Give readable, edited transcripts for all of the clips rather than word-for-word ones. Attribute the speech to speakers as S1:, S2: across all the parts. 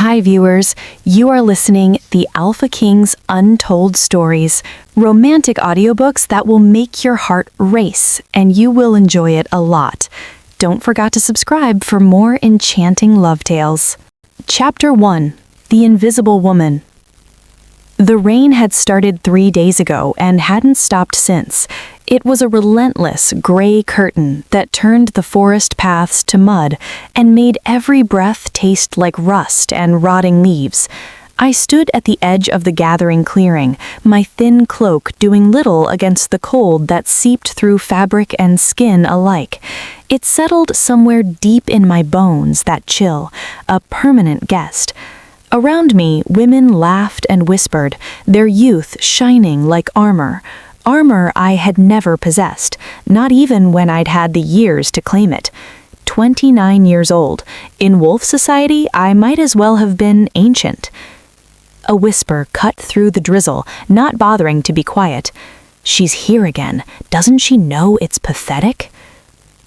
S1: Hi viewers, you are listening the Alphaking's Untold Stories, romantic audiobooks that will make your heart race, and you will enjoy it a lot. Don't forget to subscribe for more enchanting love tales. Chapter 1: The Invisible Woman. The rain had started 3 days ago and hadn't stopped since. It was a relentless gray curtain that turned the forest paths to mud and made every breath taste like rust and rotting leaves. I stood at the edge of the gathering clearing, my thin cloak doing little against the cold that seeped through fabric and skin alike. It settled somewhere deep in my bones, that chill, a permanent guest. Around me, women laughed and whispered, their youth shining like armor. Armor I had never possessed, not even when I'd had the years to claim it. 29 years old. In wolf society, I might as well have been ancient. A whisper cut through the drizzle, not bothering to be quiet. She's here again. Doesn't she know it's pathetic?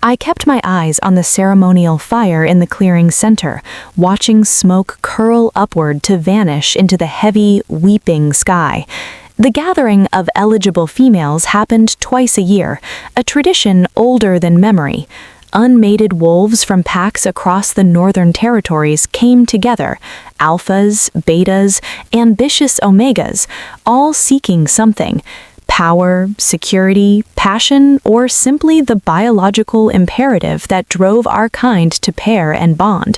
S1: I kept my eyes on the ceremonial fire in the clearing center, watching smoke curl upward to vanish into the heavy, weeping sky. The gathering of eligible females happened twice a year, a tradition older than memory. Unmated wolves from packs across the northern territories came together, alphas, betas, ambitious omegas, all seeking something. Power, security, passion, or simply the biological imperative that drove our kind to pair and bond.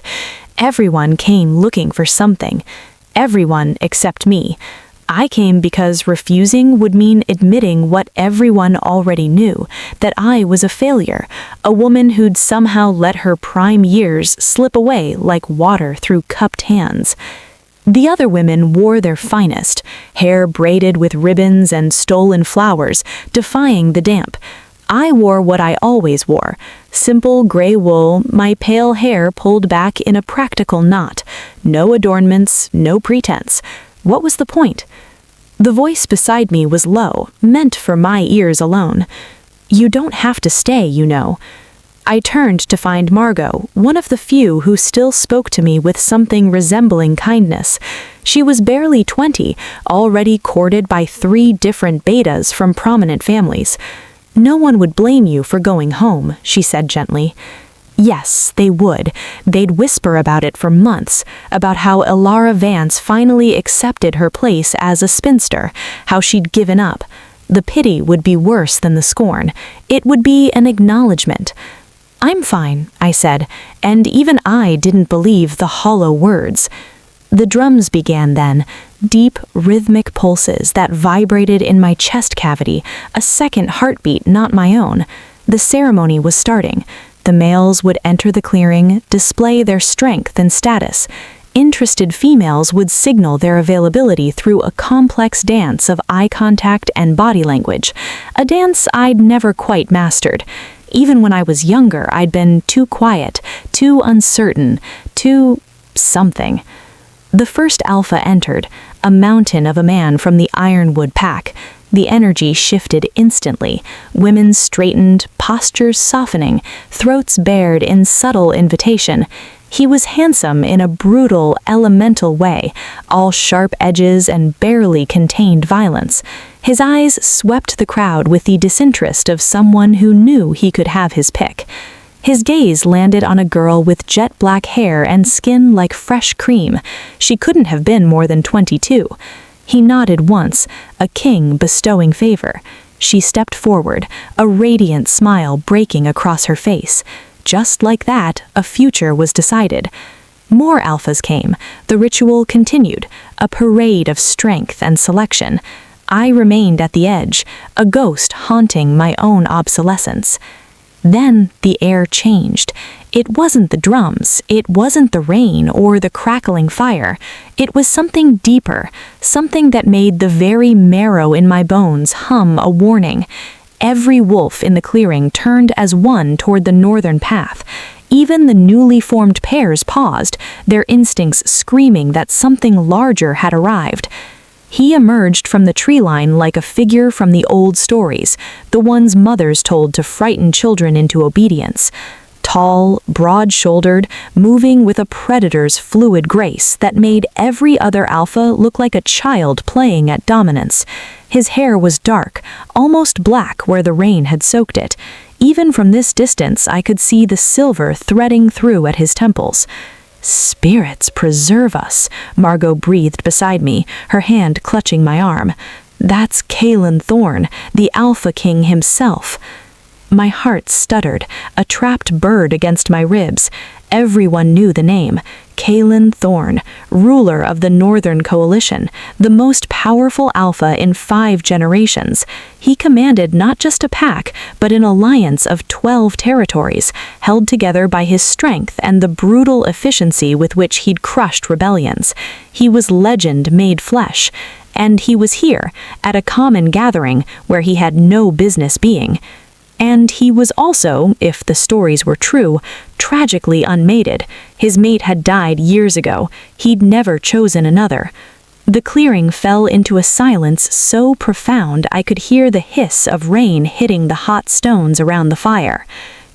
S1: Everyone came looking for something. Everyone except me. I came because refusing would mean admitting what everyone already knew, that I was a failure, a woman who'd somehow let her prime years slip away like water through cupped hands. The other women wore their finest, hair braided with ribbons and stolen flowers, defying the damp. I wore what I always wore, simple gray wool, my pale hair pulled back in a practical knot. No adornments, no pretense. What was the point? The voice beside me was low, meant for my ears alone. You don't have to stay, you know. I turned to find Margot, one of the few who still spoke to me with something resembling kindness. She was barely 20, already courted by 3 different betas from prominent families. No one would blame you for going home, she said gently. Yes, they would. They'd whisper about it for months, about how Elara Vance finally accepted her place as a spinster, how she'd given up. The pity would be worse than the scorn. It would be an acknowledgement. I'm fine, I said, and even I didn't believe the hollow words. The drums began then, deep, rhythmic pulses that vibrated in my chest cavity, a second heartbeat not my own. The ceremony was starting. The males would enter the clearing, display their strength and status. Interested females would signal their availability through a complex dance of eye contact and body language, a dance I'd never quite mastered. Even when I was younger, I'd been too quiet, too uncertain, too something. The first alpha entered, a mountain of a man from the Ironwood pack. The energy shifted instantly. Women straightened, postures softening, throats bared in subtle invitation. He was handsome in a brutal, elemental way, all sharp edges and barely contained violence. His eyes swept the crowd with the disinterest of someone who knew he could have his pick. His gaze landed on a girl with jet black hair and skin like fresh cream. She couldn't have been more than 22. He nodded once, a king bestowing favor. She stepped forward, a radiant smile breaking across her face. Just like that, a future was decided. More alphas came. The ritual continued, a parade of strength and selection. I remained at the edge, a ghost haunting my own obsolescence. Then the air changed. It wasn't the drums, it wasn't the rain or the crackling fire. It was something deeper, something that made the very marrow in my bones hum a warning. Every wolf in the clearing turned as one toward the northern path. Even the newly formed pairs paused, their instincts screaming that something larger had arrived. He emerged from the tree line like a figure from the old stories, the ones mothers told to frighten children into obedience. tall, broad-shouldered, moving with a predator's fluid grace that made every other alpha look like a child playing at dominance. His hair was dark, almost black where the rain had soaked it. Even from this distance, I could see the silver threading through at his temples. "Spirits preserve us," Margot breathed beside me, her hand clutching my arm. "That's Kaelen Thorne, the alphaking himself." My heart stuttered, a trapped bird against my ribs. Everyone knew the name. Kaelen Thorne, ruler of the Northern Coalition, the most powerful alpha in 5 generations. He commanded not just a pack, but an alliance of 12 territories, held together by his strength and the brutal efficiency with which he'd crushed rebellions. He was legend made flesh. And he was here, at a common gathering where he had no business being. And he was also, if the stories were true, tragically unmated. His mate had died years ago. He'd never chosen another. The clearing fell into a silence so profound I could hear the hiss of rain hitting the hot stones around the fire.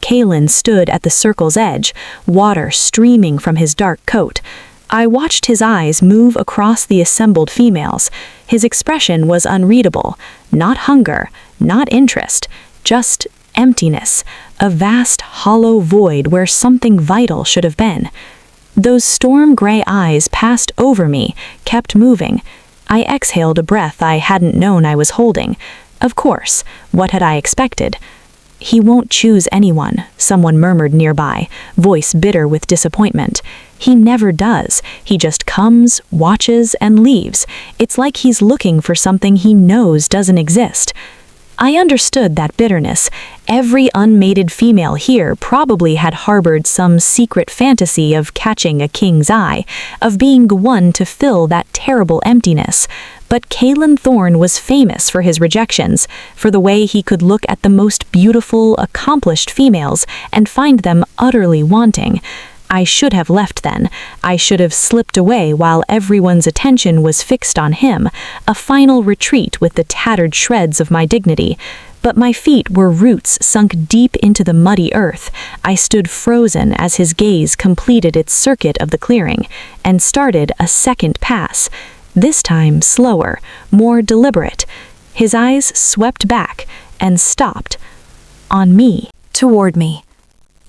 S1: Kaelen stood at the circle's edge, water streaming from his dark coat. I watched his eyes move across the assembled females. His expression was unreadable. Not hunger, not interest, just emptiness, a vast hollow void where something vital should have been. Those storm-gray eyes passed over me, kept moving. I exhaled a breath I hadn't known I was holding. Of course, what had I expected? "He won't choose anyone," someone murmured nearby, voice bitter with disappointment. "He never does. He just comes, watches, and leaves. It's like he's looking for something he knows doesn't exist." I understood that bitterness. Every unmated female here probably had harbored some secret fantasy of catching a king's eye, of being the one to fill that terrible emptiness. But Kaelen Thorne was famous for his rejections, for the way he could look at the most beautiful, accomplished females and find them utterly wanting. I should have left then. I should have slipped away while everyone's attention was fixed on him, a final retreat with the tattered shreds of my dignity. But my feet were roots sunk deep into the muddy earth. I stood frozen as his gaze completed its circuit of the clearing, and started a second pass, this time slower, more deliberate. His eyes swept back and stopped. On me. Toward me.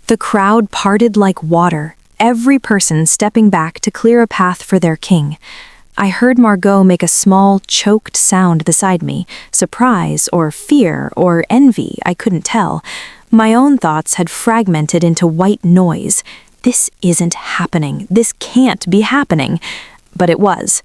S1: The crowd parted like water, every person stepping back to clear a path for their king. I heard Margot make a small, choked sound beside me, surprise or fear or envy, I couldn't tell. My own thoughts had fragmented into white noise. This isn't happening. This can't be happening. But it was.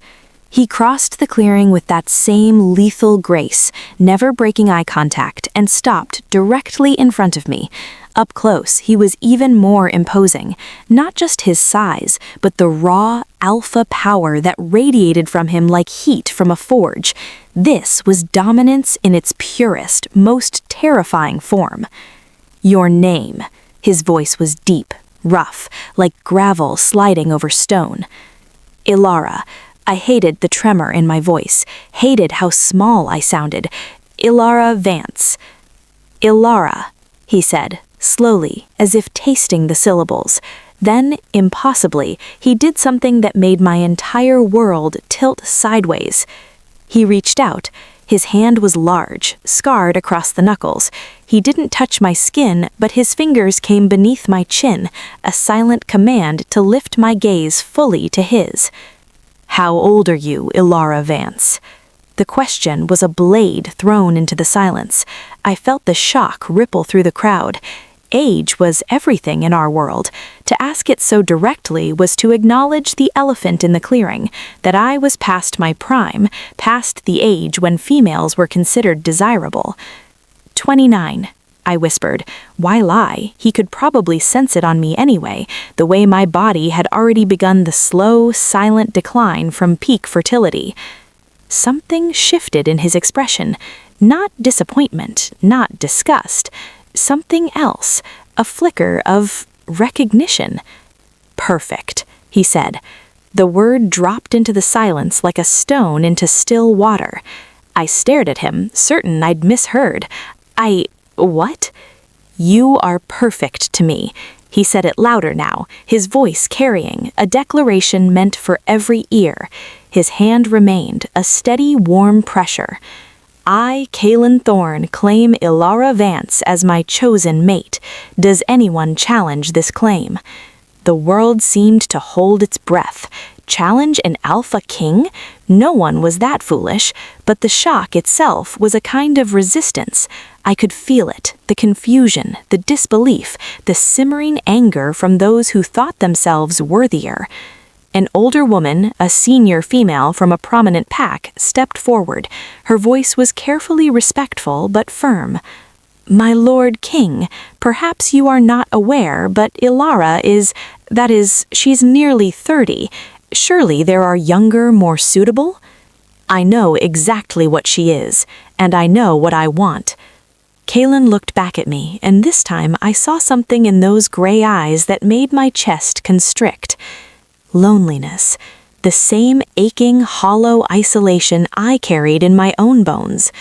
S1: He crossed the clearing with that same lethal grace, never breaking eye contact, and stopped directly in front of me. Up close, he was even more imposing. Not just his size, but the raw, alpha power that radiated from him like heat from a forge. This was dominance in its purest, most terrifying form. "Your name." His voice was deep, rough, like gravel sliding over stone. "Elara." I hated the tremor in my voice, hated how small I sounded. "Elara Vance." "Elara," he said, slowly, as if tasting the syllables. Then, impossibly, he did something that made my entire world tilt sideways. He reached out. His hand was large, scarred across the knuckles. He didn't touch my skin, but his fingers came beneath my chin, a silent command to lift my gaze fully to his. "How old are you, Elara Vance?" The question was a blade thrown into the silence. I felt the shock ripple through the crowd. Age was everything in our world. To ask it so directly was to acknowledge the elephant in the clearing, that I was past my prime, past the age when females were considered desirable. 29, I whispered. Why lie? He could probably sense it on me anyway, the way my body had already begun the slow, silent decline from peak fertility. Something shifted in his expression. Not disappointment, not disgust. Something else, a flicker of recognition. "Perfect," he said. The word dropped into the silence like a stone into still water. I stared at him, certain I'd misheard. What? "You are perfect to me," He said it louder now, his voice carrying, a declaration meant for every ear. His hand remained, a steady, warm pressure. I, Kaelen Thorne, claim Elara Vance as my chosen mate. Does anyone challenge this claim? The world seemed to hold its breath. Challenge an alpha king? No one was that foolish, but the shock itself was a kind of resistance. I could feel it, the confusion, the disbelief, the simmering anger from those who thought themselves worthier. An older woman, a senior female from a prominent pack, stepped forward. Her voice was carefully respectful but firm. My Lord King, perhaps you are not aware, but Elara she's nearly 30. Surely there are younger, more suitable? I know exactly what she is, and I know what I want. Kaelen looked back at me, and this time I saw something in those gray eyes that made my chest constrict. Loneliness. The same aching, hollow isolation I carried in my own bones.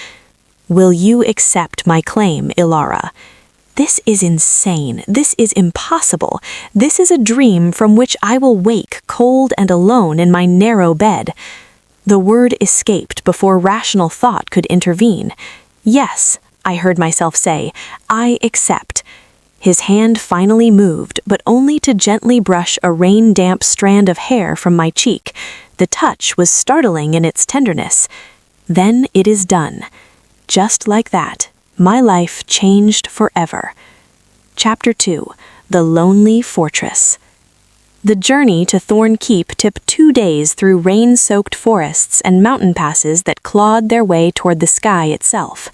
S1: Will you accept my claim, Elara? This is insane. This is impossible. This is a dream from which I will wake cold and alone in my narrow bed. The word escaped before rational thought could intervene. Yes, I heard myself say, I accept. His hand finally moved, but only to gently brush a rain-damp strand of hair from my cheek. The touch was startling in its tenderness. Then it is done. Just like that, my life changed forever. Chapter 2. The Lonely Fortress. The journey to Thorne Keep took 2 days through rain-soaked forests and mountain passes that clawed their way toward the sky itself.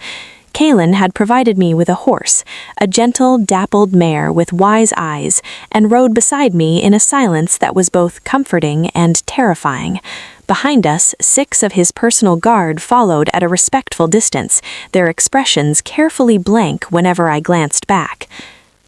S1: Kaelen had provided me with a horse, a gentle, dappled mare with wise eyes, and rode beside me in a silence that was both comforting and terrifying. Behind us, 6 of his personal guard followed at a respectful distance, their expressions carefully blank whenever I glanced back.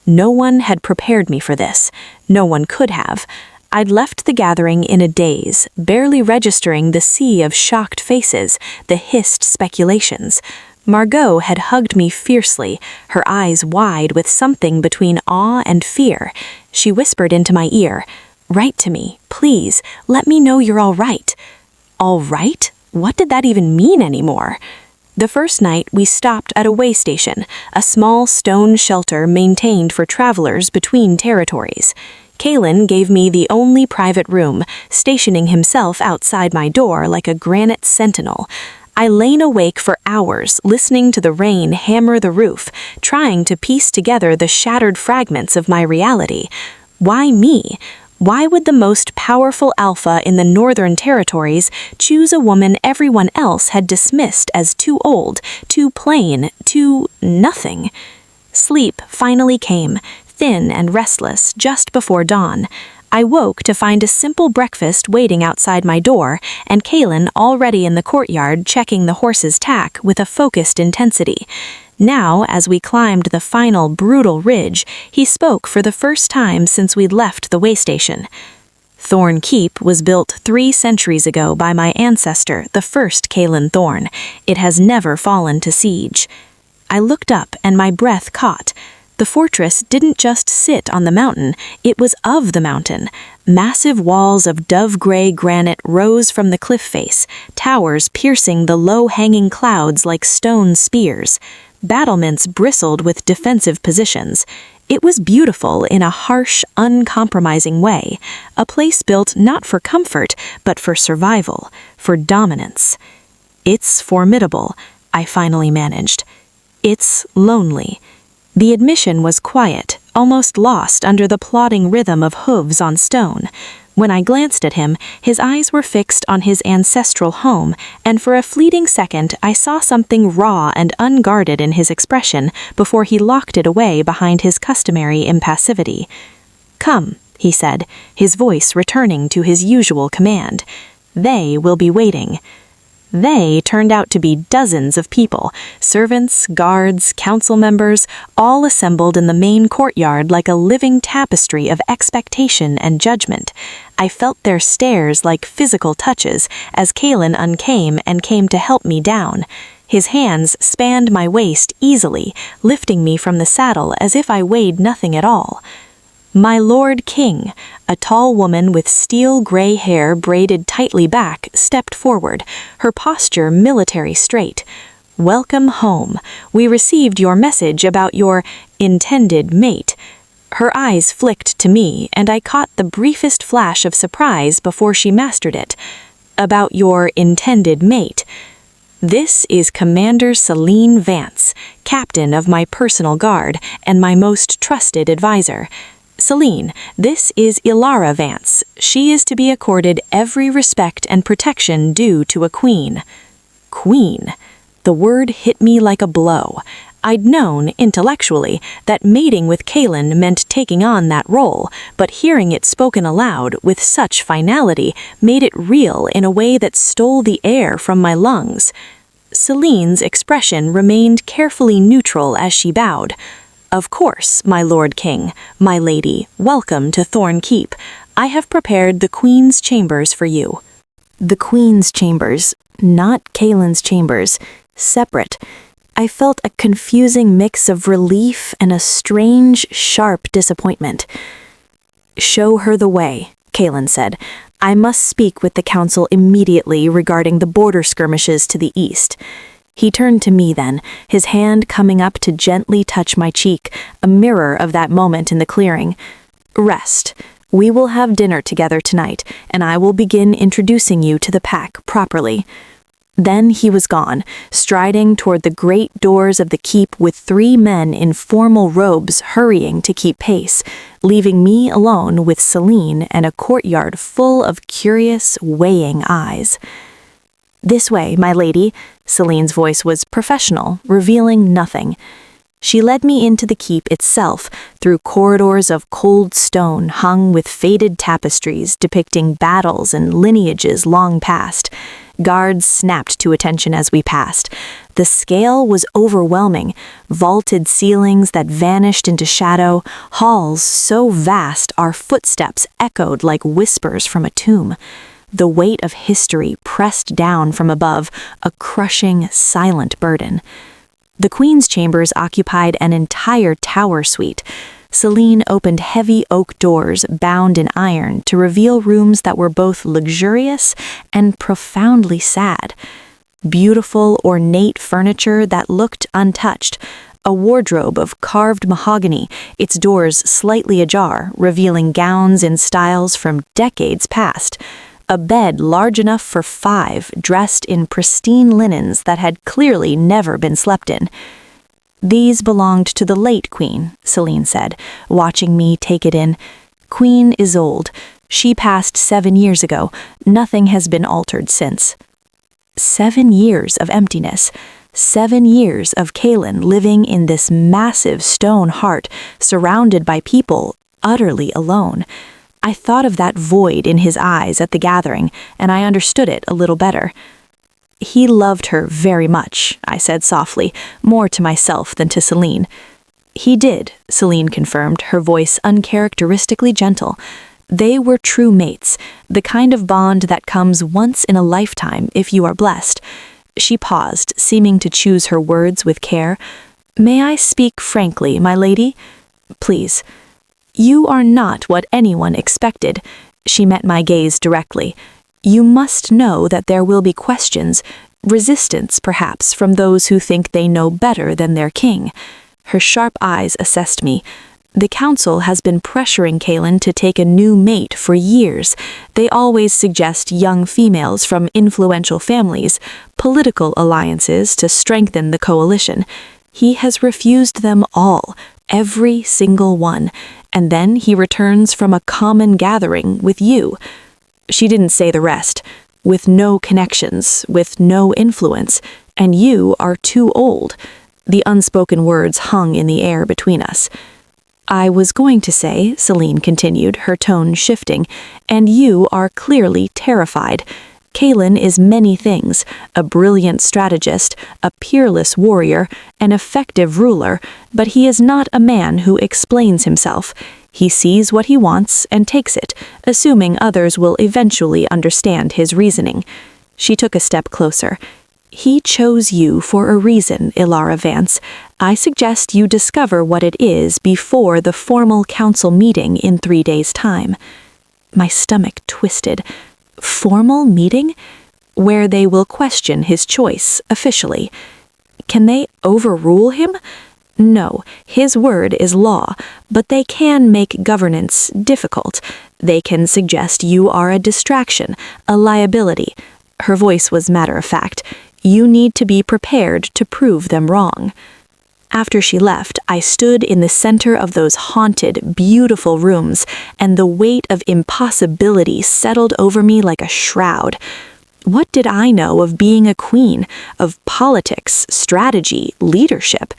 S1: No one had prepared me for this. No one could have. I'd left the gathering in a daze, barely registering the sea of shocked faces, the hissed speculations. Margot had hugged me fiercely, her eyes wide with something between awe and fear. She whispered into my ear, "Write to me, please. Let me know you're all right." All right? What did that even mean anymore? The first night, we stopped at a way station, a small stone shelter maintained for travelers between territories. Kaelen gave me the only private room, stationing himself outside my door like a granite sentinel. I lay awake for hours, listening to the rain hammer the roof, trying to piece together the shattered fragments of my reality. Why me? Why would the most powerful alpha in the Northern Territories choose a woman everyone else had dismissed as too old, too plain, too nothing? Sleep finally came, thin and restless, just before dawn. I woke to find a simple breakfast waiting outside my door, and Kaelen already in the courtyard checking the horse's tack with a focused intensity. Now, as we climbed the final brutal ridge, he spoke for the first time since we'd left the way station. Thorne Keep was built 3 centuries ago by my ancestor, the first Kaelen Thorne. It has never fallen to siege. I looked up and my breath caught. The fortress didn't just sit on the mountain, it was of the mountain. Massive walls of dove-gray granite rose from the cliff face, towers piercing the low-hanging clouds like stone spears. Battlements bristled with defensive positions. It was beautiful in a harsh, uncompromising way, a place built not for comfort, but for survival, for dominance. It's formidable, I finally managed. It's lonely. The admission was quiet, almost lost under the plodding rhythm of hooves on stone. When I glanced at him, his eyes were fixed on his ancestral home, and for a fleeting second I saw something raw and unguarded in his expression before he locked it away behind his customary impassivity. "Come," he said, his voice returning to his usual command. "They will be waiting." They turned out to be dozens of people, servants, guards, council members, all assembled in the main courtyard like a living tapestry of expectation and judgment. I felt their stares like physical touches as Kaelen uncame and came to help me down. His hands spanned my waist easily, lifting me from the saddle as if I weighed nothing at all. My Lord King, a tall woman with steel gray hair braided tightly back, stepped forward, her posture military straight. Welcome home. We received your message about your intended mate. Her eyes flicked to me, and I caught the briefest flash of surprise before she mastered it. About your intended mate. This is Commander Celine Vance, captain of my personal guard and my most trusted advisor. Celine, this is Elara Vance. She is to be accorded every respect and protection due to a queen. Queen. The word hit me like a blow. I'd known, intellectually, that mating with Kaelen meant taking on that role, but hearing it spoken aloud with such finality made it real in a way that stole the air from my lungs. Celine's expression remained carefully neutral as she bowed. Of course, my Lord King, my lady, welcome to Thorne Keep. I have prepared the Queen's chambers for you. The Queen's chambers, not Kaelen's chambers, separate. I felt a confusing mix of relief and a strange, sharp disappointment. Show her the way, Kaelen said. I must speak with the council immediately regarding the border skirmishes to the east. He turned to me then, his hand coming up to gently touch my cheek, a mirror of that moment in the clearing. Rest. We will have dinner together tonight, and I will begin introducing you to the pack properly. Then he was gone, striding toward the great doors of the keep with 3 men in formal robes hurrying to keep pace, leaving me alone with Celine and a courtyard full of curious, weighing eyes. This way, my lady. Celine's voice was professional, revealing nothing. She led me into the keep itself, through corridors of cold stone hung with faded tapestries depicting battles and lineages long past. Guards snapped to attention as we passed. The scale was overwhelming, vaulted ceilings that vanished into shadow, halls so vast our footsteps echoed like whispers from a tomb. The weight of history pressed down from above, a crushing, silent burden. The Queen's chambers occupied an entire tower suite. Celine opened heavy oak doors bound in iron to reveal rooms that were both luxurious and profoundly sad. Beautiful, ornate furniture that looked untouched. A wardrobe of carved mahogany, its doors slightly ajar, revealing gowns in styles from decades past. A bed large enough for 5, dressed in pristine linens that had clearly never been slept in. These belonged to the late Queen, Celine said, watching me take it in. Queen is old. She passed 7 years ago. Nothing has been altered since. 7 years of emptiness. 7 years of Kaelen living in this massive stone heart, surrounded by people, utterly alone. I thought of that void in his eyes at the gathering, and I understood it a little better. He loved her very much, I said softly, more to myself than to Celine. He did, Celine confirmed, her voice uncharacteristically gentle. They were true mates, the kind of bond that comes once in a lifetime if you are blessed. She paused, seeming to choose her words with care. May I speak frankly, my lady? Please. You are not what anyone expected. She met my gaze directly. You must know that there will be questions, resistance perhaps from those who think they know better than their king. Her sharp eyes assessed me. The council has been pressuring Kaelen to take a new mate for years. They always suggest young females from influential families, political alliances to strengthen the coalition. He has refused them all, every single one. And then he returns from a common gathering with you. She didn't say the rest. With no connections, with no influence, and you are too old. The unspoken words hung in the air between us. I was going to say, Celine continued, her tone shifting, and you are clearly terrified. Kaelen is many things, a brilliant strategist, a peerless warrior, an effective ruler, but he is not a man who explains himself. He sees what he wants and takes it, assuming others will eventually understand his reasoning. She took a step closer. He chose you for a reason, Elara Vance. I suggest you discover what it is before the formal council meeting in 3 days' time. My stomach twisted. Formal meeting? Where they will question his choice, officially. Can they overrule him? No, his word is law, but they can make governance difficult. They can suggest you are a distraction, a liability. Her voice was matter-of-fact. You need to be prepared to prove them wrong. After she left, I stood in the center of those haunted, beautiful rooms, and the weight of impossibility settled over me like a shroud. What did I know of being a queen, of politics, strategy, leadership?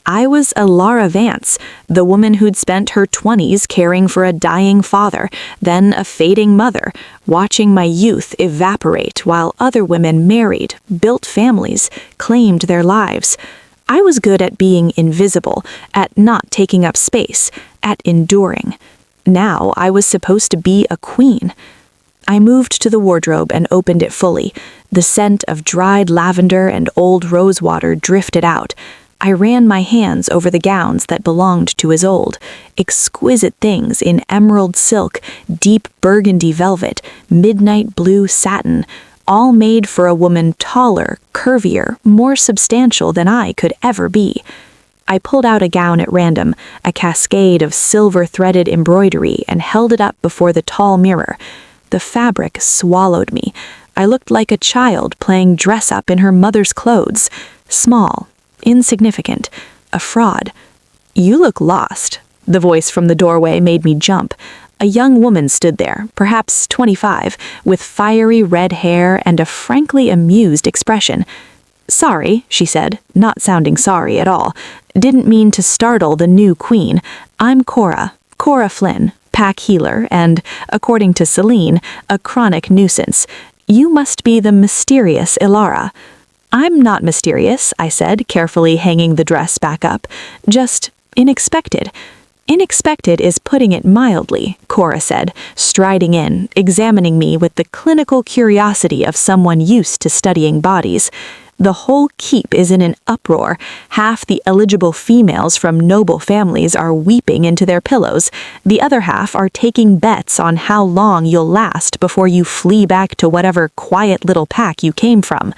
S1: I was Elara Vance, the woman who'd spent her 20s caring for a dying father, then a fading mother, watching my youth evaporate while other women married, built families, claimed their lives. I was good at being invisible, at not taking up space, at enduring. Now I was supposed to be a queen. I moved to the wardrobe and opened it fully. The scent of dried lavender and old rosewater drifted out. I ran my hands over the gowns that belonged to Isolde, exquisite things in emerald silk, deep burgundy velvet, midnight blue satin, all made for a woman taller, curvier, more substantial than I could ever be. I pulled out a gown at random, a cascade of silver-threaded embroidery, and held it up before the tall mirror. The fabric swallowed me. I looked like a child playing dress-up in her mother's clothes, small, insignificant, a fraud. You look lost. The voice from the doorway made me jump. A young woman stood there, perhaps 25, with fiery red hair and a frankly amused expression. Sorry, she said, not sounding sorry at all. Didn't mean to startle the new queen. I'm Cora Flynn, pack healer, and, according to Celine, a chronic nuisance. You must be the mysterious Elara. I'm not mysterious, I said, carefully hanging the dress back up. Just unexpected. Unexpected is putting it mildly, Cora said, striding in, examining me with the clinical curiosity of someone used to studying bodies. The whole keep is in an uproar. Half the eligible females from noble families are weeping into their pillows. The other half are taking bets on how long you'll last before you flee back to whatever quiet little pack you came from.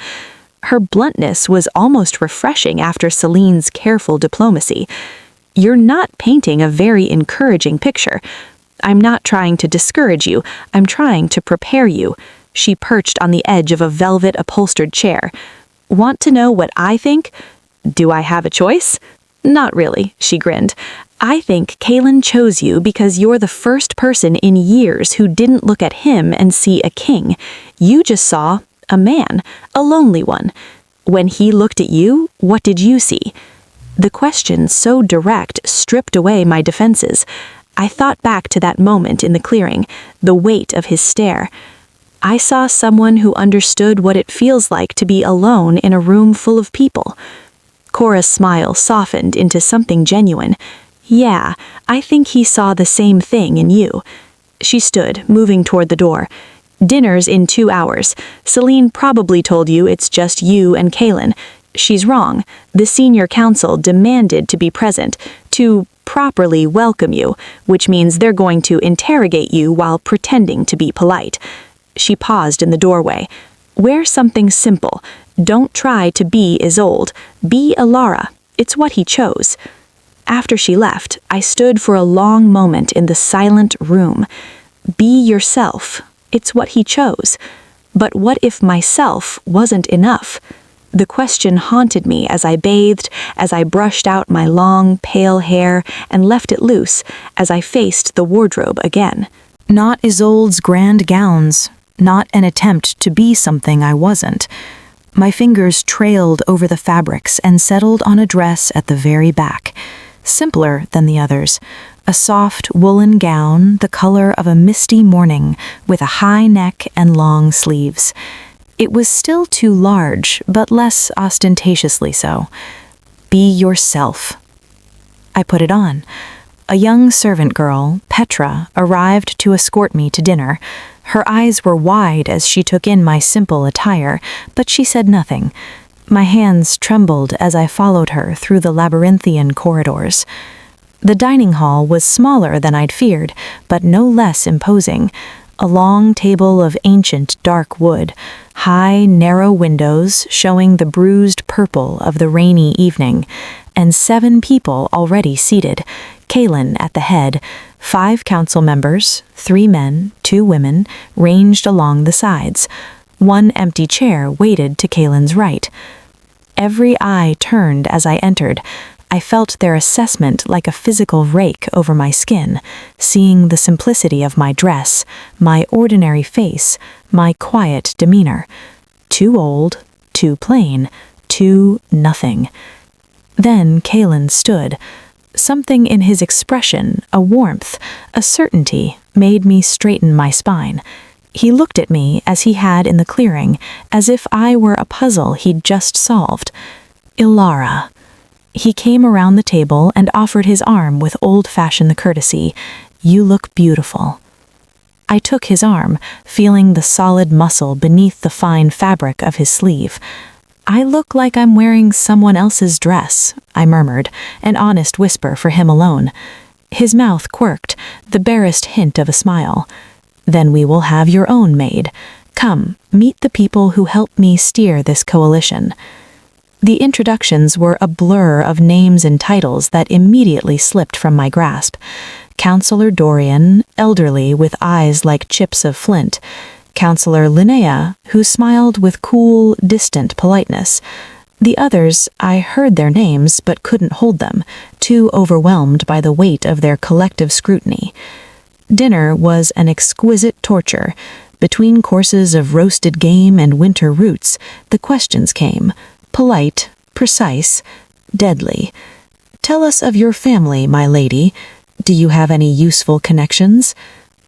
S1: Her bluntness was almost refreshing after Celine's careful diplomacy. You're not painting a very encouraging picture. I'm not trying to discourage you. I'm trying to prepare you. She perched on the edge of a velvet-upholstered chair. Want to know what I think? Do I have a choice? Not really, she grinned. I think Kaelen chose you because you're the first person in years who didn't look at him and see a king. You just saw a man, a lonely one. When he looked at you, what did you see? The question, so direct, stripped away my defenses. I thought back to that moment in the clearing, the weight of his stare. I saw someone who understood what it feels like to be alone in a room full of people. Cora's smile softened into something genuine. Yeah, I think he saw the same thing in you. She stood, moving toward the door. Dinner's in 2 hours. Celine probably told you it's just you and Kaelen. She's wrong. The senior council demanded to be present, to properly welcome you, which means they're going to interrogate you while pretending to be polite. She paused in the doorway. Wear something simple. Don't try to be Isolde. Be Elara. It's what he chose. After she left, I stood for a long moment in the silent room. Be yourself. It's what he chose. But what if myself wasn't enough? The question haunted me as I bathed, as I brushed out my long, pale hair and left it loose, as I faced the wardrobe again. Not Isolde's grand gowns, not an attempt to be something I wasn't. My fingers trailed over the fabrics and settled on a dress at the very back, simpler than the others. A soft woolen gown, the color of a misty morning, with a high neck and long sleeves. It was still too large, but less ostentatiously so. Be yourself. I put it on. A young servant girl, Petra, arrived to escort me to dinner. Her eyes were wide as she took in my simple attire, but she said nothing. My hands trembled as I followed her through the labyrinthian corridors. The dining hall was smaller than I'd feared, but no less imposing. A long table of ancient dark wood, high, narrow windows showing the bruised purple of the rainy evening, and 7 people already seated, Kaelen at the head, 5 council members, 3 men, 2 women, ranged along the sides. 1 empty chair waited to Kaelen's right. Every eye turned as I entered. I felt their assessment like a physical rake over my skin, seeing the simplicity of my dress, my ordinary face, my quiet demeanor. Too old, too plain, too nothing. Then Kaelen stood. Something in his expression, a warmth, a certainty, made me straighten my spine. He looked at me as he had in the clearing, as if I were a puzzle he'd just solved. Elara. He came around the table and offered his arm with old-fashioned courtesy. You look beautiful. I took his arm, feeling the solid muscle beneath the fine fabric of his sleeve. I look like I'm wearing someone else's dress, I murmured, an honest whisper for him alone. His mouth quirked, the barest hint of a smile. Then we will have your own maid. Come, meet the people who helped me steer this coalition. The introductions were a blur of names and titles that immediately slipped from my grasp. Councillor Dorian, elderly with eyes like chips of flint. Councillor Linnea, who smiled with cool, distant politeness. The others, I heard their names but couldn't hold them, too overwhelmed by the weight of their collective scrutiny. Dinner was an exquisite torture. Between courses of roasted game and winter roots, the questions came. Polite, precise, deadly. Tell us of your family, my lady. Do you have any useful connections?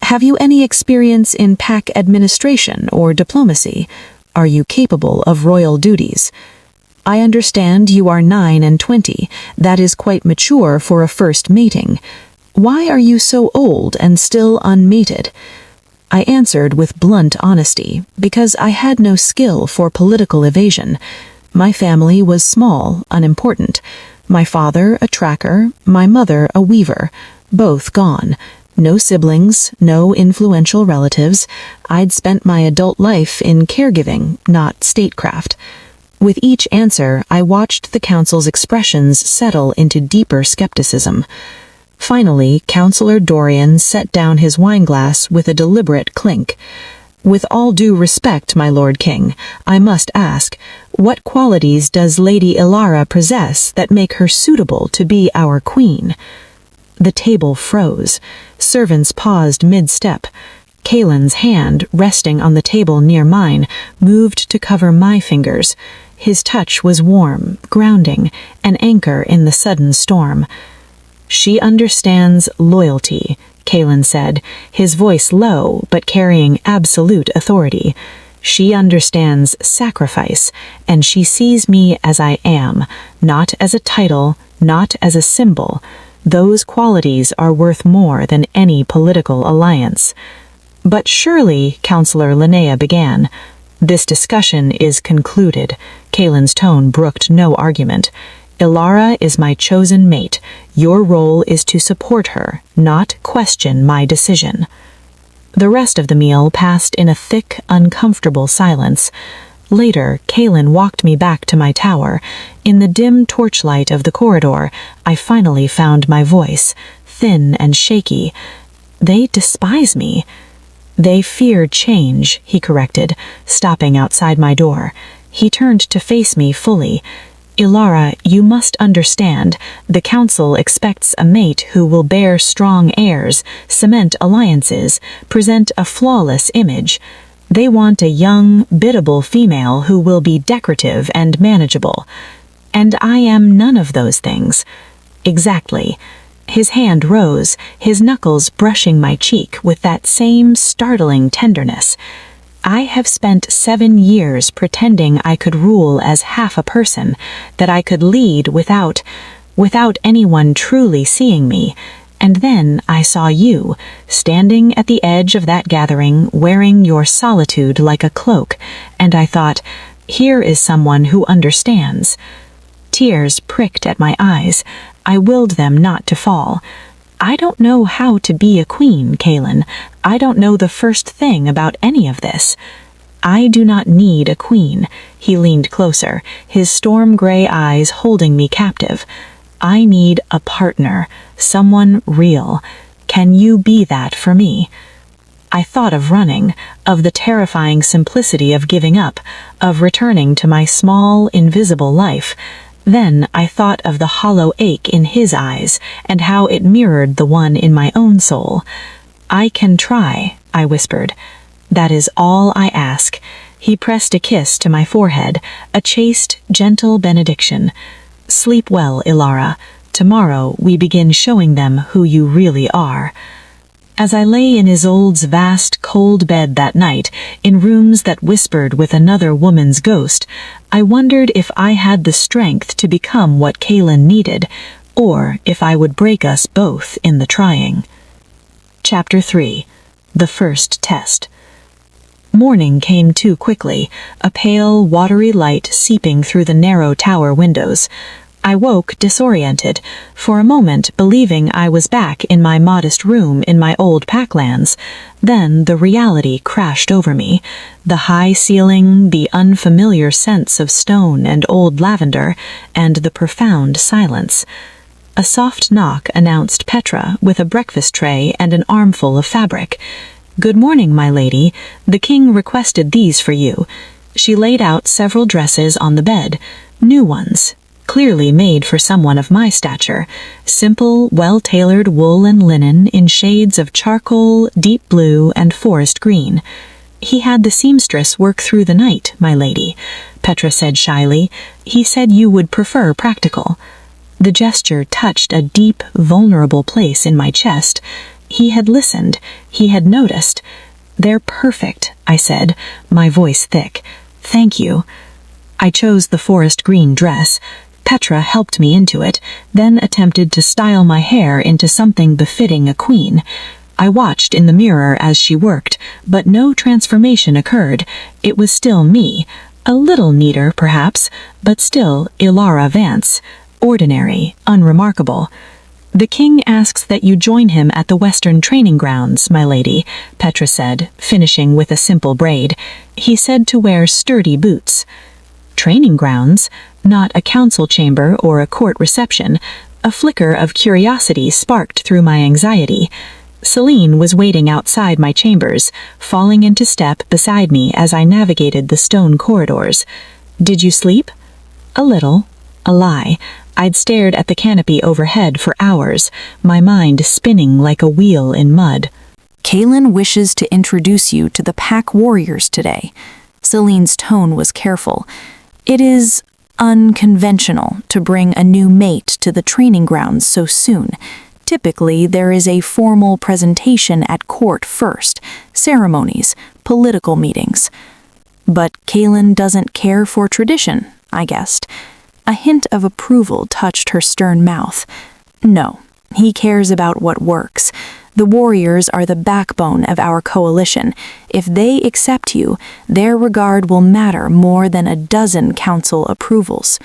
S1: Have you any experience in pack administration or diplomacy? Are you capable of royal duties? I understand you are 9 and 20. That is quite mature for a first mating. Why are you so old and still unmated? I answered with blunt honesty, because I had no skill for political evasion. My family was small, unimportant. My father a tracker, my mother a weaver, both gone. No siblings, no influential relatives. I'd spent my adult life in caregiving, not statecraft. With each answer, I watched the council's expressions settle into deeper skepticism. Finally, Councillor Dorian set down his wineglass with a deliberate clink. With all due respect, my Lord King, I must ask, what qualities does Lady Elara possess that make her suitable to be our queen? The table froze. Servants paused mid-step. Kaelen's hand, resting on the table near mine, moved to cover my fingers. His touch was warm, grounding, an anchor in the sudden storm. She understands loyalty, Kaelen said, his voice low but carrying absolute authority. She understands sacrifice, and she sees me as I am, not as a title, not as a symbol. Those qualities are worth more than any political alliance. But surely, Councillor Linnea began. This discussion is concluded. Kaelen's tone brooked no argument. Elara is my chosen mate. Your role is to support her, not question my decision. The rest of the meal passed in a thick, uncomfortable silence. Later, Kaelen walked me back to my tower. In the dim torchlight of the corridor, I finally found my voice, thin and shaky. They despise me. They fear change, he corrected, stopping outside my door. He turned to face me fully. Elara, you must understand, the council expects a mate who will bear strong heirs, cement alliances, present a flawless image. They want a young, biddable female who will be decorative and manageable. And I am none of those things. Exactly. His hand rose, his knuckles brushing my cheek with that same startling tenderness. I have spent 7 years pretending I could rule as half a person, that I could lead without anyone truly seeing me. And then I saw you, standing at the edge of that gathering, wearing your solitude like a cloak, and I thought, Here is someone who understands. Tears pricked at my eyes. I willed them not to fall. I don't know how to be a queen, Kaelen. I don't know the first thing about any of this. I do not need a queen. He leaned closer, his storm-gray eyes holding me captive. I need a partner, someone real. Can you be that for me? I thought of running, of the terrifying simplicity of giving up, of returning to my small, invisible life. Then I thought of the hollow ache in his eyes, and how it mirrored the one in my own soul. I can try, I whispered. That is all I ask. He pressed a kiss to my forehead, a chaste, gentle benediction. Sleep well, Elara. Tomorrow we begin showing them who you really are. As I lay in Isolde's vast, cold bed that night, in rooms that whispered with another woman's ghost, I wondered if I had the strength to become what Kaelen needed, or if I would break us both in the trying. Chapter 3. The First Test. Morning came too quickly, a pale, watery light seeping through the narrow tower windows. I woke disoriented, for a moment believing I was back in my modest room in my old Packlands. Then the reality crashed over me. The high ceiling, the unfamiliar scents of stone and old lavender, and the profound silence. A soft knock announced Petra with a breakfast tray and an armful of fabric. "Good morning, my lady. The king requested these for you." She laid out several dresses on the bed, new ones, clearly made for someone of my stature, simple, well-tailored wool and linen in shades of charcoal, deep blue, and forest green. "He had the seamstress work through the night, my lady," Petra said shyly. "He said you would prefer practical." The gesture touched a deep, vulnerable place in my chest. He had listened. He had noticed. "They're perfect," I said, my voice thick. "Thank you." I chose the forest green dress. Petra helped me into it, then attempted to style my hair into something befitting a queen. I watched in the mirror as she worked, but no transformation occurred. It was still me. A little neater, perhaps, but still Elara Vance. Ordinary, unremarkable. "The king asks that you join him at the Western training grounds, my lady," Petra said, finishing with a simple braid. "He said to wear sturdy boots." Training grounds? Not a council chamber or a court reception. A flicker of curiosity sparked through my anxiety. Celine was waiting outside my chambers, falling into step beside me as I navigated the stone corridors. "Did you sleep?" "A little." A lie. I'd stared at the canopy overhead for hours, my mind spinning like a wheel in mud.
S2: "Kaelen wishes to introduce you to the pack warriors today." Celine's tone was careful. "It is unconventional to bring a new mate to the training grounds so soon. Typically, there is a formal presentation at court first, ceremonies, political meetings. But Kaelen doesn't care for tradition, I guessed. A hint of approval touched her stern mouth. No, he cares about what works. The warriors are the backbone of our coalition. If they accept you, their regard will matter more than a dozen council approvals.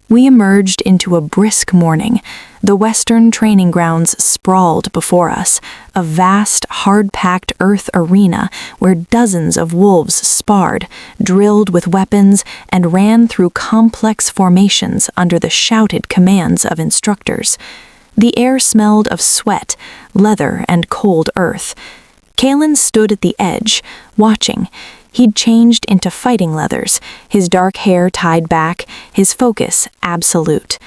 S2: We emerged into a brisk morning. The Western training grounds sprawled before us, a vast, hard-packed earth arena where dozens of wolves sparred, drilled with weapons, and ran through complex formations under the shouted commands of instructors. The air smelled of sweat, leather, and cold earth. Kaelen stood at the edge, watching. He'd changed into fighting leathers, his dark hair tied back, his focus absolute.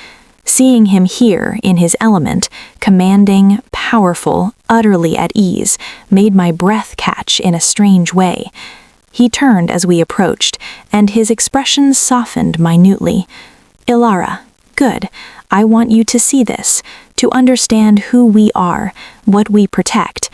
S2: Seeing him here, in his element, commanding, powerful, utterly at ease, made my breath catch in a strange way. He turned as we approached, and his expression softened minutely. "Elara, good. I want you to see this, to understand who we are, what we protect."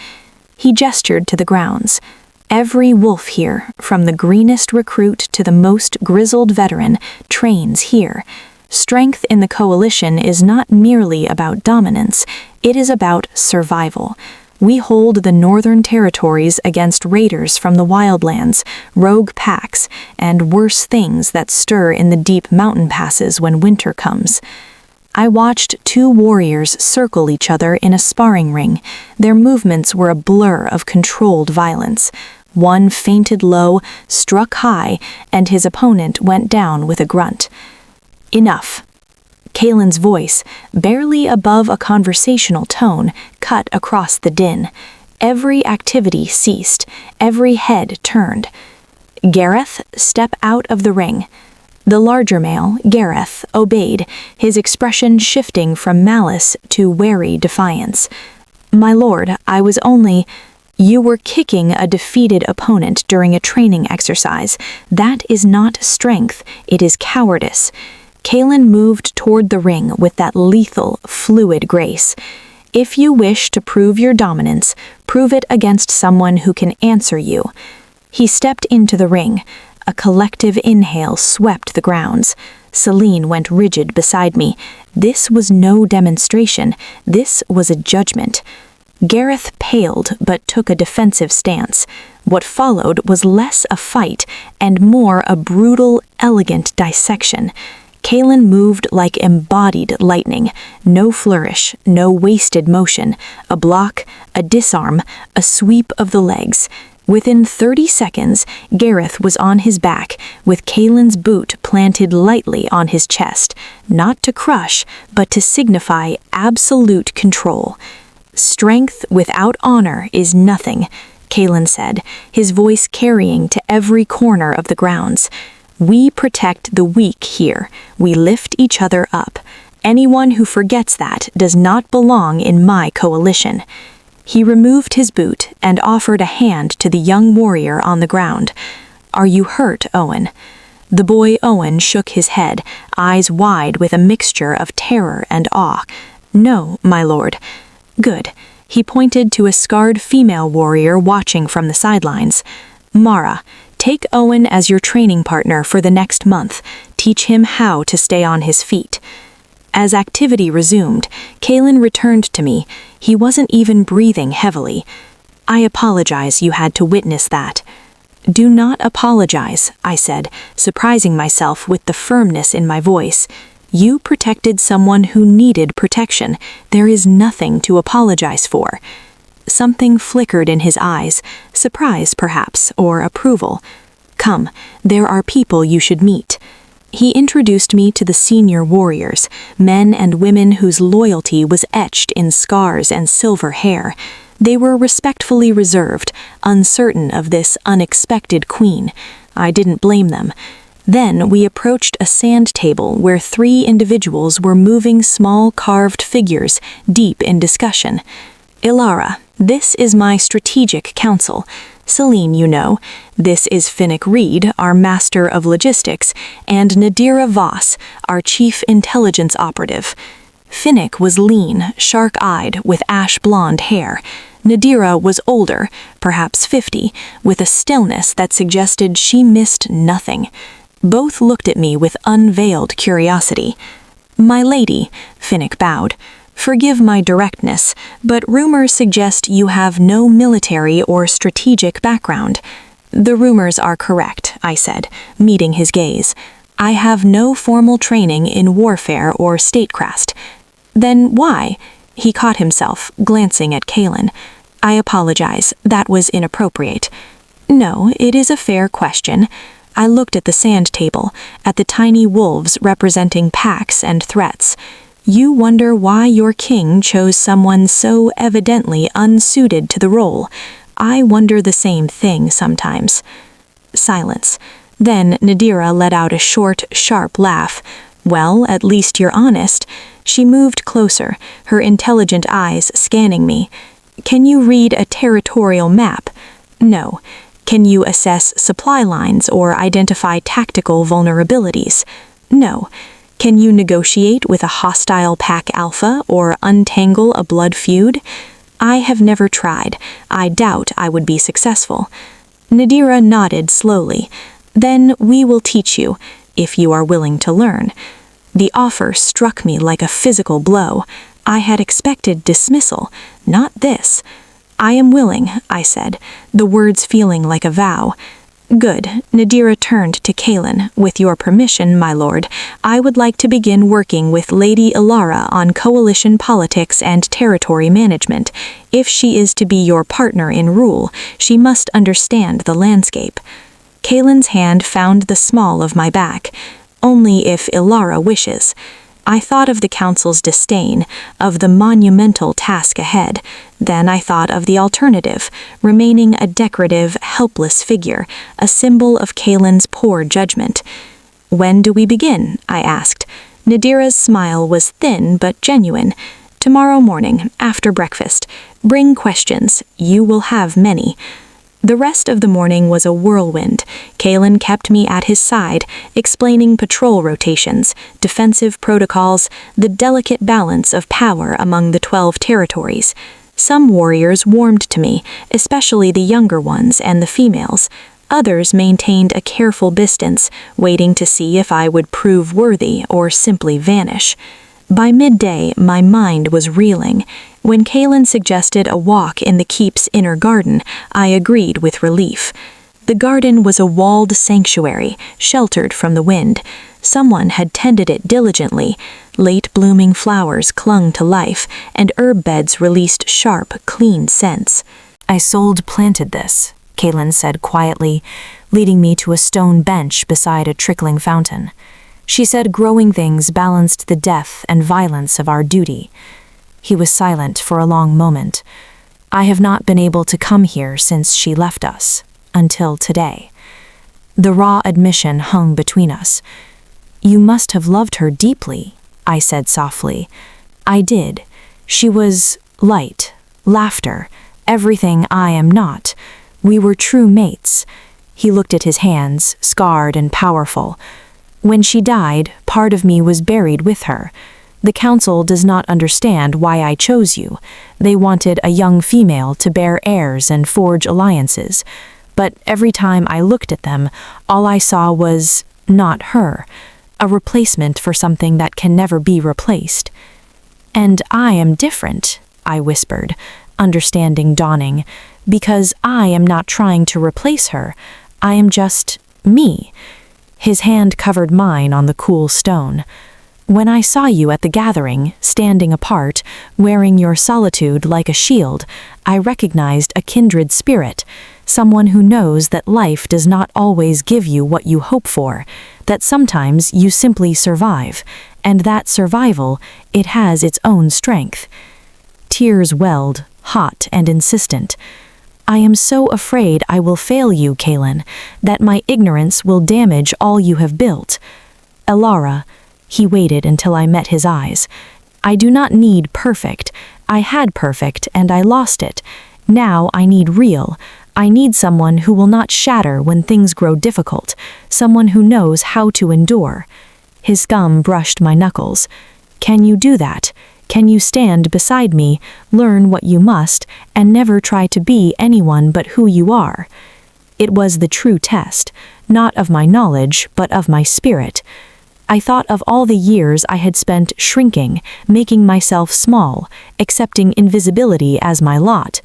S2: He gestured to the grounds. "Every wolf here, from the greenest recruit to the most grizzled veteran, trains here. Strength in the coalition is not merely about dominance, it is about survival. We hold the northern territories against raiders from the wildlands, rogue packs, and worse things that stir in the deep mountain passes when winter comes. I watched two warriors circle each other in a sparring ring. Their movements were a blur of controlled violence. One fainted low, struck high, and his opponent went down with a grunt. Enough. Kaelen's voice, barely above a conversational tone, cut across the din. Every activity ceased. Every head turned. Gareth, step out of the ring. The larger male, Gareth, obeyed, his expression shifting from malice to wary defiance. My lord, I was only... You were kicking a defeated opponent during a training exercise. That is not strength, it is cowardice. Kaelen moved toward the ring with that lethal, fluid grace. If you wish to prove your dominance, prove it against someone who can answer you. He stepped into the ring. A collective inhale swept the grounds. Celine went rigid beside me. This was no demonstration. This was a judgment. Gareth paled but took a defensive stance. What followed was less a fight and more a brutal, elegant dissection. Kaelen moved like embodied lightning. No flourish, no wasted motion. A block, a disarm, a sweep of the legs. Within 30 seconds, Gareth was on his back, with Kaelen's boot planted lightly on his chest, not to crush, but to signify absolute control. Strength without honor is nothing, Kaelen said, his voice carrying to every corner of the grounds. We protect the weak here. We lift each other up. Anyone who forgets that does not belong in my coalition. He removed his boot and offered a hand to the young warrior on the ground. Are you hurt, Owen? The boy Owen shook his head, eyes wide with a mixture of terror and awe. No, my lord. Good. He pointed to a scarred female warrior watching from the sidelines. Mara, take Owen as your training partner for the next month. Teach him how to stay on his feet. As activity resumed, Kaelen returned to me. He wasn't even breathing heavily. I apologize you had to witness that. Do not apologize, I said, surprising myself with the firmness in my voice. You protected someone who needed protection. There is nothing to apologize for. Something flickered in his eyes, surprise perhaps, or approval. Come, there are people you should meet. He introduced me to the senior warriors, men and women whose loyalty was etched in scars and silver hair. They were respectfully reserved, uncertain of this unexpected queen. I didn't blame them. Then we approached a sand table where 3 individuals were moving small carved figures, deep in discussion. Elara, this is my strategic counsel. Celine, you know. This is Finnick Reed, our master of logistics, and Nadira Voss, our chief intelligence operative. Finnick was lean, shark-eyed, with ash-blonde hair. Nadira was older, perhaps 50, with a stillness that suggested she missed nothing. Both looked at me with unveiled curiosity. My lady, Finnick bowed. Forgive my directness, but rumors suggest you have no military or strategic background. The rumors are correct, I said, meeting his gaze. I have no formal training in warfare or statecraft. Then why? He caught himself, glancing at Kaelen. I apologize, that was inappropriate. No, it is a fair question. I looked at the sand table, at the tiny wolves representing packs and threats. You wonder why your king chose someone so evidently unsuited to the role. I wonder the same thing sometimes. Silence. Then Nadira let out a short, sharp laugh. Well, at least you're honest. She moved closer, her intelligent eyes scanning me. Can you read a territorial map? No. Can you assess supply lines or identify tactical vulnerabilities? No. Can you negotiate with a hostile pack alpha or untangle a blood feud? I have never tried. I doubt I would be successful. Nadira nodded slowly. Then we will teach you, if you are willing to learn. The offer struck me like a physical blow. I had expected dismissal, not this. "I am willing," I said, the words feeling like a vow. "Good." Nadira turned to Kaelen. "With your permission, my lord, I would like to begin working with Lady Elara on coalition politics and territory management. If she is to be your partner in rule, she must understand the landscape." Kaelen's hand found the small of my back. "Only if Elara wishes." I thought of the council's disdain, of the monumental task ahead. Then I thought of the alternative, remaining a decorative, helpless figure, a symbol of Kaelen's poor judgment. "When do we begin?" I asked. Nadira's smile was thin but genuine. "Tomorrow morning, after breakfast. Bring questions. You will have many." The rest of the morning was a whirlwind. Kaelen kept me at his side, explaining patrol rotations, defensive protocols, the delicate balance of power among the 12 territories. Some warriors warmed to me, especially the younger ones and the females. Others maintained a careful distance, waiting to see if I would prove worthy or simply vanish. By midday, my mind was reeling. When Kaelen suggested a walk in the keep's inner garden, I agreed with relief. The garden was a walled sanctuary, sheltered from the wind. Someone had tended it diligently. Late-blooming flowers clung to life, and herb beds released sharp, clean scents.
S1: "I planted this," Kaelen said quietly, leading me to a stone bench beside a trickling fountain. She said growing things balanced the death and violence of our duty. He was silent for a long moment. "I have not been able to come here since she left us, until today." The raw admission hung between us. "You must have loved her deeply," I said softly. "I did. She was light, laughter, everything I am not. We were true mates." He looked at his hands, scarred and powerful. "When she died, part of me was buried with her. The council does not understand why I chose you. They wanted a young female to bear heirs and forge alliances. But every time I looked at them, all I saw was not her, a replacement for something that can never be replaced." "And I am different," I whispered, understanding dawning, "because I am not trying to replace her. I am just me." His hand covered mine on the cool stone. "When I saw you at the gathering, standing apart, wearing your solitude like a shield, I recognized a kindred spirit, someone who knows that life does not always give you what you hope for, that sometimes you simply survive, and that survival, it has its own strength." Tears welled, hot and insistent. "I am so afraid I will fail you, Kaelen, that my ignorance will damage all you have built. Elara," he waited until I met his eyes, "I do not need perfect. I had perfect and I lost it. Now I need real. I need someone who will not shatter when things grow difficult, someone who knows how to endure." His gum brushed my knuckles. "Can you do that? Can you stand beside me, learn what you must, and never try to be anyone but who you are?" It was the true test, not of my knowledge, but of my spirit. I thought of all the years I had spent shrinking, making myself small, accepting invisibility as my lot.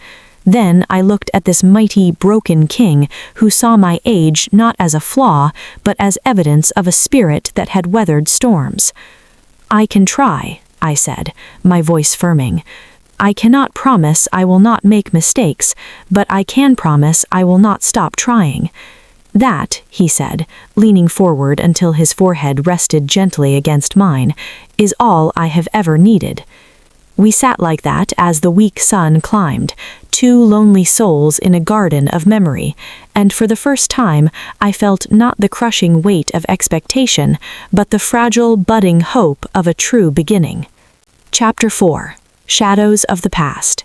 S1: Then I looked at this mighty, broken king who saw my age not as a flaw, but as evidence of a spirit that had weathered storms. "I can try," I said, my voice firming. "I cannot promise I will not make mistakes, but I can promise I will not stop trying." "That," he said, leaning forward until his forehead rested gently against mine, "is all I have ever needed." We sat like that as the weak sun climbed, two lonely souls in a garden of memory, and for the first time I felt not the crushing weight of expectation, but the fragile, budding hope of a true beginning. Chapter 4. Shadows of the Past.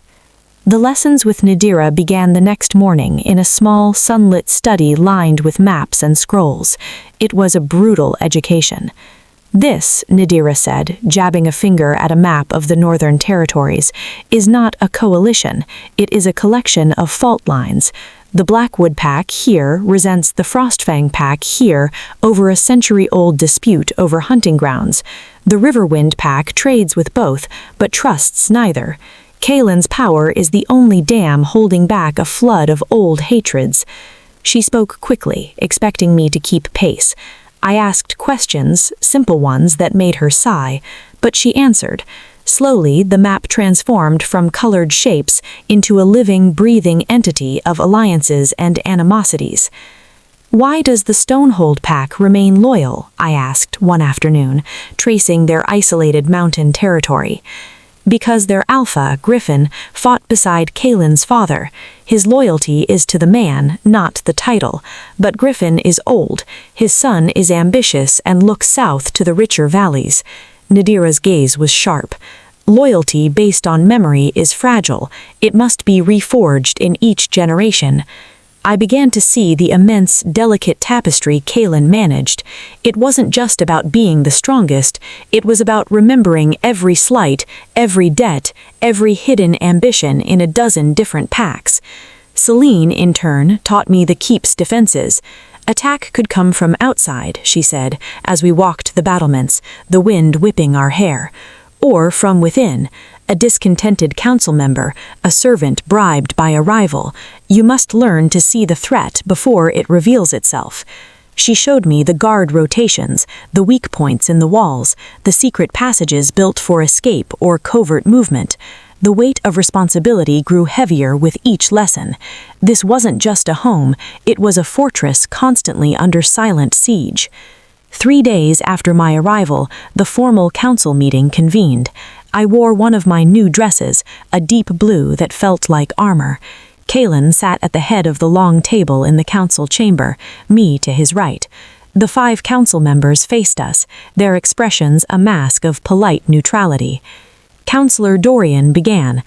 S1: The lessons with Nadira began the next morning in a small, sunlit study lined with maps and scrolls. It was a brutal education. "This," Nadira said, jabbing a finger at a map of the Northern Territories, "is not a coalition. It is a collection of fault lines. The Blackwood Pack here resents the Frostfang Pack here over a century-old dispute over hunting grounds. The Riverwind Pack trades with both, but trusts neither." Kaelen's power is the only dam holding back a flood of old hatreds. She spoke quickly, expecting me to keep pace. I asked questions, simple ones that made her sigh, but she answered. Slowly, the map transformed from colored shapes into a living, breathing entity of alliances and animosities. "Why does the Stonehold pack remain loyal?" I asked one afternoon, tracing their isolated mountain territory. "Because their alpha, Griffin, fought beside Kaelen's father. His loyalty is to the man, not the title. But Griffin is old. His son is ambitious and looks south to the richer valleys." Nadira's gaze was sharp. "Loyalty based on memory is fragile. It must be reforged in each generation." I began to see the immense, delicate tapestry Kaelen managed. It wasn't just about being the strongest, it was about remembering every slight, every debt, every hidden ambition in a dozen different packs. Celine, in turn, taught me the keep's defenses. "Attack could come from outside," she said, as we walked the battlements, the wind whipping our hair. "Or from within. A discontented council member, a servant bribed by a rival. You must learn to see the threat before it reveals itself." She showed me the guard rotations, the weak points in the walls, the secret passages built for escape or covert movement. The weight of responsibility grew heavier with each lesson. This wasn't just a home, it was a fortress constantly under silent siege. 3 days after my arrival, the formal council meeting convened. I wore one of my new dresses, a deep blue that felt like armor. Kaelen sat at the head of the long table in the council chamber, me to his right. The 5 council members faced us, their expressions a mask of polite neutrality. Councillor Dorian began.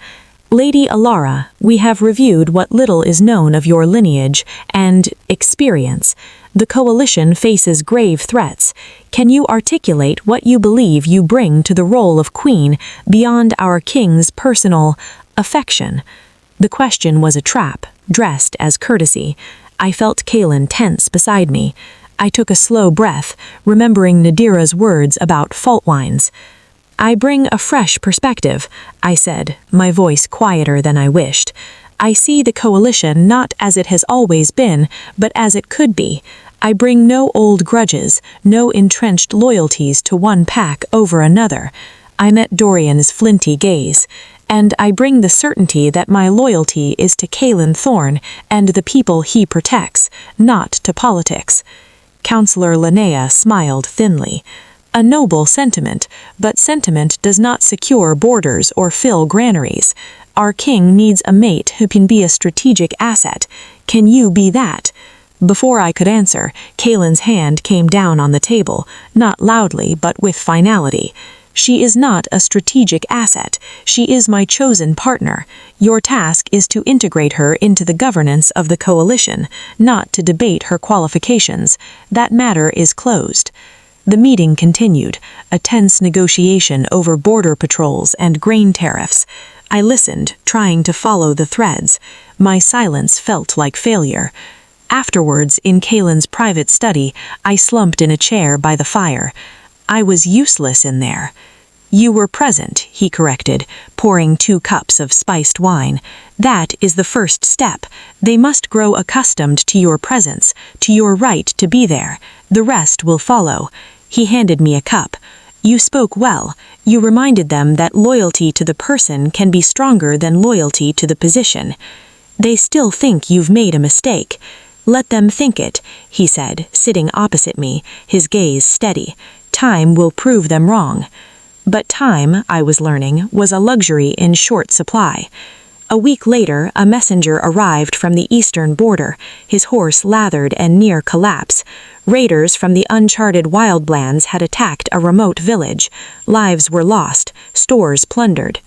S1: "Lady Elara, we have reviewed what little is known of your lineage and experience. The coalition faces grave threats. Can you articulate what you believe you bring to the role of queen beyond our king's personal affection?" The question was a trap, dressed as courtesy. I felt Kaelen tense beside me. I took a slow breath, remembering Nadira's words about fault lines. "I bring a fresh perspective," I said, my voice quieter than I wished. "I see the coalition not as it has always been, but as it could be. I bring no old grudges, no entrenched loyalties to one pack over another." I met Dorian's flinty gaze. "And I bring the certainty that my loyalty is to Kaelen Thorne and the people he protects, not to politics." Councillor Linnea smiled thinly. "A noble sentiment, but sentiment does not secure borders or fill granaries. Our king needs a mate who can be a strategic asset. Can you be that?" Before I could answer, Kaelen's hand came down on the table, not loudly but with finality. "She is not a strategic asset. She is my chosen partner. Your task is to integrate her into the governance of the coalition, not to debate her qualifications. That matter is closed." The meeting continued, a tense negotiation over border patrols and grain tariffs. I listened, trying to follow the threads. My silence felt like failure. Afterwards, in Kaelen's private study, I slumped in a chair by the fire. I was useless in there. "You were present," he corrected, pouring 2 cups of spiced wine. "That is the first step. They must grow accustomed to your presence, to your right to be there. The rest will follow." He handed me a cup. "You spoke well. You reminded them that loyalty to the person can be stronger than loyalty to the position. They still think you've made a mistake. Let them think it," he said, sitting opposite me, his gaze steady. "Time will prove them wrong." But time, I was learning, was a luxury in short supply. A week later, a messenger arrived from the eastern border, his horse lathered and near collapse. Raiders from the uncharted wildlands had attacked a remote village. Lives were lost, stores plundered.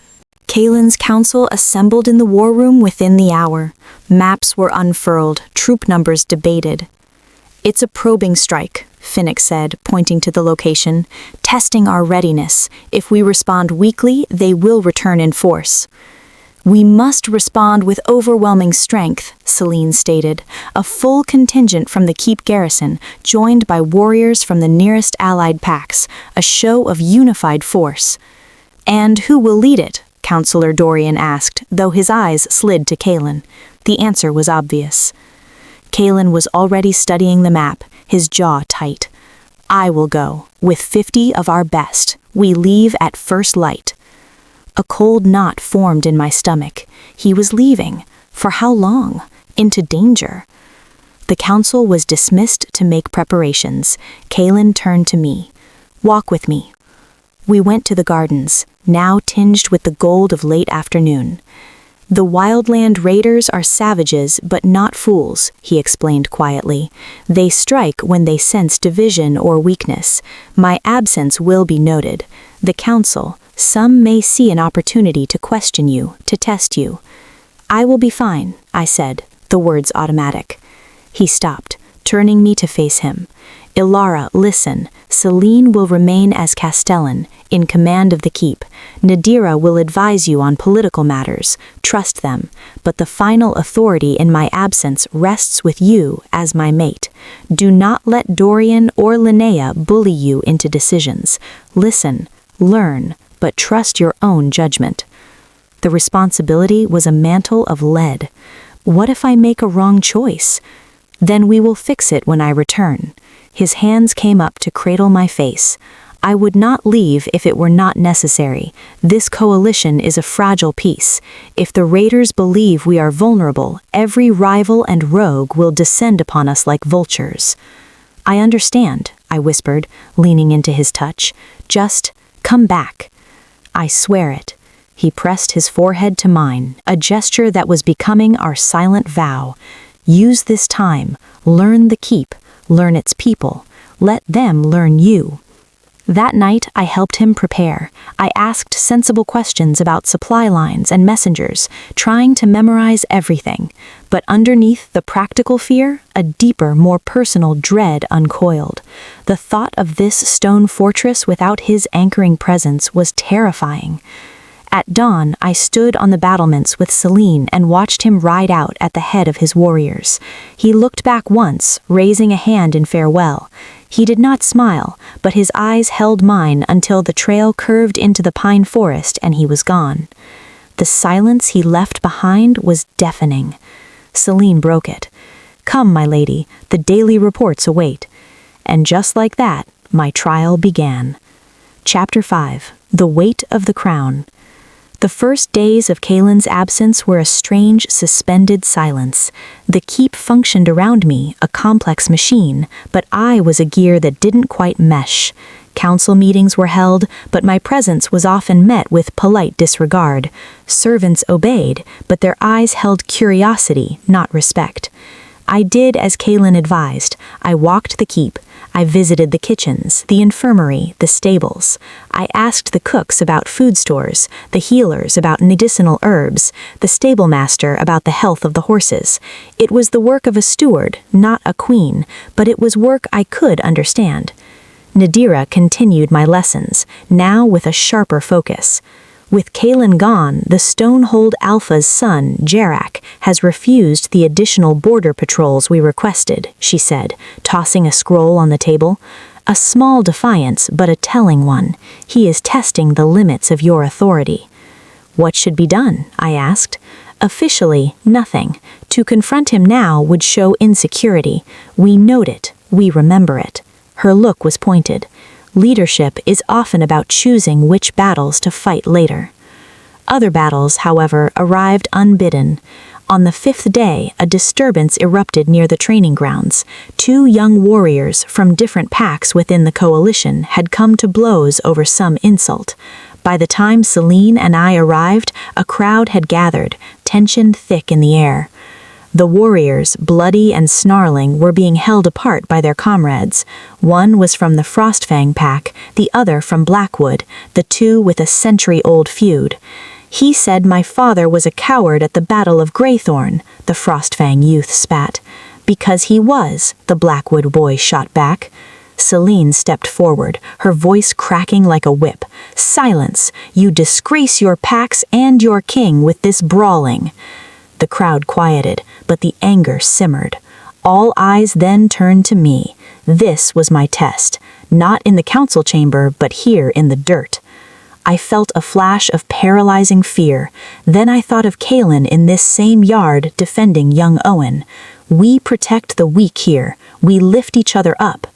S2: Kaelen's council assembled in the war room within the hour. Maps were unfurled, troop numbers debated. "It's a probing strike," Finnick said, pointing to the location, "testing our readiness. If we respond weakly, they will return in force." "We must respond with overwhelming strength," Celine stated, "a full contingent from the keep garrison, joined by warriors from the nearest allied packs, a show of unified force." "And who will lead it?" Counselor Dorian asked, though his eyes slid to Kaelen. The answer was obvious. Kaelen was already studying the map, his jaw tight. I will go, with 50 of our best. We leave at first light. A cold knot formed in my stomach. He was leaving. For how long? Into danger. The council was dismissed to make preparations. Kaelen turned to me. Walk with me. We went to the gardens, now tinged with the gold of late afternoon. The wildland raiders are savages, but not fools, he explained quietly. They strike when they sense division or weakness. My absence will be noted. The council, some may see an opportunity to question you, to test you. I will be fine, I said, the words automatic. He stopped, turning me to face him. Elara, listen. Selene will remain as Castellan, in command of the keep. Nadira will advise you on political matters. Trust them. But the final authority in my absence rests with you as my mate. Do not let Dorian or Linnea bully you into decisions. Listen, learn, but trust your own judgment. The responsibility was a mantle of lead. What if I make a wrong choice? Then we will fix it when I return. His hands came up to cradle my face. I would not leave if it were not necessary. This coalition is a fragile piece. If the raiders believe we are vulnerable, every rival and rogue will descend upon us like vultures. I understand, I whispered, leaning into his touch. Just come back. I swear it. He pressed his forehead to mine, a gesture that was becoming our silent vow. Use this time. Learn the keep. Learn its people. Let them learn you. That night, I helped him prepare. I asked sensible questions about supply lines and messengers, trying to memorize everything. But underneath the practical fear, a deeper, more personal dread uncoiled. The thought of this stone fortress without his anchoring presence was terrifying. At dawn, I stood on the battlements with Selene and watched him ride out at the head of his warriors. He looked back once, raising a hand in farewell. He did not smile, but his eyes held mine until the trail curved into the pine forest and he was gone. The silence he left behind was deafening. Selene broke it. Come, my lady, the daily reports await. And just like that, my trial began. Chapter 5. The Weight of the Crown. The first days of Kaelen's absence were a strange, suspended silence. The keep functioned around me, a complex machine, but I was a gear that didn't quite mesh. Council meetings were held, but my presence was often met with polite disregard. Servants obeyed, but their eyes held curiosity, not respect. I did as Kaelen advised. I walked the keep. I visited the kitchens, the infirmary, the stables. I asked the cooks about food stores, the healers about medicinal herbs, the stable master about the health of the horses. It was the work of a steward, not a queen, but it was work I could understand. Nadira continued my lessons, now with a sharper focus. With Kaelen gone, the Stonehold Alpha's son, Jarak, has refused the additional border patrols we requested, she said, tossing a scroll on the table. A small defiance, but a telling one. He is testing the limits of your authority. What should be done? I asked. Officially, nothing. To confront him now would show insecurity. We note it. We remember it. Her look was pointed. Leadership is often about choosing which battles to fight later. Other battles, however, arrived unbidden. On the 5th day, a disturbance erupted near the training grounds. 2 young warriors from different packs within the coalition had come to blows over some insult. By the time Selene and I arrived, a crowd had gathered, tension thick in the air. The warriors, bloody and snarling, were being held apart by their comrades. One was from the Frostfang pack, the other from Blackwood, the 2 with a century-old feud. He said my father was a coward at the Battle of Greythorn, the Frostfang youth spat. Because he was, the Blackwood boy shot back. Selene stepped forward, her voice cracking like a whip. Silence! You disgrace your packs and your king with this brawling. The crowd quieted, but the anger simmered. All eyes then turned to me. This was my test, not in the council chamber, but here in the dirt. I felt a flash of paralyzing fear. Then I thought of Kaelen in this same yard defending young Owen. We protect the weak here. We lift each other up.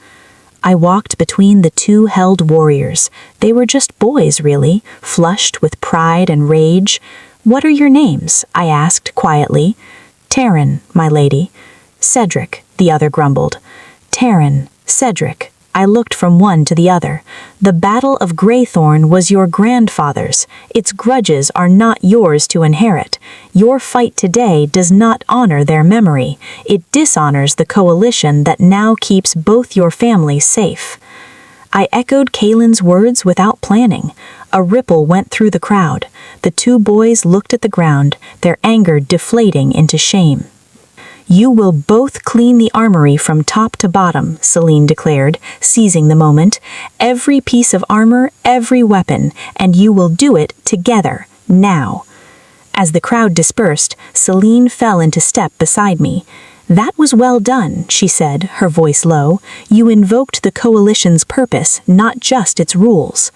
S2: I walked between the two held warriors. They were just boys, really, flushed with pride and rage. "What are your names?" I asked quietly. "Taryn, my lady." "Cedric," the other grumbled. "Taryn, Cedric." I looked from one to the other. "The Battle of Greythorn was your grandfather's. Its grudges are not yours to inherit. Your fight today does not honor their memory. It dishonors the coalition that now keeps both your families safe." I echoed Kaelen's words without planning. A ripple went through the crowd. The two boys looked at the ground, their anger deflating into shame. "You will both clean the armory from top to bottom," Celine declared, seizing the moment. "Every piece of armor, every weapon, and you will do it together, now." As the crowd dispersed, Celine fell into step beside me. "That was well done," she said, her voice low. "You invoked the coalition's purpose, not just its rules."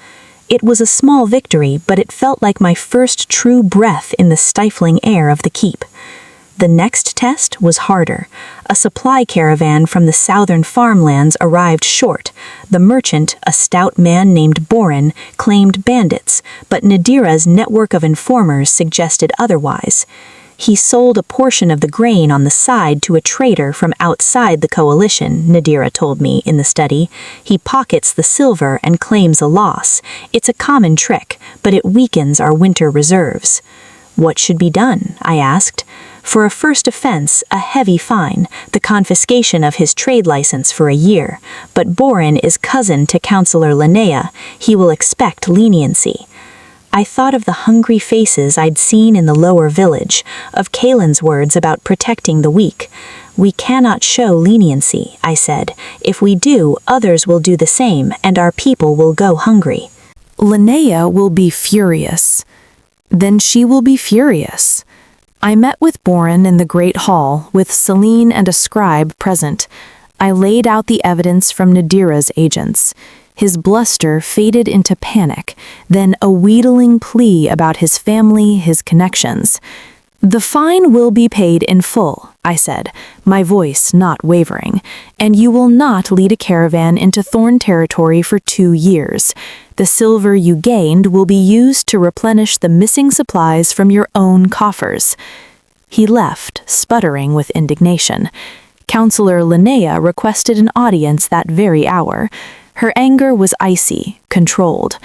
S2: It was a small victory, but it felt like my first true breath in the stifling air of the keep. The next test was harder. A supply caravan from the southern farmlands arrived short. The merchant, a stout man named Boren, claimed bandits, but Nadira's network of informers suggested otherwise. He sold a portion of the grain on the side to a trader from outside the coalition, Nadira told me in the study. He pockets the silver and claims a loss. It's a common trick, but it weakens our winter reserves. "What should be done?" I asked. "For a first offense, a heavy fine, the confiscation of his trade license for a year. But Boren is cousin to Counselor Linnea. He will expect leniency." I thought of the hungry faces I'd seen in the lower village, of Kaelen's words about protecting the weak. "We cannot show leniency," I said. "If we do, others will do the same, and our people will go hungry."
S1: Linnea will be furious. Then she will be furious. I met with Boren in the Great Hall, with Celine and a scribe present. I laid out the evidence from Nadira's agents. His bluster faded into panic, then a wheedling plea about his family, his connections. "The fine will be paid in full," I said, my voice not wavering, "and you will not lead a caravan into Thorne territory for 2 years. The silver you gained will be used to replenish the missing supplies from your own coffers." He left, sputtering with indignation. Counselor Linnea requested an audience that very hour. Her anger was icy, controlled.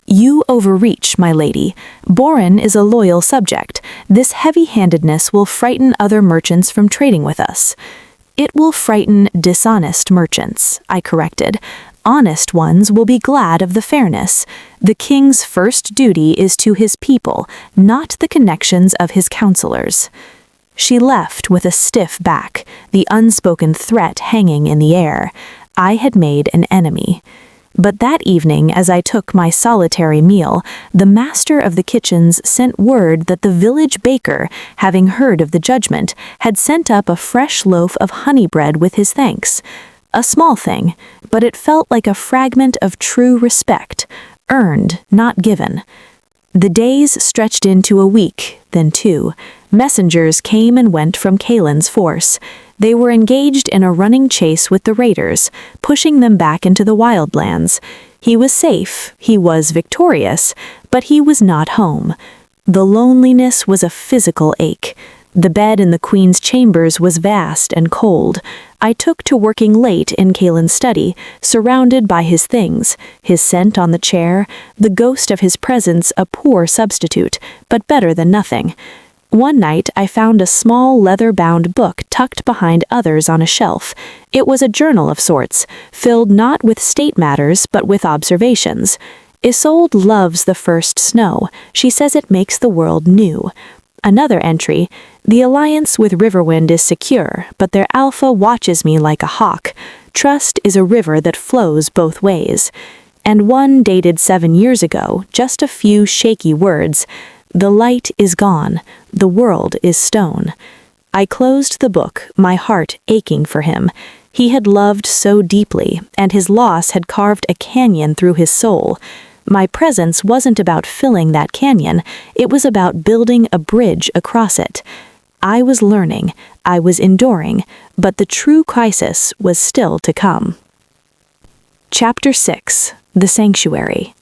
S1: "You overreach, my lady. Boren is a loyal subject. This heavy-handedness will frighten other merchants from trading with us." "It will frighten dishonest merchants," I corrected. "Honest ones will be glad of the fairness. The king's first duty is to his people, not the connections of his counselors." She left with a stiff back, the unspoken threat hanging in the air. I had made an enemy. But that evening, as I took my solitary meal, the master of the kitchens sent word that the village baker, having heard of the judgment, had sent up a fresh loaf of honey bread with his thanks. A small thing, but it felt like a fragment of true respect, earned, not given. The days stretched into a week, then 2. Messengers came and went from Kaelen's force. They were engaged in a running chase with the raiders, pushing them back into the wildlands. He was safe, he was victorious, but he was not home. The loneliness was a physical ache. The bed in the Queen's chambers was vast and cold. I took to working late in Kaelen's study, surrounded by his things, his scent on the chair, the ghost of his presence a poor substitute, but better than nothing. One night I found a small leather-bound book tucked behind others on a shelf. It was a journal of sorts, filled not with state matters but with observations. Isolde loves the first snow. She says it makes the world new. Another entry, "The alliance with Riverwind is secure, but their alpha watches me like a hawk. Trust is a river that flows both ways." And one dated 7 years ago, just a few shaky words, "The light is gone, the world is stone." I closed the book, my heart aching for him. He had loved so deeply, and his loss had carved a canyon through his soul.
S2: My presence wasn't about filling that canyon, it was about building a bridge across it. I was learning, I was enduring, but the true crisis was still to come. Chapter 6: The Sanctuary.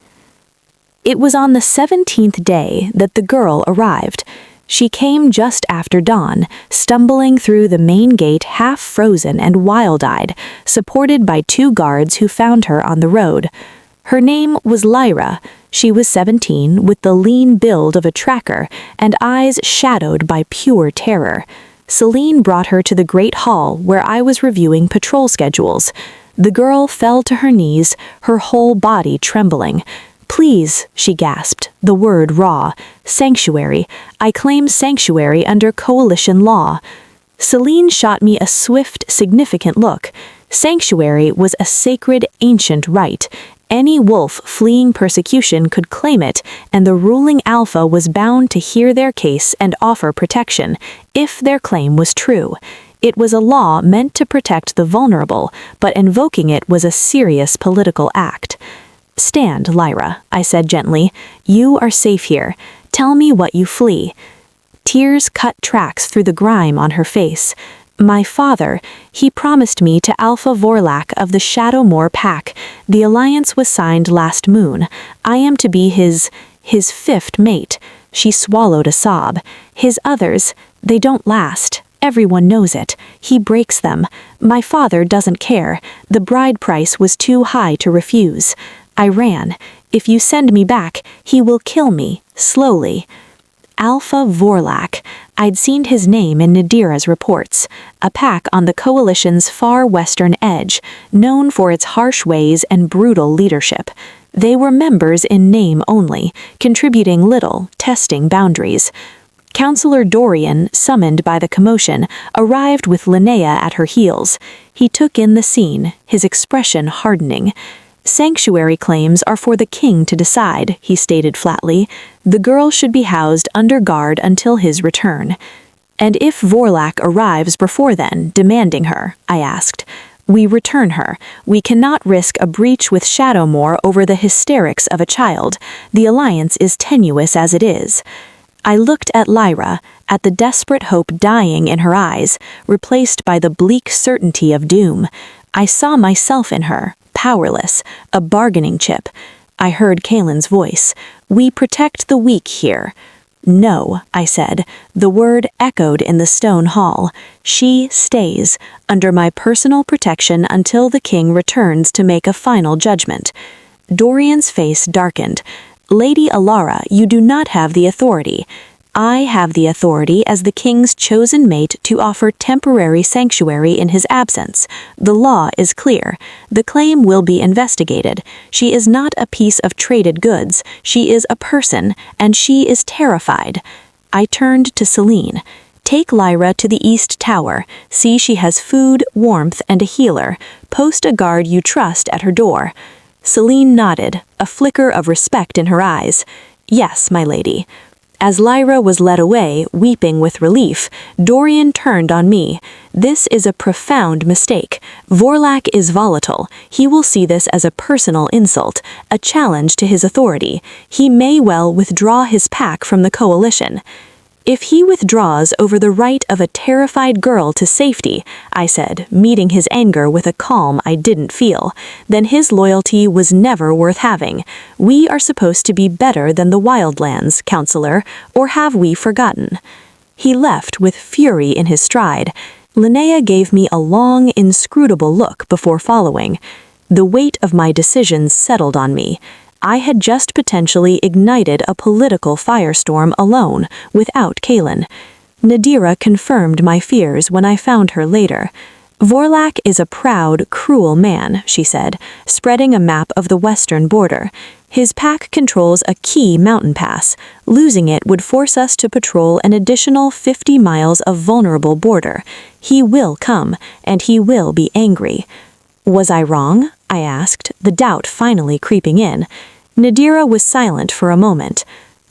S2: It was on the 17th day that the girl arrived. She came just after dawn, stumbling through the main gate half frozen and wild-eyed, supported by 2 guards who found her on the road. Her name was Lyra. She was 17, with the lean build of a tracker and eyes shadowed by pure terror. Celine brought her to the great hall where I was reviewing patrol schedules. The girl fell to her knees, her whole body trembling. "Please," she gasped, the word raw. "Sanctuary. I claim sanctuary under coalition law." Celine shot me a swift, significant look. Sanctuary was a sacred, ancient right. Any wolf fleeing persecution could claim it, and the ruling alpha was bound to hear their case and offer protection, if their claim was true. It was a law meant to protect the vulnerable, but invoking it was a serious political act. "Stand, Lyra," I said gently. "You are safe here. Tell me what you flee." Tears cut tracks through the grime on her face. "My father, he promised me to Alpha Vorlak of the Shadowmoor Pack. The alliance was signed last moon. I am to be his 5th mate." She swallowed a sob. "His others, they don't last. Everyone knows it. He breaks them. My father doesn't care. The bride price was too high to refuse. I ran. If you send me back, he will kill me, slowly." Alpha Vorlak. I'd seen his name in Nadira's reports. A pack on the coalition's far western edge, known for its harsh ways and brutal leadership. They were members in name only, contributing little, testing boundaries. Counselor Dorian, summoned by the commotion, arrived with Linnea at her heels. He took in the scene, his expression hardening. "Sanctuary claims are for the king to decide," he stated flatly. "The girl should be housed under guard until his return." "And if Vorlak arrives before then, demanding her?" I asked. "We return her. We cannot risk a breach with Shadowmoor over the hysterics of a child. The alliance is tenuous as it is." I looked at Lyra, at the desperate hope dying in her eyes, replaced by the bleak certainty of doom. I saw myself in her, powerless, a bargaining chip. I heard Kaelen's voice. "We protect the weak here." "No," I said. The word echoed in the stone hall. "She stays, under my personal protection until the king returns to make a final judgment." Dorian's face darkened. "Lady Elara, you do not have the authority." "I have the authority as the king's chosen mate to offer temporary sanctuary in his absence. The law is clear. The claim will be investigated. She is not a piece of traded goods. She is a person, and she is terrified." I turned to Celine. "Take Lyra to the East Tower. See she has food, warmth, and a healer. Post a guard you trust at her door." Celine nodded, a flicker of respect in her eyes. "Yes, my lady." As Lyra was led away, weeping with relief, Dorian turned on me. "This is a profound mistake. Vorlak is volatile. He will see this as a personal insult, a challenge to his authority. He may well withdraw his pack from the coalition." "If he withdraws over the right of a terrified girl to safety," I said, meeting his anger with a calm I didn't feel, "then his loyalty was never worth having. We are supposed to be better than the wildlands, counselor, or have we forgotten?" He left with fury in his stride. Linnea gave me a long, inscrutable look before following. The weight of my decisions settled on me. I had just potentially ignited a political firestorm alone, without Kaelen. Nadira confirmed my fears when I found her later. "Vorlak is a proud, cruel man," she said, spreading a map of the western border. "His pack controls a key mountain pass. Losing it would force us to patrol an additional 50 miles of vulnerable border. He will come, and he will be angry." "Was I wrong?" I asked, the doubt finally creeping in. Nadira was silent for a moment.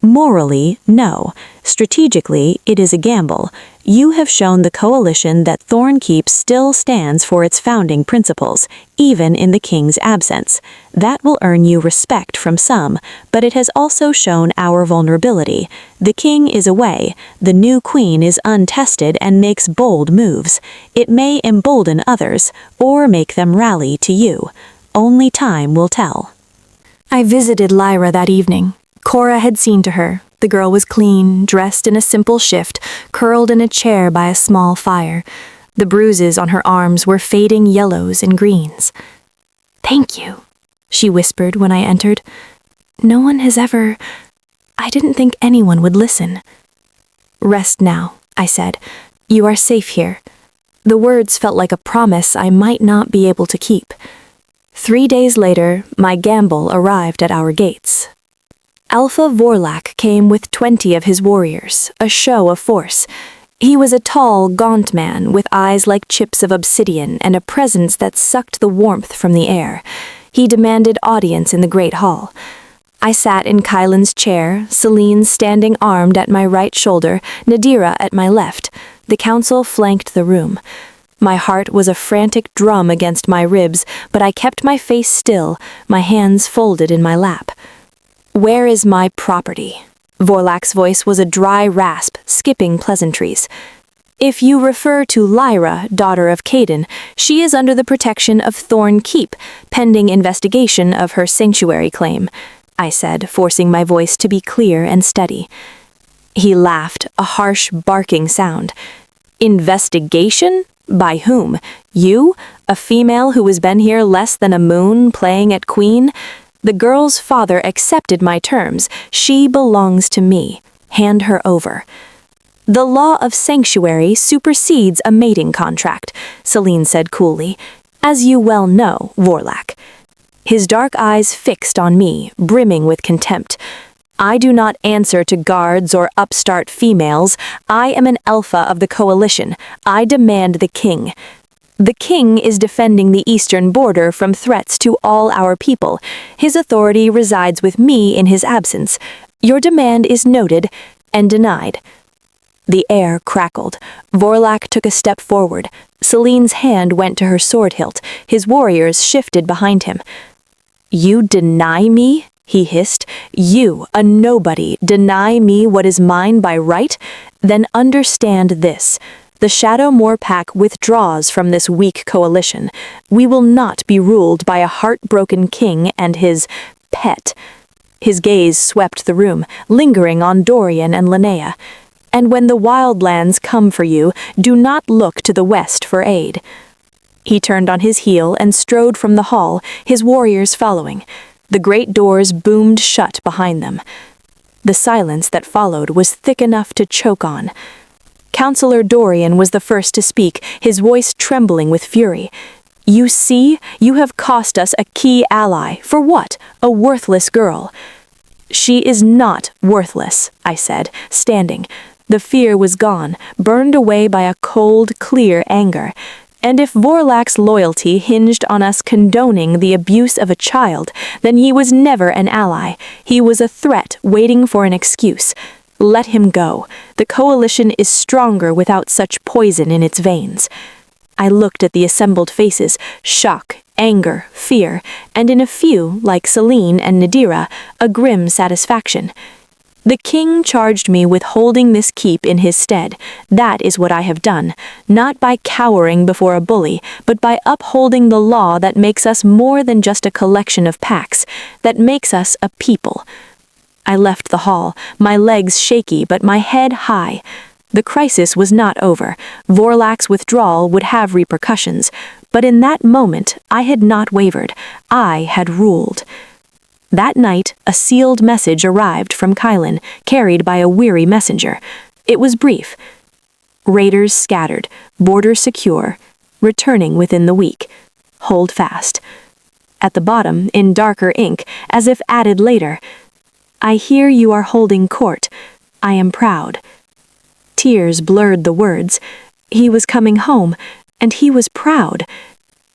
S2: Morally, no. Strategically, it is a gamble. You have shown the coalition that Thorne Keep still stands for its founding principles, even in the king's absence. That will earn you respect from some, but it has also shown our vulnerability. The king is away, the new queen is untested and makes bold moves. It may embolden others, or make them rally to you. Only time will tell. I visited Lyra that evening. Cora had seen to her. The girl was clean, dressed in a simple shift, curled in a chair by a small fire. The bruises on her arms were fading yellows and greens. "Thank you," she whispered when I entered. "No one has ever... I didn't think anyone would listen." "Rest now," I said. "You are safe here." The words felt like a promise I might not be able to keep. 3 days later, my gamble arrived at our gates. Alpha Vorlak came with 20 of his warriors, a show of force. He was a tall, gaunt man with eyes like chips of obsidian and a presence that sucked the warmth from the air. He demanded audience in the great hall. I sat in Kaelen's chair, Celine standing armed at my right shoulder, Nadira at my left. The council flanked the room. My heart was a frantic drum against my ribs, but I kept my face still, my hands folded in my lap. "Where is my property?" Vorlak's voice was a dry rasp, skipping pleasantries. "If you refer to Lyra, daughter of Kaelen, she is under the protection of Thorne Keep, pending investigation of her sanctuary claim," I said, forcing my voice to be clear and steady. He laughed, a harsh, barking sound. "Investigation? By whom? You? A female who has been here less than a moon, playing at queen? The girl's father accepted my terms. She belongs to me. Hand her over." "The law of sanctuary supersedes a mating contract," Celine said coolly. "As you well know, Vorlak." His dark eyes fixed on me, brimming with contempt. "I do not answer to guards or upstart females. I am an alpha of the coalition. I demand the king. The king is defending the eastern border from threats to all our people. His authority resides with me in his absence. Your demand is noted and denied." The air crackled. Vorlak took a step forward. Celine's hand went to her sword hilt. His warriors shifted behind him. "You deny me?" he hissed. "You, a nobody, deny me what is mine by right? Then understand this. The Shadowmoor Pack withdraws from this weak coalition. We will not be ruled by a heartbroken king and his pet." His gaze swept the room, lingering on Dorian and Linnea. "And when the wildlands come for you, do not look to the west for aid." He turned on his heel and strode from the hall, his warriors following. The great doors boomed shut behind them. The silence that followed was thick enough to choke on. Counselor Dorian was the first to speak, his voice trembling with fury. "You see, you have cost us a key ally. For what? A worthless girl." "She is not worthless," I said, standing. The fear was gone, burned away by a cold, clear anger. And if Vorlak's loyalty hinged on us condoning the abuse of a child, then he was never an ally. He was a threat waiting for an excuse. Let him go. The coalition is stronger without such poison in its veins. I looked at the assembled faces, shock, anger, fear, and in a few, like Celine and Nadira, a grim satisfaction. The king charged me with holding this keep in his stead. That is what I have done, not by cowering before a bully, but by upholding the law that makes us more than just a collection of packs, that makes us a people. I left the hall, my legs shaky but my head high. The crisis was not over. Vorlak's withdrawal would have repercussions, but in that moment I had not wavered. I had ruled. That night, a sealed message arrived from Kaelen, carried by a weary messenger. It was brief. "Raiders scattered, border secure, returning within the week. Hold fast." At the bottom, in darker ink, as if added later, "I hear you are holding court. I am proud." Tears blurred the words. He was coming home, and he was proud.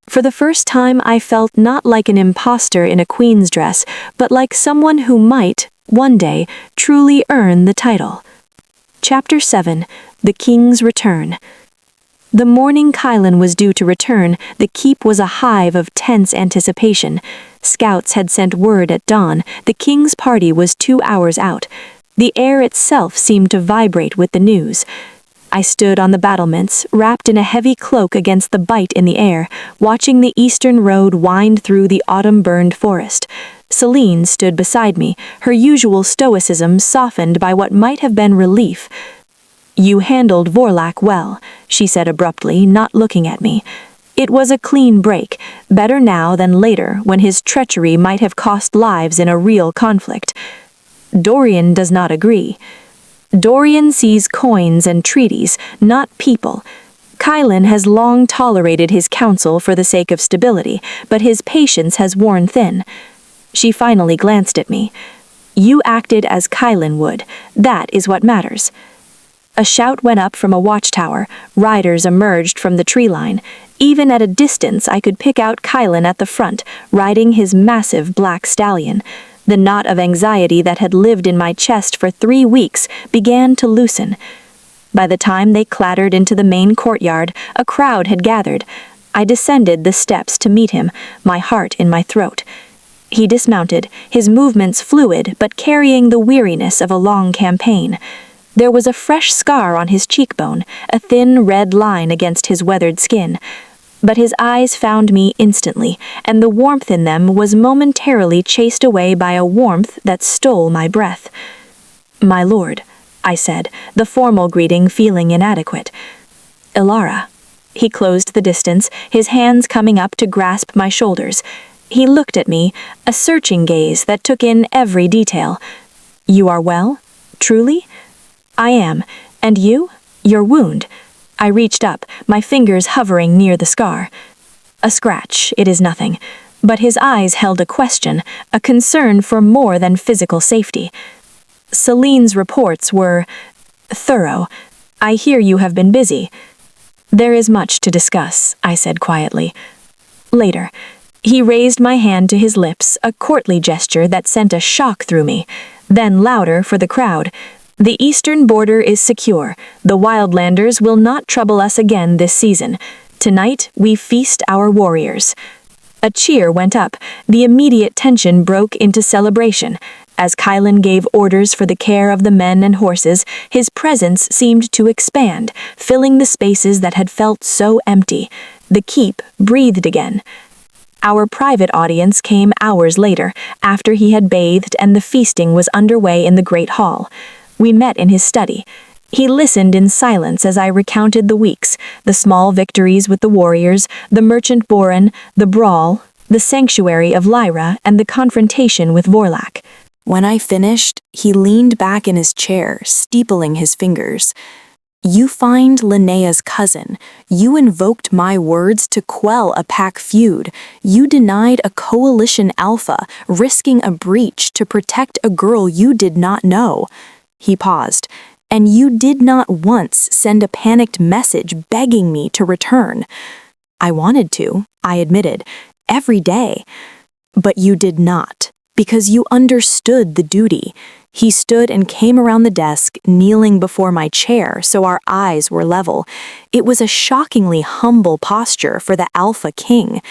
S2: For the first time I felt not like an imposter in a queen's dress, but like someone who might,
S1: one day truly earn the title. Chapter 7. The King's Return. The morning Kaelen was due to return, the keep was a hive of tense anticipation. Scouts had sent word at dawn. The king's party was 2 hours out. The air itself seemed to vibrate with the news. I stood on the battlements, wrapped in a heavy cloak against the bite in the air, watching the eastern road wind through the autumn-burned forest. Celine stood beside me, her usual stoicism softened by what might have been relief. "You handled Vorlak well," she said abruptly, not looking at me. It was a clean break, better now than later, when his treachery might have cost lives in a real conflict. Dorian does not agree. Dorian sees coins and treaties, not people. Kaelen has long tolerated his counsel for the sake of stability, but his patience has worn thin. She finally glanced at me. "You acted as Kaelen would. That is what matters." A shout went up from a watchtower. Riders emerged from the tree line. Even at a distance, I could pick out Kaelen at the front, riding his massive black stallion. The knot of anxiety that had lived in my chest for 3 weeks began to loosen. By the time they clattered into the main courtyard, a crowd had gathered. I descended the steps to meet him, my heart in my throat. He dismounted, his movements fluid but carrying the weariness of a long campaign. There was a fresh scar on his cheekbone, a thin red line against his weathered skin. But his eyes found me instantly, and the warmth in them was momentarily chased away by a warmth that stole my breath. "My lord," I said, the formal greeting feeling inadequate. "Elara." He closed the distance, his hands coming up to grasp my shoulders. He looked at me, a searching gaze that took in every detail. "You are well? Truly?" "I am. And you? Your wound?" I reached up, my fingers hovering near the scar. "A scratch, it is nothing." But his eyes held a question, a concern for more than physical safety. "Celine's reports were thorough. I hear you have been busy." "There is much to discuss," I said quietly. "Later." He raised my hand to his lips, a courtly gesture that sent a shock through me. Then louder for the crowd. "The eastern border is secure. The wildlanders will not trouble us again this season. Tonight we feast our warriors." A cheer went up. The immediate tension broke into celebration. As Kaelen gave orders for the care of the men and horses, his presence seemed to expand, filling the spaces that had felt so empty. The keep breathed again. Our private audience came hours later, after he had bathed and the feasting was underway in the great hall. We met in his study. He listened in silence as I recounted the weeks, the small victories with the warriors, the merchant Boran, the brawl, the sanctuary of Lyra, and the confrontation with Vorlak.
S2: When I finished, he leaned back in his chair, steepling his fingers. "You find Linnea's cousin. You invoked my words to quell a pack feud. You denied a coalition alpha, risking a breach to protect a girl you did not know." He paused. "And you did not once send a panicked message begging me to return." "I wanted to," I admitted, "every day." "But you did not, because you understood the duty." He stood and came around the desk, kneeling before my chair so our eyes were level. It was a shockingly humble posture for the Alpha King.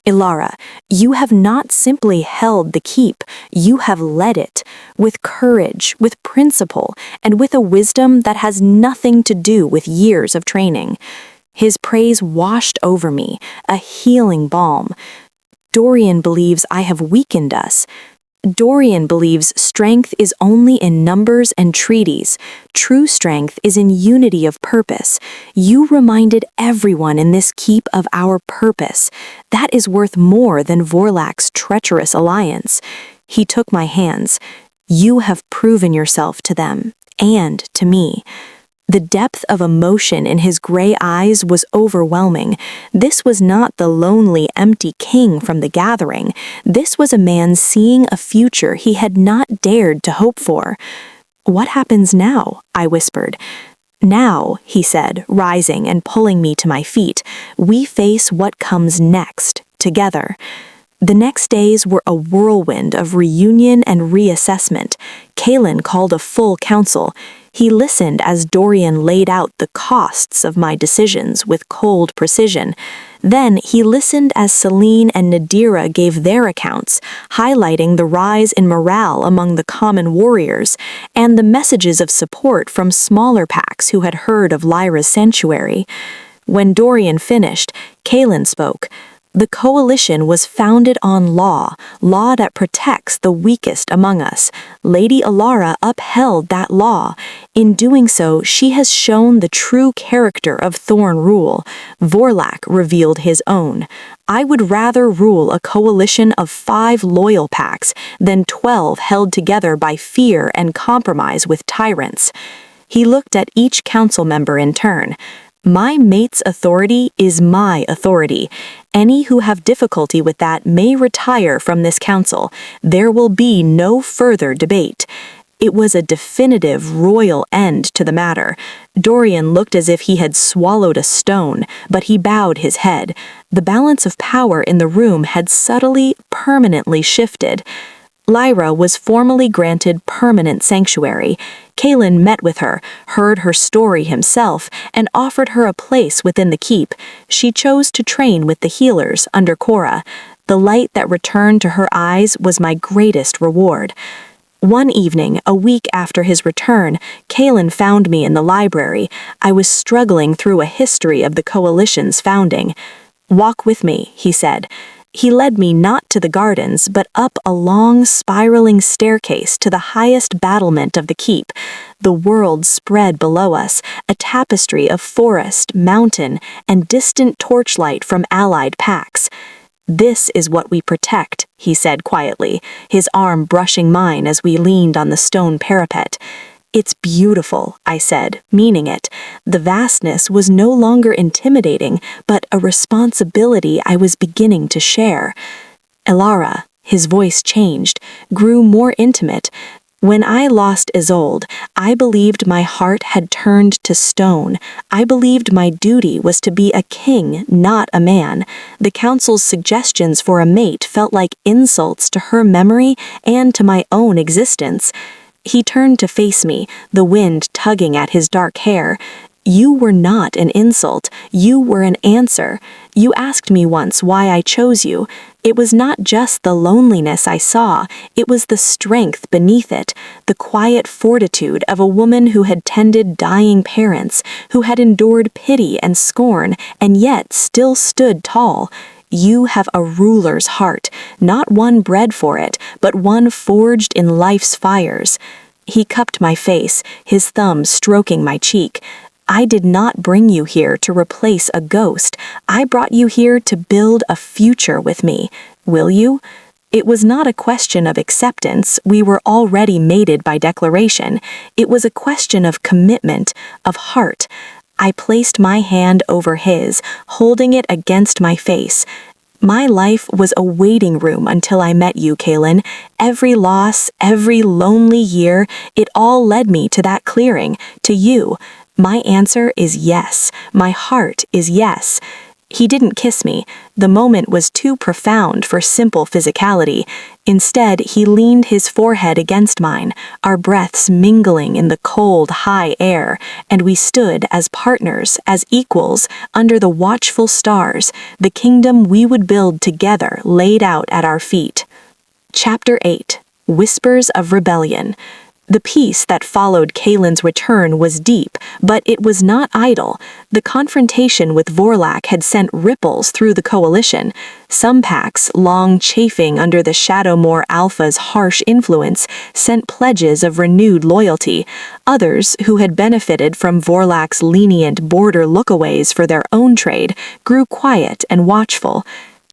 S2: "Elara, you have not simply held the keep, you have led it, with courage, with principle, and with a wisdom that has nothing to do with years of training." His praise washed over me, a healing balm. "Dorian believes I have weakened us. Dorian believes strength is only in numbers and treaties. True strength is in unity of purpose. You reminded everyone in this keep of our purpose. That is worth more than Vorlak's treacherous alliance." He took my hands. "You have proven yourself to them, and to me." The depth of emotion in his gray eyes was overwhelming. This was not the lonely, empty king from the gathering. This was a man seeing a future he had not dared to hope for. "What happens now?" I whispered. "Now," he said, rising and pulling me to my feet, "we face what comes next, together." The next days were a whirlwind of reunion and reassessment. Kaelen called a full council. He listened as Dorian laid out the costs of my decisions with cold precision. Then he listened as Selene and Nadira gave their accounts, highlighting the rise in morale among the common warriors and the messages of support from smaller packs who had heard of Lyra's sanctuary. When Dorian finished, Kaelen spoke. The coalition was founded on law that protects the weakest among us. Lady Elara upheld that law. In doing so, she has shown the true character of Thorne rule. Vorlak revealed his own. I would rather rule a coalition of 5 loyal packs than 12 held together by fear and compromise with tyrants. He looked at each council member in turn. My mate's authority is my authority. Any who have difficulty with that may retire from this council. There will be no further debate. It was a definitive royal end to the matter. Dorian looked as if he had swallowed a stone, but he bowed his head. The balance of power in the room had subtly, permanently shifted. Lyra was formally granted permanent sanctuary. Kaelen met with her, heard her story himself, and offered her a place within the keep. She chose to train with the healers under Cora. The light that returned to her eyes was my greatest reward. One evening, a week after his return, Kaelen found me in the library. I was struggling through a history of the coalition's founding. "Walk with me," he said. He led me not to the gardens, but up a long, spiraling staircase to the highest battlement of the keep. The world spread below us, a tapestry of forest, mountain, and distant torchlight from allied packs. "This is what we protect," he said quietly, his arm brushing mine as we leaned on the stone parapet. "It's beautiful," I said, meaning it. The vastness was no longer intimidating, but a responsibility I was beginning to share. "Elara," his voice changed, grew more intimate. "When I lost Isolde, I believed my heart had turned to stone. I believed my duty was to be a king, not a man. The council's suggestions for a mate felt like insults to her memory and to my own existence." He turned to face me, the wind tugging at his dark hair. "You were not an insult. You were an answer. You asked me once why I chose you. It was not just the loneliness I saw, it was the strength beneath it, the quiet fortitude of a woman who had tended dying parents, who had endured pity and scorn, and yet still stood tall. You have a ruler's heart, not one bred for it, but one forged in life's fires." He cupped my face, his thumb stroking my cheek. "I did not bring you here to replace a ghost. I brought you here to build a future with me. Will you?" It was not a question of acceptance. We were already mated by declaration. It was a question of commitment, of heart. I placed my hand over his, holding it against my face. My life was a waiting room until I met you, Kaelen. Every loss, every lonely year, it all led me to that clearing, to you. My answer is yes. My heart is yes. He didn't kiss me. The moment was too profound for simple physicality. Instead, he leaned his forehead against mine, our breaths mingling in the cold, high air, and we stood as partners, as equals, under the watchful stars, the kingdom we would build together laid out at our feet. Chapter 8. Whispers of Rebellion. The peace that followed Kaelen's return was deep, but it was not idle. The confrontation with Vorlak had sent ripples through the coalition. Some packs, long chafing under the Shadowmoor Alpha's harsh influence, sent pledges of renewed loyalty. Others, who had benefited from Vorlak's lenient border lookaways for their own trade, grew quiet and watchful.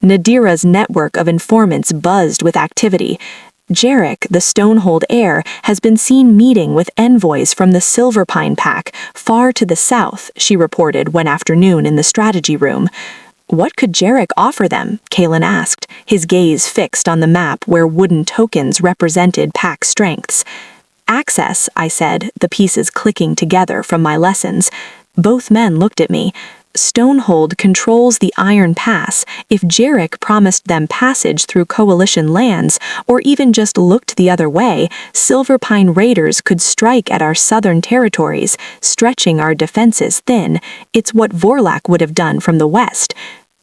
S2: Nadira's network of informants buzzed with activity. Jarek, the Stonehold heir, has been seen meeting with envoys from the Silverpine Pack, far to the south, she reported one afternoon in the strategy room. What could Jarek offer them? Kaelen asked, his gaze fixed on the map where wooden tokens represented pack strengths. Access, I said, the pieces clicking together from my lessons. Both men looked at me.
S1: Stonehold controls the Iron Pass. If Jarek promised them passage through Coalition lands, or even just looked the other way, Silverpine raiders could strike at our southern territories, stretching our defenses thin. It's what Vorlak would have done from the west.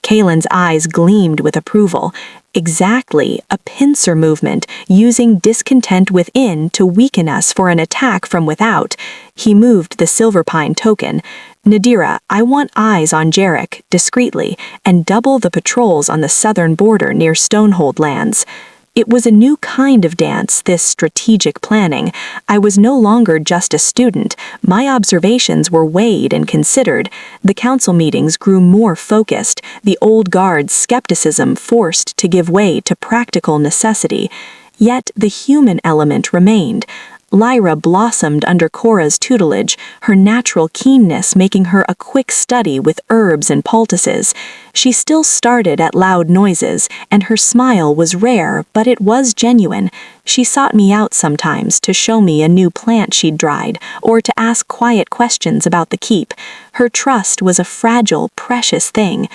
S1: Kaelen's eyes gleamed with approval. Exactly, a pincer movement, using discontent within to weaken us for an attack from without. He moved the Silverpine token. Nadira, I want eyes on Jarek, discreetly, and double the patrols on the southern border near Stonehold lands. It was a new kind of dance, this strategic planning. I was no longer just a student. My observations were weighed and considered. The council meetings grew more focused, the old guard's skepticism forced to give way to practical necessity. Yet the human element remained. Lyra blossomed under Cora's tutelage, her natural keenness making her a quick study with herbs and poultices. She still started at loud noises, and her smile was rare, but it was genuine. She sought me out sometimes to show me a new plant she'd dried, or to ask quiet questions about the keep. Her trust was a fragile, precious thing.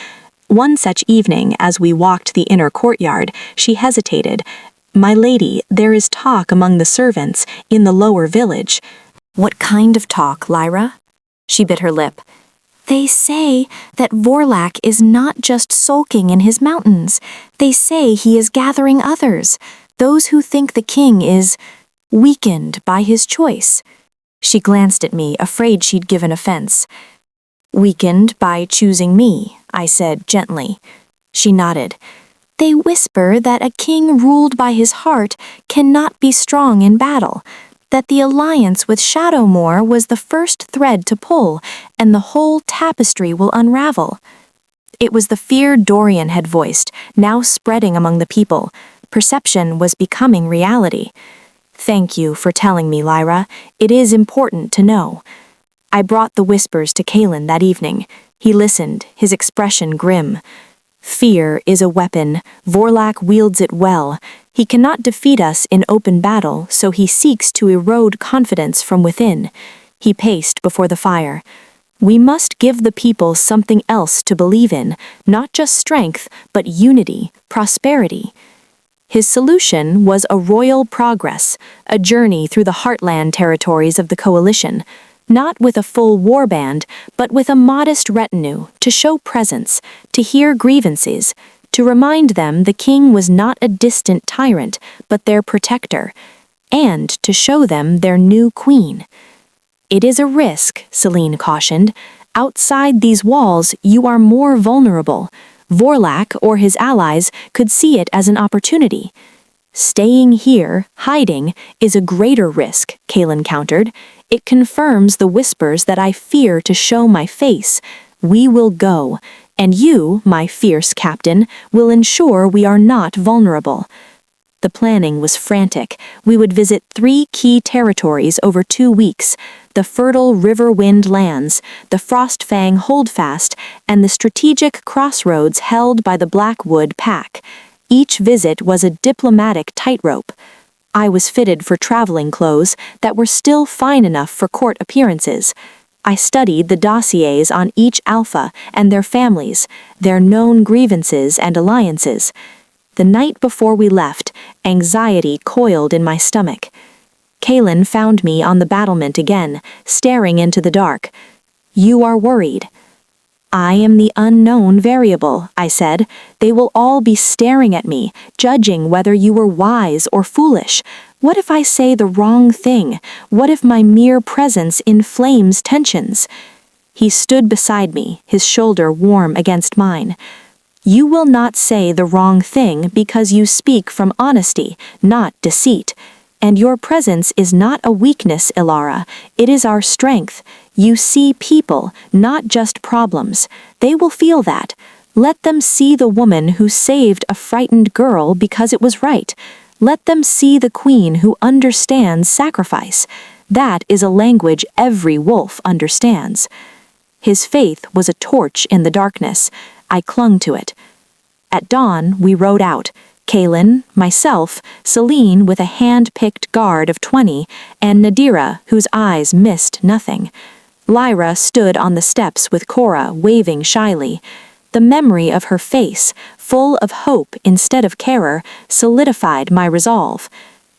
S1: One such evening, as we walked the inner courtyard, she hesitated. "My lady, there is talk among the servants in the lower village."
S2: What kind of talk, Lyra? She bit her lip. They say that Vorlak is not just sulking in his mountains. They say he is gathering others, those who think the king is weakened by his choice. She glanced at me, afraid she'd given offense. Weakened by choosing me, I said gently. She nodded. They whisper that a king ruled by his heart cannot be strong in battle, that the alliance with Shadowmoor was the first thread to pull, and the whole tapestry will unravel. It was the fear Dorian had voiced, now spreading among the people. Perception was becoming reality. Thank you for telling me, Lyra. It is important to know. I brought the whispers to Kaelen that evening. He listened, his expression grim. Fear is a weapon. Vorlak wields it well. He cannot defeat us in open battle, so he seeks to erode confidence from within. He paced before the fire. We must give the people something else to believe in, not just strength, but unity, prosperity. His solution was a royal progress, a journey through the heartland territories of the Coalition. Not with a full warband, but with a modest retinue, to show presence, to hear grievances, to remind them the king was not a distant tyrant, but their protector, and to show them their new queen. It is a risk, Celine cautioned. Outside these walls, you are more vulnerable. Vorlak or his allies could see it as an opportunity. Staying here, hiding, is a greater risk, Kaelen countered. It confirms the whispers that I fear to show my face. We will go, and you, my fierce captain, will ensure we are not vulnerable. The planning was frantic. We would visit 3 key territories over 2 weeks: the fertile Riverwind lands, the Frostfang holdfast, and the strategic crossroads held by the Blackwood pack. Each visit was a diplomatic tightrope. I was fitted for traveling clothes that were still fine enough for court appearances. I studied the dossiers on each alpha and their families, their known grievances and alliances. The night before we left, anxiety coiled in my stomach. Kaelen found me on the battlement again, staring into the dark. You are worried. I am the unknown variable, I said. They will all be staring at me, judging whether you were wise or foolish. What if I say the wrong thing? What if my mere presence inflames tensions? He stood beside me, his shoulder warm against mine. You will not say the wrong thing because you speak from honesty, not deceit. And your presence is not a weakness, Elara. It is our strength. You see people, not just problems. They will feel that. Let them see the woman who saved a frightened girl because it was right. Let them see the queen who understands sacrifice. That is a language every wolf understands. His faith was a torch in the darkness. I clung to it. At dawn, we rode out. Kaelen, myself, Celine with a hand-picked guard of 20, and Nadira, whose eyes missed nothing. Lyra stood on the steps with Cora, waving shyly. The memory of her face, full of hope instead of terror, solidified my resolve.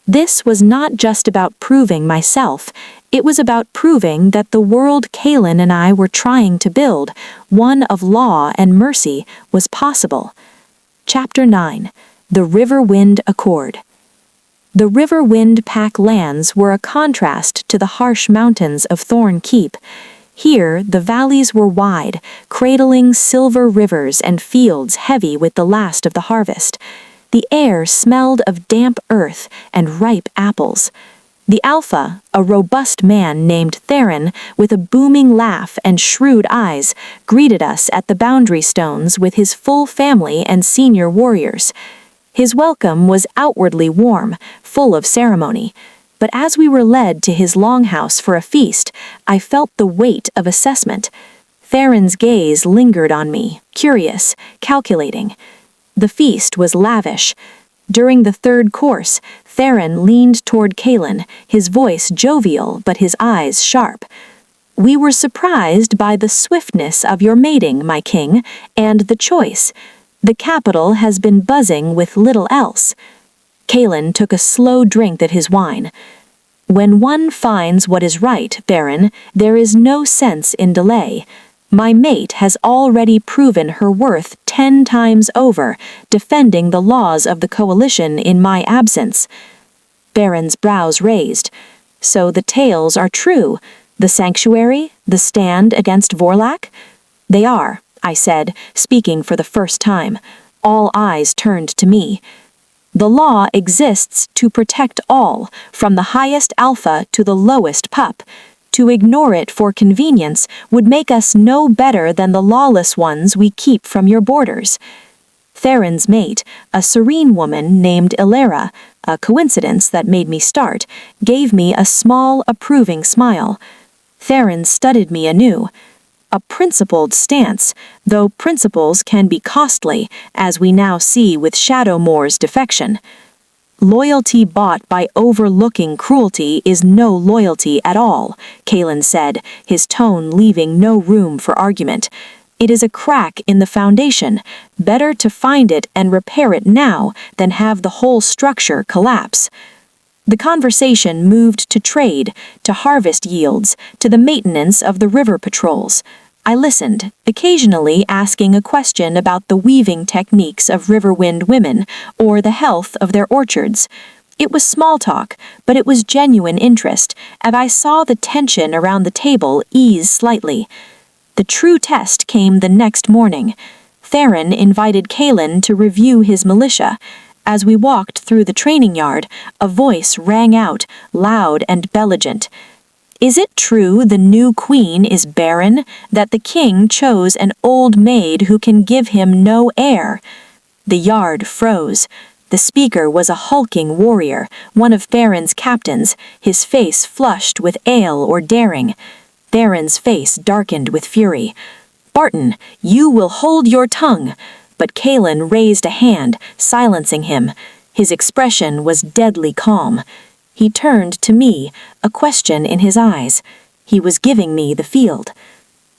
S2: This was not just about proving myself, it was about proving that the world Kaelen and I were trying to build, one of law and mercy, was possible. Chapter 9. The Riverwind Accord. The Riverwind Pack lands were a contrast to the harsh mountains of Thorne Keep. Here, the valleys were wide, cradling silver rivers and fields heavy with the last of the harvest. The air smelled of damp earth and ripe apples. The Alpha, a robust man named Theron, with a booming laugh and shrewd eyes, greeted us at the boundary stones with his full family and senior warriors. His welcome was outwardly warm, full of ceremony. But as we were led to his longhouse for a feast, I felt the weight of assessment. Theron's gaze lingered on me, curious, calculating. The feast was lavish. During the third course, Theron leaned toward Kaelen, his voice jovial but his eyes sharp. "We were surprised by the swiftness of your mating, my king, and the choice. The capital has been buzzing with little else." Kaelen took a slow drink at his wine. "When one finds what is right, Theron, there is no sense in delay. My mate has already proven her worth 10 times over, defending the laws of the coalition in my absence." Theron's brows raised. "So the tales are true? The sanctuary? The stand against Vorlak?" "They are," I said, speaking for the first time. All eyes turned to me. "The law exists to protect all, from the highest alpha to the lowest pup. To ignore it for convenience would make us no better than the lawless ones we keep from your borders." Theron's mate, a serene woman named Elara, a coincidence that made me start, gave me a small, approving smile. Theron studied me anew. "A principled stance, though principles can be costly, as we now see with Shadowmoor's defection. Loyalty bought by overlooking cruelty is no loyalty at all," Kaelen said, his tone leaving no room for argument. "It is a crack in the foundation. Better to find it and repair it now than have the whole structure collapse." The conversation moved to trade, to harvest yields, to the maintenance of the river patrols. I listened, occasionally asking a question about the weaving techniques of Riverwind women or the health of their orchards. It was small talk, but it was genuine interest, and I saw the tension around the table ease slightly. The true test came the next morning. Theron invited Kaelen to review his militia. As we walked through the training yard, a voice rang out, loud and belligerent. "Is it true the new queen is barren, that the king chose an old maid who can give him no heir?" The yard froze. The speaker was a hulking warrior, one of Theron's captains, his face flushed with ale or daring. Theron's face darkened with fury. "Barton, you will hold your tongue!" But Kaelen raised a hand, silencing him. His expression was deadly calm. He turned to me, a question in his eyes. He was giving me the field.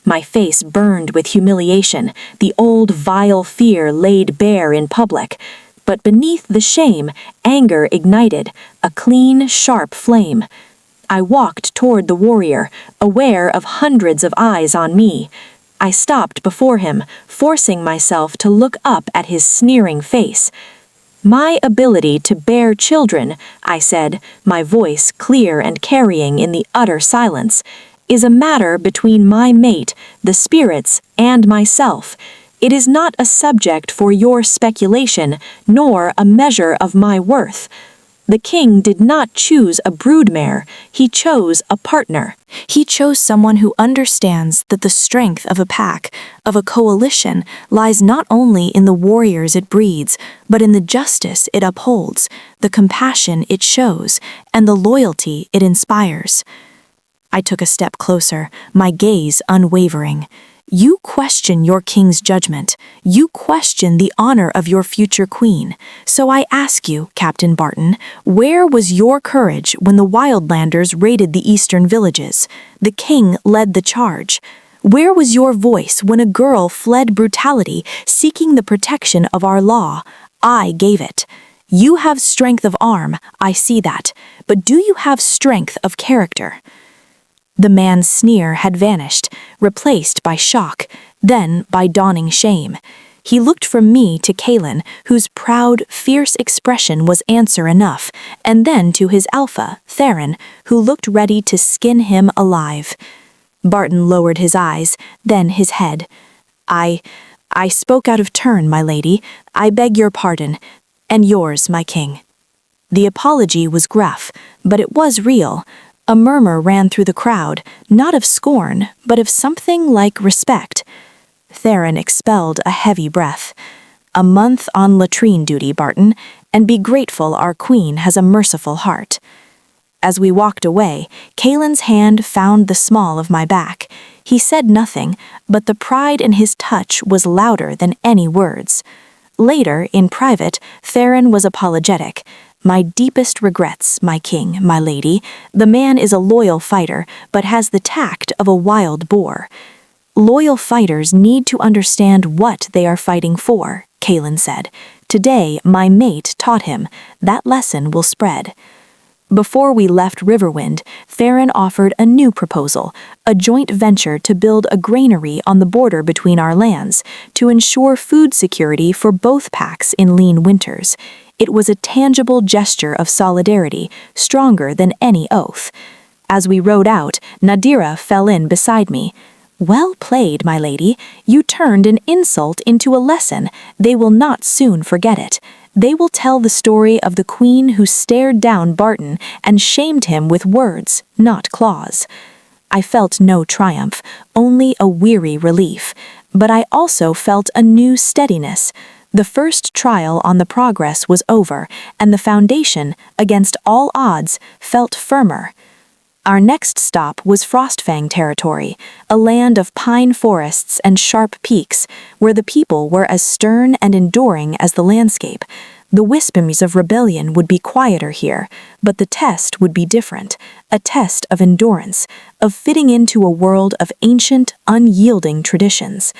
S2: My face burned with humiliation, the old vile fear laid bare in public. But beneath the shame, anger ignited, a clean, sharp flame. I walked toward the warrior, aware of hundreds of eyes on me. I stopped before him, forcing myself to look up at his sneering face. "My ability to bear children," I said, my voice clear and carrying in the utter silence, "is a matter between my mate, the spirits, and myself. It is not a subject for your speculation, nor a measure of my worth. The king did not choose a broodmare, he chose a partner. He chose someone who understands that the strength of a pack, of a coalition, lies not only in the warriors it breeds, but in the justice it upholds, the compassion it shows, and the loyalty it inspires." I took a step closer, my gaze unwavering. You question your king's judgment. You question the honor of your future queen. So I ask you, Captain Barton, where was your courage when the Wildlanders raided the eastern villages? The king led the charge. Where was your voice when a girl fled brutality, seeking the protection of our law? I gave it. You have strength of arm, I see that, but do you have strength of character? The man's sneer had vanished, replaced by shock, then by dawning shame. He looked from me to Kaelen, whose proud, fierce expression was answer enough, and then to his alpha, Thorne, who looked ready to skin him alive. Barton lowered his eyes, then his head. I spoke out of turn, my lady. I beg your pardon, and yours, my king." The apology was gruff, but it was real. A murmur ran through the crowd, not of scorn, but of something like respect. Thorne expelled a heavy breath. "A month on latrine duty, Barton, and be grateful our queen has a merciful heart." As we walked away, Kaelen's hand found the small of my back. He said nothing, but the pride in his touch was louder than any words. Later, in private, Thorne was apologetic. "My deepest regrets, my king, my lady. The man is a loyal fighter, but has the tact of a wild boar." "Loyal fighters need to understand what they are fighting for," Kaelen said. "Today, my mate taught him. That lesson will spread." Before we left Riverwind, Thorne offered a new proposal, a joint venture to build a granary on the border between our lands, to ensure food security for both packs in lean winters. It was a tangible gesture of solidarity, stronger than any oath. As we rode out, Nadira fell in beside me. "Well played, my lady. You turned an insult into a lesson. They will not soon forget it. They will tell the story of the queen who stared down Barton and shamed him with words, not claws." I felt no triumph, only a weary relief. But I also felt a new steadiness. The first trial on the progress was over, and the foundation, against all odds, felt firmer. Our next stop was Frostfang territory, a land of pine forests and sharp peaks, where the people were as stern and enduring as the landscape. The whisperings of rebellion would be quieter here, but the test would be different, a test of endurance, of fitting into a world of ancient, unyielding traditions.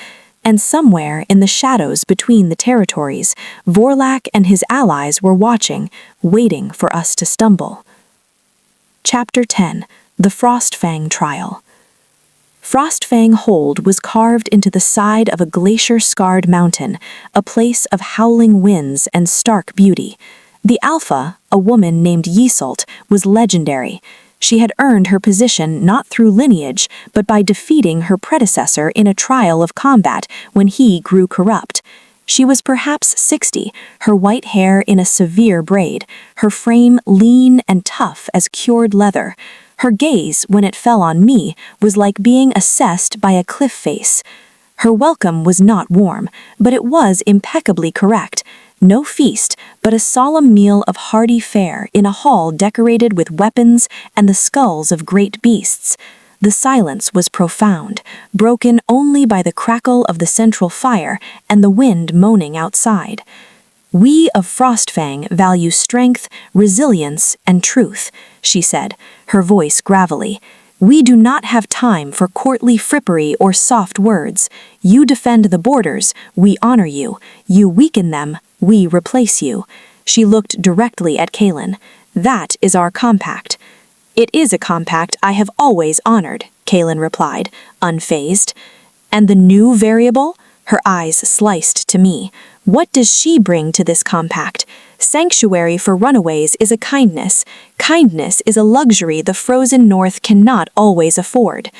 S2: And somewhere in the shadows between the territories, Vorlak and his allies were watching, waiting for us to stumble. Chapter 10. The Frostfang Trial. Frostfang Hold was carved into the side of a glacier-scarred mountain, a place of howling winds and stark beauty. The Alpha, a woman named Yisolt, was legendary. She had earned her position not through lineage, but by defeating her predecessor in a trial of combat when he grew corrupt. She was perhaps 60, her white hair in a severe braid, her frame lean and tough as cured leather. Her gaze, when it fell on me, was like being assessed by a cliff face. Her welcome was not warm, but it was impeccably correct. No feast, but a solemn meal of hearty fare in a hall decorated with weapons and the skulls of great beasts. The silence was profound, broken only by the crackle of the central fire and the wind moaning outside. "We of Frostfang value strength, resilience, and truth," she said, her voice gravelly. "We do not have time for courtly frippery or soft words. You defend the borders, we honor you. You weaken them, we replace you." She looked directly at Kaelen. "That is our compact." "It is a compact I have always honored," Kaelen replied, unfazed. "And the new variable?" Her eyes sliced to me. "What does she bring to this compact? Sanctuary for runaways is a kindness. Kindness is a luxury the frozen north cannot always afford."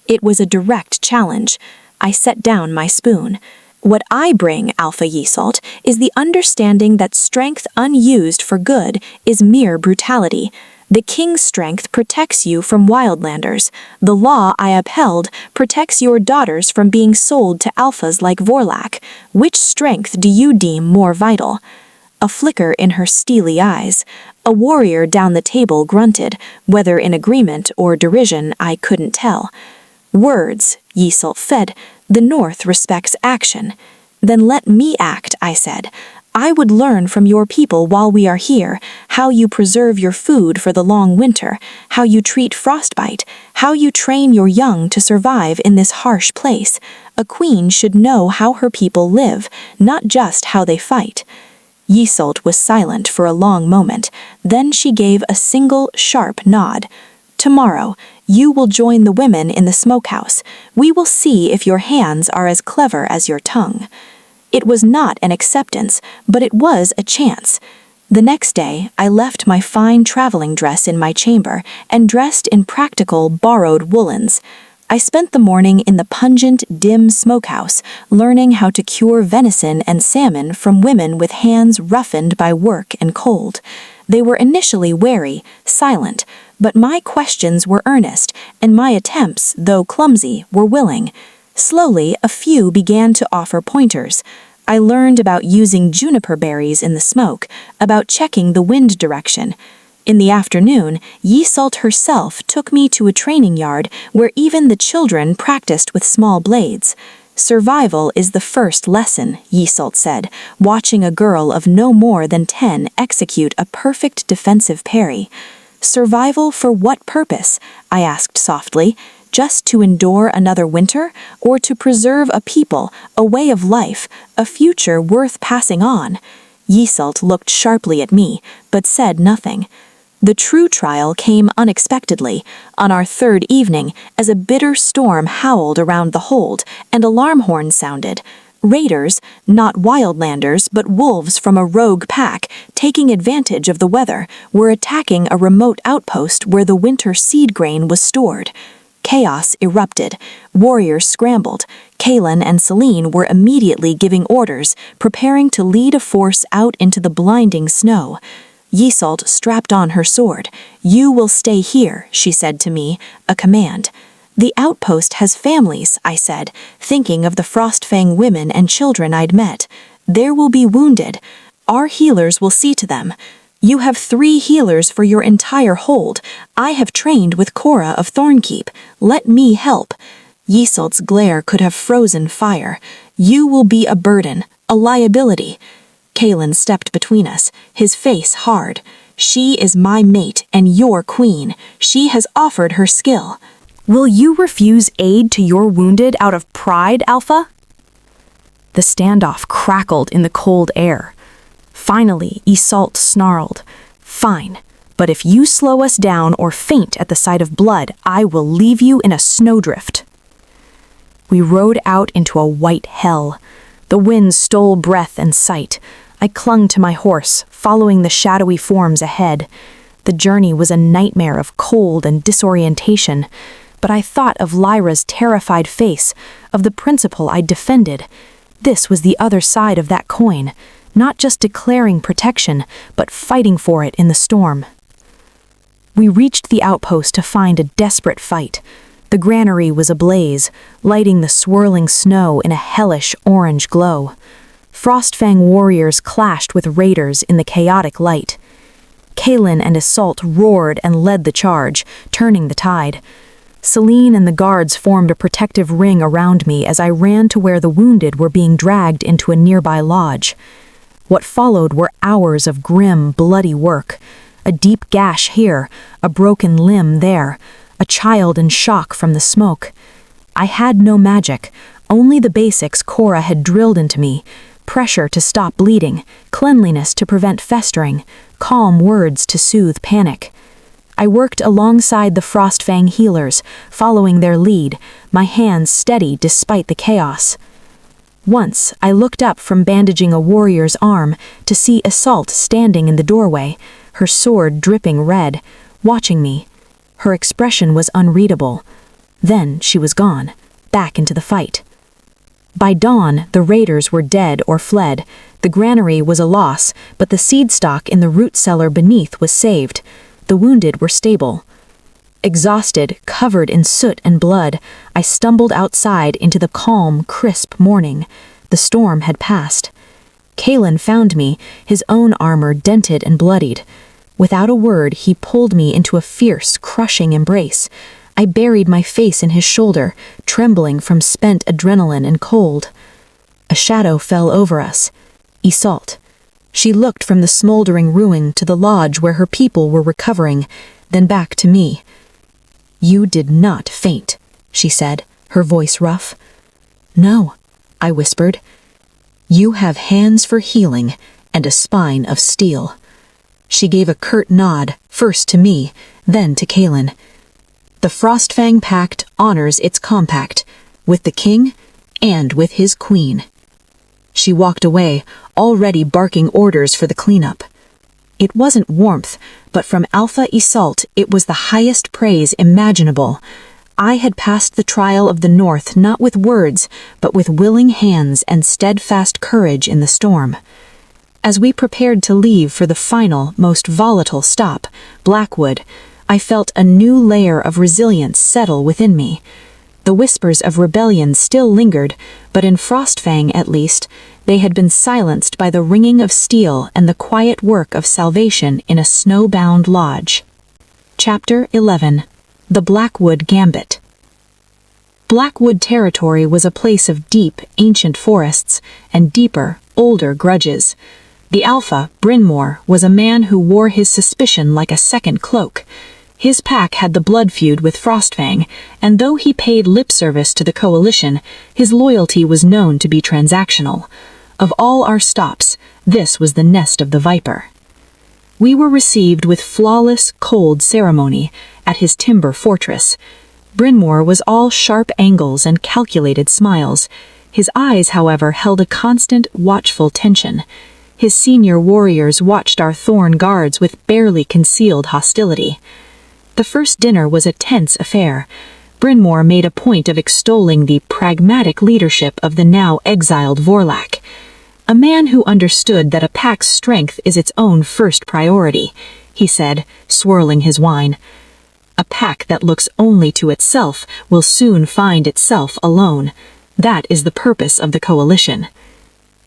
S2: It was a direct challenge. I set down my spoon. "What I bring, Alpha Yisolt, is the understanding that strength unused for good is mere brutality. The king's strength protects you from wildlanders. The law I upheld protects your daughters from being sold to alphas like Vorlak. Which strength do you deem more vital?" A flicker in her steely eyes. A warrior down the table grunted, whether in agreement or derision I couldn't tell. "Words," Yisolt fed. The North respects action. Then let me act, I said. I would learn from your people while we are here, how you preserve your food for the long winter, how you treat frostbite, how you train your young to survive in this harsh place. A queen should know how her people live, not just how they fight. Iseult was silent for a long moment. Then she gave a single, sharp nod. Tomorrow, you will join the women in the smokehouse. We will see if your hands are as clever as your tongue. It was not an acceptance, but it was a chance. The next day, I left my fine traveling dress in my chamber and dressed in practical, borrowed woolens. I spent the morning in the pungent, dim smokehouse, learning how to cure venison and salmon from women with hands roughened by work and cold. They were initially wary, silent, but my questions were earnest, and my attempts, though clumsy, were willing. Slowly, a few began to offer pointers. I learned about using juniper berries in the smoke, about checking the wind direction. In the afternoon, Iseult herself took me to a training yard where even the children practiced with small blades. Survival is the first lesson, Iseult said, watching a girl of no more than 10 execute a perfect defensive parry. Survival for what purpose? I asked softly. Just to endure another winter, or to preserve a people, a way of life, a future worth passing on? Iseult looked sharply at me, but said nothing. The true trial came unexpectedly, on our third evening, as a bitter storm howled around the hold, and alarm horns sounded. Raiders, not wildlanders but wolves from a rogue pack, taking advantage of the weather, were attacking a remote outpost where the winter seed grain was stored. Chaos erupted. Warriors scrambled. Kaelen and Selene were immediately giving orders, preparing to lead a force out into the blinding snow. Iseult strapped on her sword. "You will stay here," she said to me, a command. "The outpost has families," I said, thinking of the Frostfang women and children I'd met. "There will be wounded. Our healers will see to them. You have 3 healers for your entire hold. I have trained with Cora of Thornkeep. Let me help." Iseult's glare could have frozen fire. "You will be a burden, a liability." Kaelen stepped between us, his face hard. "She is my mate and your queen. She has offered her skill."
S1: Will you refuse aid to your wounded out of pride, Alpha? The standoff crackled in the cold air. Finally, Iseult snarled, "Fine, but if you slow us down or faint at the sight of blood, I will leave you in a snowdrift." We rode out into a white hell. The wind stole breath and sight. I clung to my horse, following the shadowy forms ahead. The journey was a nightmare of cold and disorientation, but I thought of Lyra's terrified face, of the principle I'd defended. This was the other side of that coin, not just declaring protection, but fighting for it in the storm. We reached the outpost to find a desperate fight. The granary was ablaze, lighting the swirling snow in a hellish orange glow. Frostfang warriors clashed with raiders in the chaotic light. Kaelen and Iseult roared and led the charge, turning the tide. Selene and the guards formed a protective ring around me as I ran to where the wounded were being dragged into a nearby lodge. What followed were hours of grim, bloody work. A deep gash here, a broken limb there, a child in shock from the smoke. I had no magic, only the basics Cora had drilled into me: pressure to stop bleeding, cleanliness to prevent festering, calm words to soothe panic. I worked alongside the Frostfang healers, following their lead, my hands steady despite the chaos. Once, I looked up from bandaging a warrior's arm to see Iseult standing in the doorway, her sword dripping red, watching me. Her expression was unreadable. Then she was gone, back into the fight. By dawn, the raiders were dead or fled. The granary was a loss, but the seed stock in the root cellar beneath was saved. The wounded were stable. Exhausted, covered in soot and blood, I stumbled outside into the calm, crisp morning. The storm had passed. Kaelen found me, his own armor dented and bloodied. Without a word, he pulled me into a fierce, crushing embrace.
S2: I buried my face in his shoulder, trembling from spent adrenaline and cold. A shadow fell over us. Iseult. She looked from the smoldering ruin to the lodge where her people were recovering, then back to me. "You did not faint," she said, her voice rough. "No," I whispered. "You have hands for healing and a spine of steel." She gave a curt nod, first to me, then to Kaelen. "The Frostfang Pact honors its compact, with the king and with his queen." She walked away, already barking orders for the cleanup. It wasn't warmth, but from Alpha Iseult it was the highest praise imaginable. I had passed the trial of the North not with words, but with willing hands and steadfast courage in the storm. As we prepared to leave for the final, most volatile stop, Blackwood, I felt a new layer of resilience settle within me. The whispers of rebellion still lingered, but in Frostfang at least, they had been silenced by the ringing of steel and the quiet work of salvation in a snowbound lodge. Chapter 11. The Blackwood Gambit. Blackwood territory was a place of deep, ancient forests and deeper, older grudges. The Alpha, Brynmore, was a man who wore his suspicion like a second cloak. His pack had the blood feud with Frostfang, and though he paid lip service to the coalition, his loyalty was known to be transactional. Of all our stops, this was the nest of the Viper. We were received with flawless, cold ceremony at his timber fortress. Brynmore was all sharp angles and calculated smiles. His eyes, however, held a constant, watchful tension. His senior warriors watched our Thorne guards with barely concealed hostility. The first dinner was a tense affair. Brynmore made a point of extolling the pragmatic leadership of the now exiled Vorlak. A man who understood that a pack's strength is its own first priority, he said, swirling his wine. A pack that looks only to itself will soon find itself alone. That is the purpose of the coalition.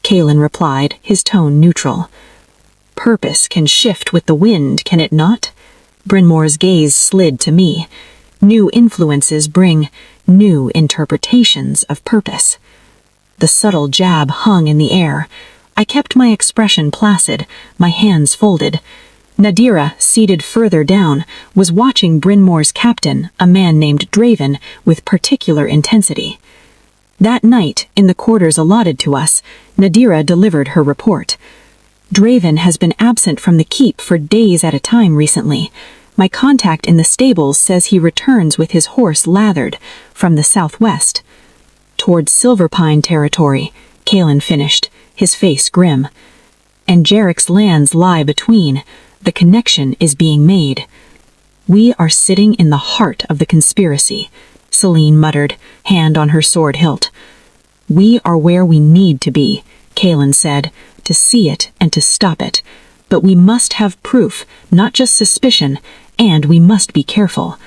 S2: Kaelen replied, his tone neutral. Purpose can shift with the wind, can it not? Brynmore's gaze slid to me. New influences bring new interpretations of purpose. The subtle jab hung in the air. I kept my expression placid, my hands folded. Nadira, seated further down, was watching Brynmore's captain, a man named Draven, with particular intensity. That night, in the quarters allotted to us, Nadira delivered her report. Draven has been absent from the keep for days at a time recently. My contact in the stables says he returns with his horse lathered from the southwest. Towards Silverpine territory, Kaelen finished, his face grim. And Jarek's lands lie between. The connection is being made. We are sitting in the heart of the conspiracy, Selene muttered, hand on her sword hilt. We are where we need to be, Kaelen said, to see it and to stop it. But we must have proof, not just suspicion, and we must be careful.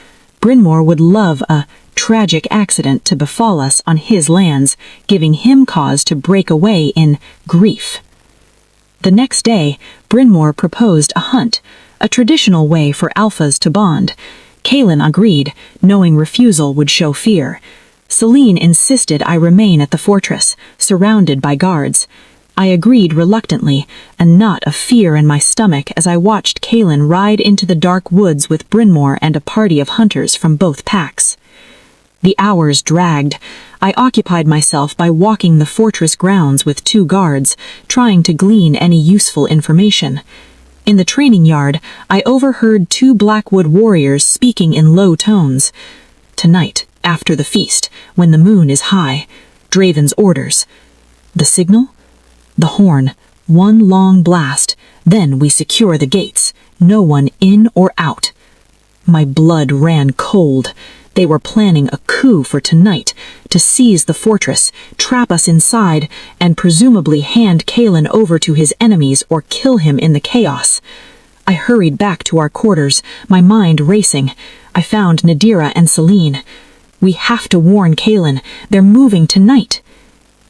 S2: Brynmore would love a tragic accident to befall us on his lands, giving him cause to break away in grief. The next day, Brynmore proposed a hunt, a traditional way for alphas to bond. Kaelen agreed, knowing refusal would show fear. Selene insisted I remain at the fortress, surrounded by guards. I agreed reluctantly, a knot of fear in my stomach as I watched Kaelen ride into the dark woods with Brynmore and a party of hunters from both packs. The hours dragged. I occupied myself by walking the fortress grounds with 2 guards, trying to glean any useful information. In the training yard, I overheard 2 Blackwood warriors speaking in low tones. Tonight, after the feast, when the moon is high, Draven's orders. The signal? The horn. 1 long blast, then we secure the gates. No one in or out. My blood ran cold. They were planning a coup for tonight, to seize the fortress, trap us inside, and presumably hand Kaelen over to his enemies or kill him in the chaos. I hurried back to our quarters, my mind racing. I found Nadira and Selene. We have to warn Kaelen. They're moving tonight.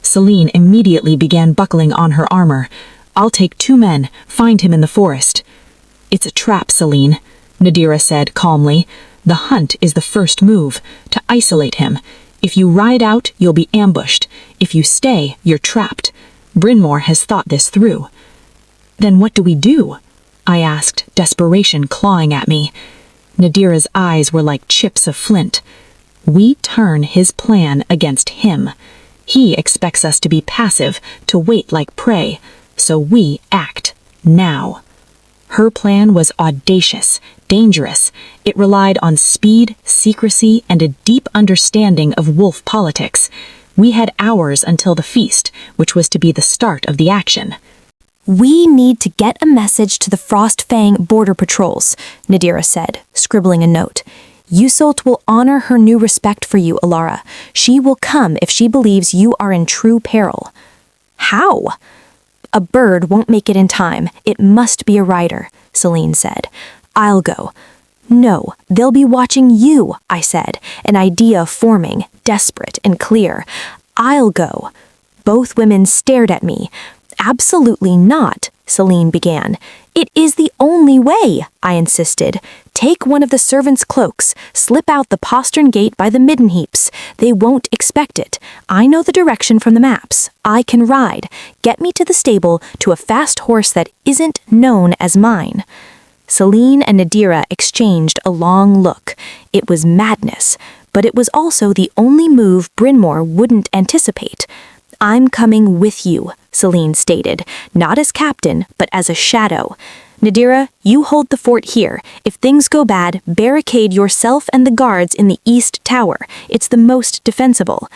S2: Selene immediately began buckling on her armor. I'll take 2 men, find him in the forest. It's a trap, Selene, Nadira said calmly.
S3: The hunt is the first move, to isolate him. If you ride out, you'll be ambushed. If you stay, you're trapped. Bryn Mawr has thought this through. Then what do we do? I asked, desperation clawing at me. Nadira's eyes were like chips of flint. We turn his plan against him. He expects us to be passive, to wait like prey, so we act now. Her plan was audacious, dangerous. It relied on speed, secrecy, and a deep understanding of wolf politics. We had hours until the feast, which was to be the start of the action.
S1: "We need to get a message to the Frostfang border patrols," Nadira said, scribbling a note. "Yusult will honor her new respect for you, Elara. She will come if she believes you are in true peril." "How?" "A bird won't make it in time. It must be a rider," Celine said. "I'll go." "No, they'll be watching you," I said, an idea forming, desperate and clear. "I'll go." Both women stared at me. "Absolutely not," Celine began. "It is the only way," I insisted. "Take one of the servants' cloaks, slip out the postern gate by the midden heaps. They won't expect it. I know the direction from the maps. I can ride. Get me to the stable, to a fast horse that isn't known as mine." Celine and Nadira exchanged a long look. It was madness, but it was also the only move Bryn Mawr wouldn't anticipate. "I'm coming with you," Celine stated, not as captain, but as a shadow. "Nadira, you hold the fort here. If things go bad, barricade yourself and the guards in the east tower. It's the most defensible."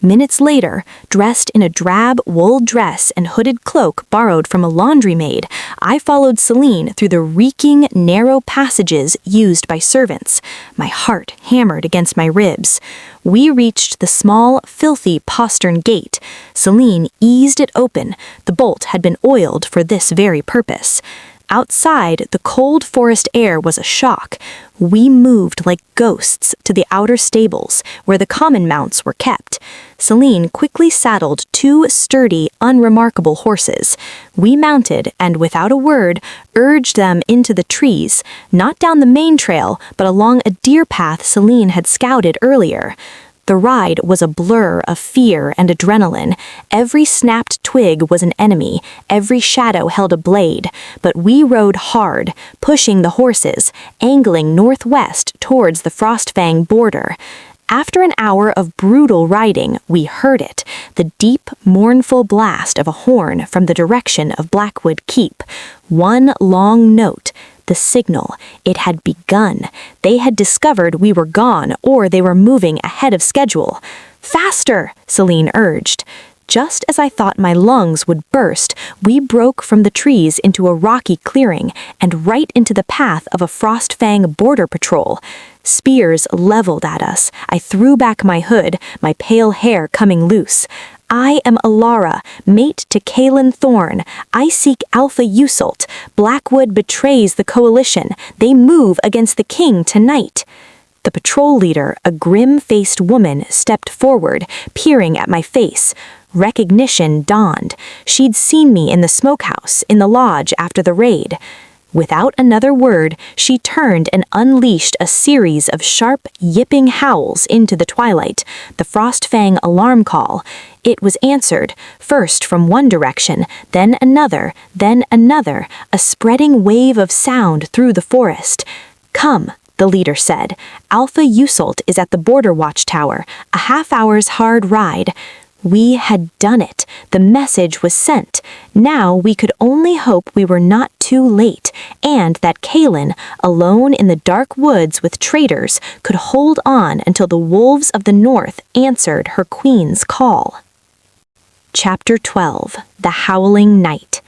S1: Minutes later, dressed in a drab wool dress and hooded cloak borrowed from a laundry maid, I followed Celine through the reeking, narrow passages used by servants. My heart hammered against my ribs. We reached the small, filthy postern gate. Celine eased it open. The bolt had been oiled for this very purpose. Outside, the cold forest air was a shock. We moved like ghosts to the outer stables, where the common mounts were kept. Celine quickly saddled two sturdy, unremarkable horses. We mounted, and without a word, urged them into the trees, not down the main trail, but along a deer path Celine had scouted earlier. The ride was a blur of fear and adrenaline. Every snapped twig was an enemy, every shadow held a blade, but we rode hard, pushing the horses, angling northwest towards the Frostfang border. After an hour of brutal riding, we heard it, the deep, mournful blast of a horn from the direction of Blackwood Keep. One long note. The signal. It had begun. They had discovered we were gone, or they were moving ahead of schedule. "Faster!" Celine urged. Just as I thought my lungs would burst, we broke from the trees into a rocky clearing and right into the path of a Frostfang border patrol. Spears leveled at us. I threw back my hood, my pale hair coming loose. "I am Elara, mate to Kaelen Thorne. I seek Alpha Yusult. Blackwood betrays the coalition. They move against the king tonight." The patrol leader, a grim-faced woman, stepped forward, peering at my face. Recognition dawned. She'd seen me in the smokehouse, in the lodge after the raid. Without another word, she turned and unleashed a series of sharp, yipping howls into the twilight, the Frostfang alarm call. It was answered, first from one direction, then another, a spreading wave of sound through the forest. "Come," the leader said. "Alpha Yusult is at the border watchtower, a half-hour's hard ride." We had done it. The message was sent. Now we could only hope we were not too late, and that Kaelen, alone in the dark woods with traitors, could hold on until the wolves of the north answered her queen's call. Chapter 12. The Howling Night.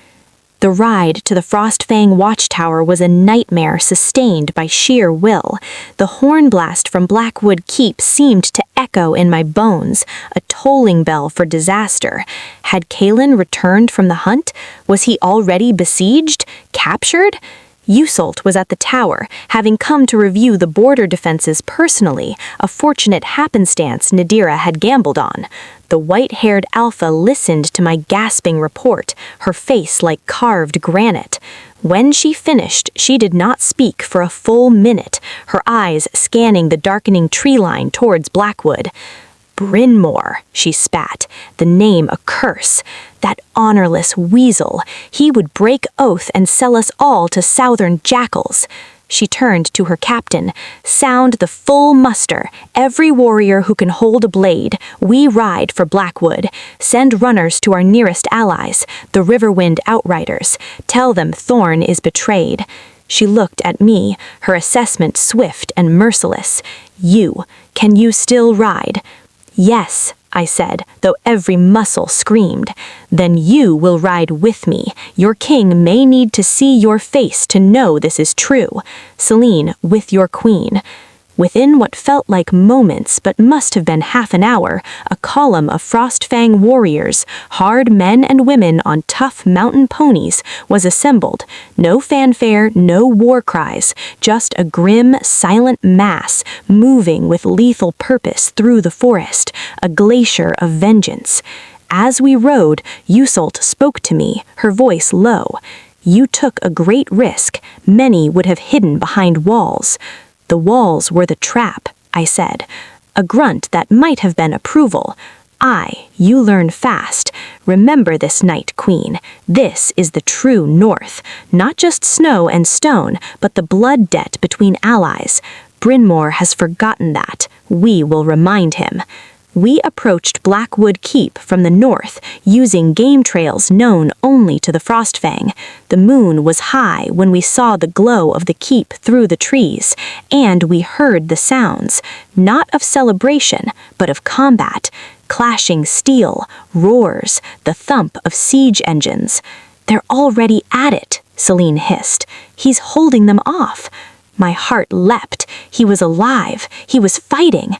S1: The ride to the Frostfang watchtower was a nightmare sustained by sheer will. The horn blast from Blackwood Keep seemed to echo in my bones, a tolling bell for disaster. Had Kaelen returned from the hunt? Was he already besieged? Captured? Yusult was at the tower, having come to review the border defenses personally, a fortunate happenstance Nadira had gambled on. The white-haired Alpha listened to my gasping report, her face like carved granite. When she finished, she did not speak for a full minute, her eyes scanning the darkening tree line towards Blackwood. Brynmore, she spat, the name a curse. That honorless weasel, he would break oath and sell us all to southern jackals. She turned to her captain. Sound the full muster, every warrior who can hold a blade. We ride for Blackwood. Send runners to our nearest allies, the Riverwind Outriders. Tell them Thorne is betrayed. She looked at me, her assessment swift and merciless. Can you still ride? Yes, I said, though every muscle screamed. Then you will ride with me. Your king may need to see your face to know this is true. Celine, with your queen. Within what felt like moments but must have been half an hour, a column of Frostfang warriors, hard men and women on tough mountain ponies, was assembled. No fanfare, no war cries, just a grim, silent mass moving with lethal purpose through the forest, a glacier of vengeance. As we rode, Yseult spoke to me, her voice low. You took a great risk. Many would have hidden behind walls. The walls were the trap, I said. A grunt that might have been approval. You learn fast. Remember this night, Queen. This is the true North. Not just snow and stone, but the blood debt between allies. Brynmore has forgotten that. We will remind him. We approached Blackwood Keep from the north, using game trails known only to the Frostfang. The moon was high when we saw the glow of the keep through the trees, and we heard the sounds, not of celebration, but of combat. Clashing steel, roars, the thump of siege engines. They're already at it, Celine hissed. He's holding them off. My heart leapt. He was alive. He was fighting.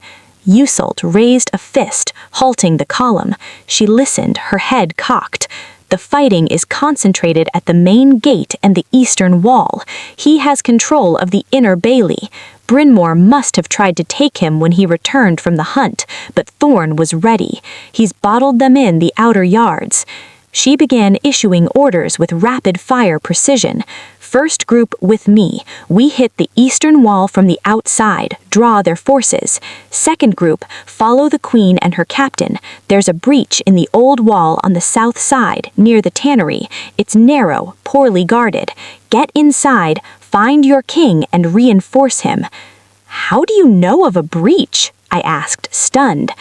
S1: Yseult raised a fist, halting the column. She listened, her head cocked. The fighting is concentrated at the main gate and the eastern wall. He has control of the inner bailey. Brynmore must have tried to take him when he returned from the hunt, but Thorne was ready. He's bottled them in the outer yards. She began issuing orders with rapid-fire precision. First group with me. We hit the eastern wall from the outside, draw their forces. Second group, follow the queen and her captain. There's a breach in the old wall on the south side, near the tannery. It's narrow, poorly guarded. Get inside, find your king, and reinforce him. How do you know of a breach? I asked, stunned.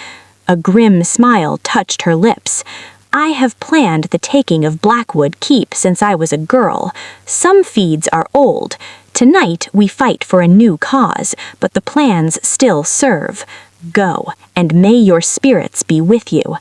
S1: A grim smile touched her lips. I have planned the taking of Blackwood Keep since I was a girl. Some feeds are old. Tonight we fight for a new cause, but the plans still serve. Go, and may your spirits be with you.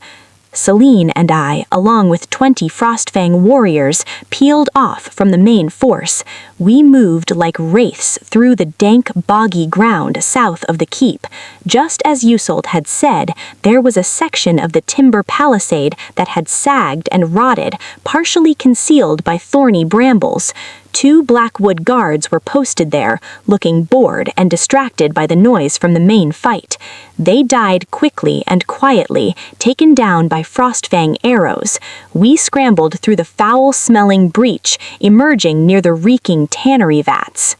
S1: Celine and I, along with 20 Frostfang warriors, peeled off from the main force. We moved like wraiths through the dank, boggy ground south of the keep. Just as Yseult had said, there was a section of the timber palisade that had sagged and rotted, partially concealed by thorny brambles. 2 Blackwood guards were posted there, looking bored and distracted by the noise from the main fight. They died quickly and quietly, taken down by Frostfang arrows. We scrambled through the foul-smelling breach, emerging near the reeking tannery vats.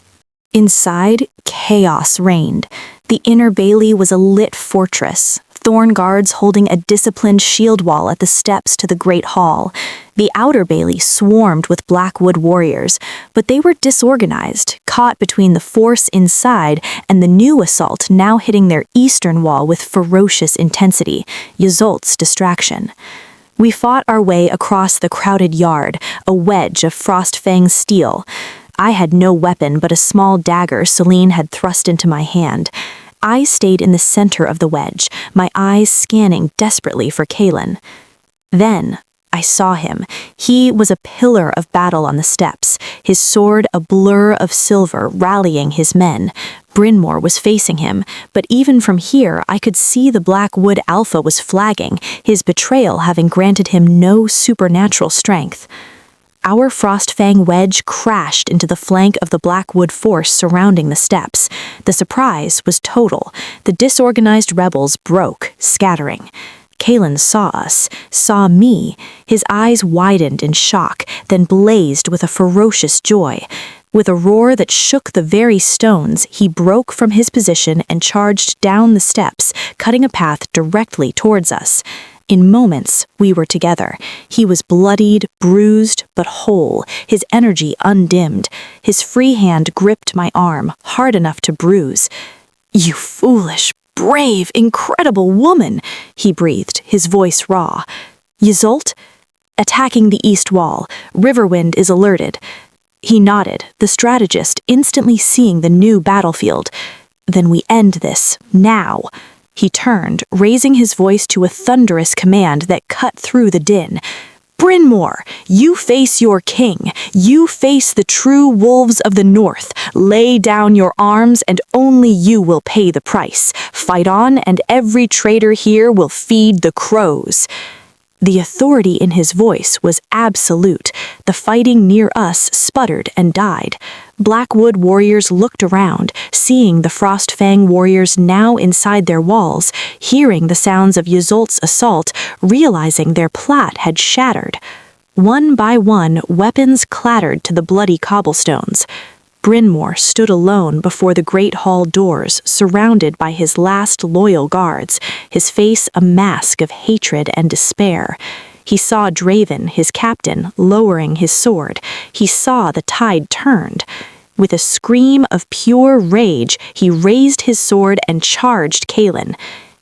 S2: Inside, chaos reigned. The inner bailey was a lit fortress, Thorne guards holding a disciplined shield wall at the steps to the great hall. The outer bailey swarmed with Blackwood warriors, but they were disorganized, caught between the force inside and the new assault now hitting their eastern wall with ferocious intensity, Yseult's distraction. We fought our way across the crowded yard, a wedge of Frostfang steel. I had no weapon but a small dagger Celine had thrust into my hand. I stayed in the center of the wedge, my eyes scanning desperately for Kaelen. Then I saw him. He was a pillar of battle on the steps, his sword a blur of silver rallying his men. Brynmore was facing him, but even from here I could see the Blackwood Alpha was flagging, his betrayal having granted him no supernatural strength. Our Frostfang wedge crashed into the flank of the Blackwood force surrounding the steps. The surprise was total. The disorganized rebels broke, scattering. Kaelen saw us, saw me. His eyes widened in shock, then blazed with a ferocious joy. With a roar that shook the very stones, he broke from his position and charged down the steps, cutting a path directly towards us. In moments, we were together. He was bloodied, bruised, but whole, his energy undimmed. His free hand gripped my arm, hard enough to bruise. "You foolish, brave, incredible woman," he breathed, his voice raw. "Yseult?" "Attacking the east wall. Riverwind is alerted." He nodded, the strategist instantly seeing the new battlefield. "Then we end this, now." He turned, raising his voice to a thunderous command that cut through the din. "Bryn Mawr, you face your king. You face the true wolves of the north. Lay down your arms and only you will pay the price. Fight on and every traitor here will feed the crows." The authority in his voice was absolute. The fighting near us sputtered and died. Blackwood warriors looked around, seeing the Frostfang warriors now inside their walls, hearing the sounds of Yseult's assault, realizing their plat had shattered. One by one, weapons clattered to the bloody cobblestones. Bryn Mawr stood alone before the great hall doors, surrounded by his last loyal guards, his face a mask of hatred and despair. He saw Draven, his captain, lowering his sword. He saw the tide turned. With a scream of pure rage, he raised his sword and charged Kaelen.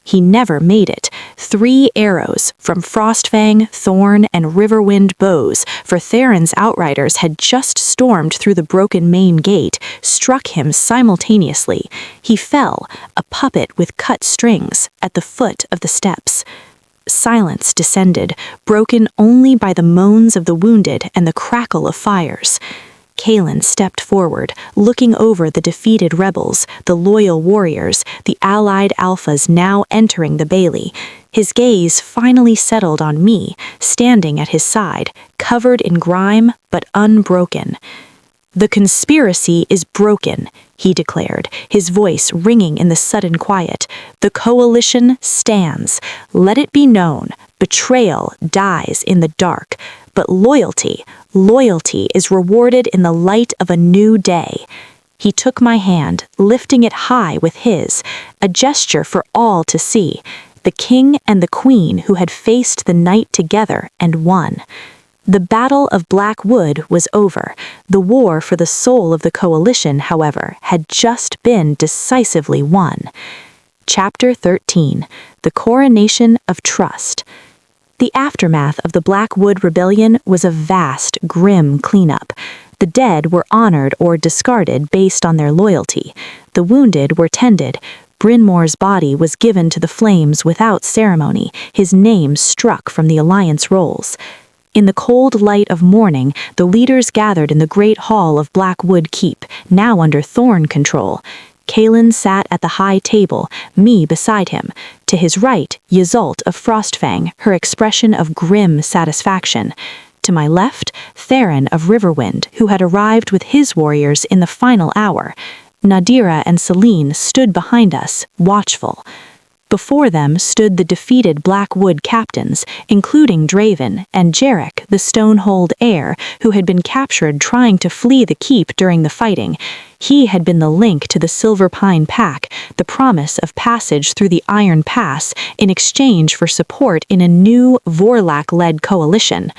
S2: He never made it. 3 arrows from Frostfang, Thorne, and Riverwind bows, for Theron's outriders had just stormed through the broken main gate, struck him simultaneously. He fell, a puppet with cut strings, at the foot of the steps. Silence descended, broken only by the moans of the wounded and the crackle of fires. Kaelen stepped forward, looking over the defeated rebels, the loyal warriors, the allied alphas now entering the bailey. His gaze finally settled on me, standing at his side, covered in grime but unbroken. "The conspiracy is broken," he declared, his voice ringing in the sudden quiet. "The coalition stands. Let it be known, betrayal dies in the dark, but loyalty is rewarded in the light of a new day." He took my hand, lifting it high with his, a gesture for all to see, the king and the queen who had faced the night together and won. The Battle of Blackwood was over. The war for the soul of the coalition, however, had just been decisively won. Chapter 13. The Coronation of Trust. The aftermath of the Blackwood Rebellion was a vast, grim cleanup. The dead were honored or discarded based on their loyalty. The wounded were tended. Bryn Mawr's body was given to the flames without ceremony, his name struck from the Alliance rolls. In the cold light of morning, the leaders gathered in the great hall of Blackwood Keep, now under Thorne control. Kaelen sat at the high table, me beside him. To his right, Yseult of Frostfang, her expression of grim satisfaction. To my left, Theron of Riverwind, who had arrived with his warriors in the final hour. Nadira and Selene stood behind us, watchful. Before them stood the defeated Blackwood captains, including Draven and Jarek, the Stonehold heir, who had been captured trying to flee the keep during the fighting. He had been the link to the Silver Pine Pack, the promise of passage through the Iron Pass in exchange for support in a new Vorlak-led coalition.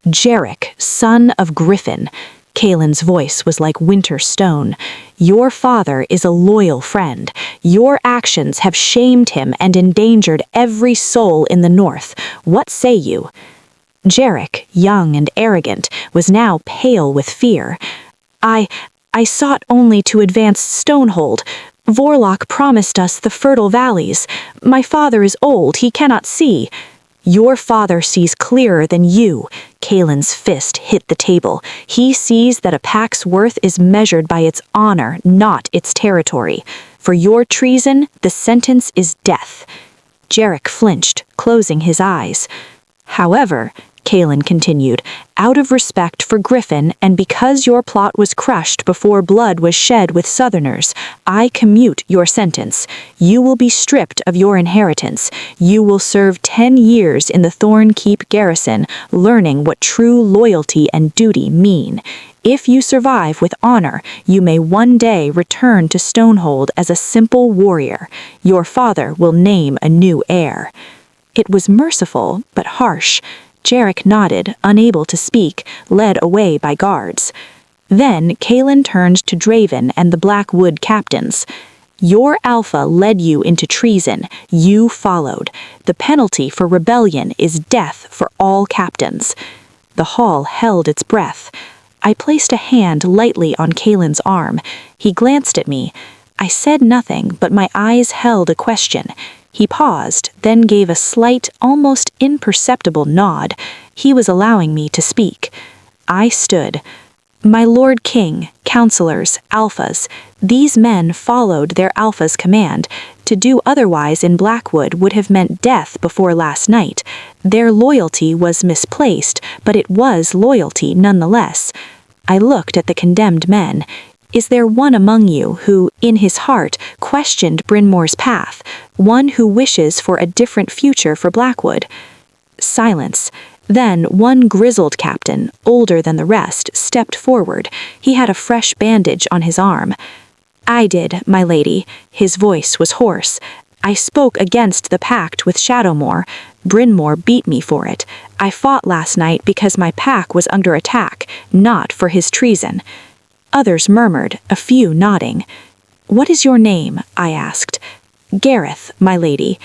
S2: Jarek, son of Griffin. Kaelen's voice was like winter stone. "Your father is a loyal friend. Your actions have shamed him and endangered every soul in the north. What say you?" Jarek, young and arrogant, was now pale with fear. I sought only to advance Stonehold. Vorlok promised us the fertile valleys. My father is old, he cannot see." "Your father sees clearer than you." Kaelen's fist hit the table. "He sees that a pack's worth is measured by its honor, not its territory. For your treason, the sentence is death." Jarek flinched, closing his eyes. However,
S1: Kaelen continued, out of respect for Griffin and because your plot was crushed before blood was shed with Southerners, I commute your sentence. You will be stripped of your inheritance. You will serve 10 years in the Thorne Keep garrison, learning what true loyalty and duty mean. If you survive with honor, you may one day return to Stonehold as a simple warrior. Your father will name a new heir. It was merciful, but harsh. Jarek nodded, unable to speak, led away by guards. Then Kaelen turned to Draven and the Blackwood captains. Your alpha led you into treason. You followed. The penalty for rebellion is death for all captains. The hall held its breath. I placed a hand lightly on Kaelen's arm. He glanced at me. I said nothing, but my eyes held a question. He paused, then gave a slight, almost imperceptible nod. He was allowing me to speak. I stood. My Lord King, counselors, alphas, these men followed their alpha's command. To do otherwise in Blackwood would have meant death before last night. Their loyalty was misplaced, but it was loyalty nonetheless. I looked at the condemned men. Is there one among you who, in his heart, questioned Bryn Mawr's path, one who wishes for a different future for Blackwood? Silence. Then one grizzled captain, older than the rest, stepped forward. He had a fresh bandage on his arm. I did, my lady. His voice was hoarse. I spoke against the pact with Shadowmoor. Bryn Mawr beat me for it. I fought last night because my pack was under attack, not for his treason. Others murmured, a few nodding. What is your name? I asked. Gareth, my lady.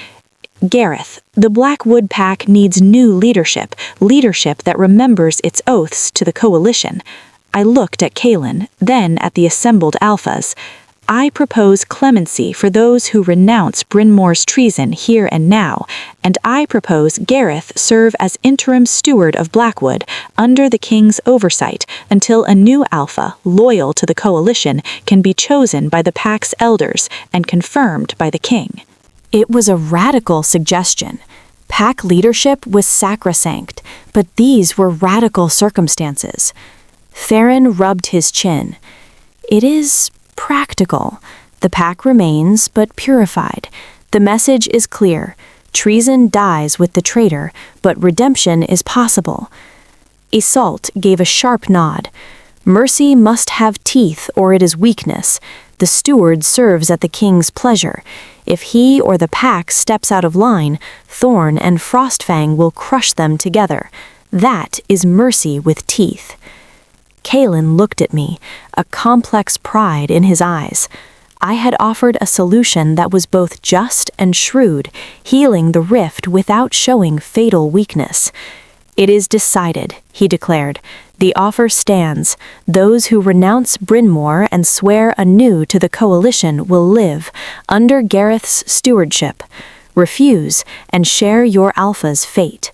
S1: Gareth, the Blackwood pack needs new leadership that remembers its oaths to the coalition. I looked at Kaelen, then at the assembled alphas. I propose clemency for those who renounce Bryn Mawr's treason here and now, and I propose Gareth serve as interim steward of Blackwood under the king's oversight until a new alpha, loyal to the coalition, can be chosen by the pack's elders and confirmed by the king.
S2: It was a radical suggestion. Pack leadership was sacrosanct, but these were radical circumstances. Theron rubbed his chin. It is practical. The pack remains, but purified. The message is clear. Treason dies with the traitor, but redemption is possible. Iseult gave a sharp nod. Mercy must have teeth, or it is weakness. The steward serves at the king's pleasure. If he or the pack steps out of line, Thorne and Frostfang will crush them together. That is mercy with teeth. Kaelen looked at me, a complex pride in his eyes. I had offered a solution that was both just and shrewd, healing the rift without showing fatal weakness. It is decided, he declared. The offer stands. Those who renounce Bryn Mawr and swear anew to the coalition will live, under Gareth's stewardship. Refuse, and share your alpha's fate.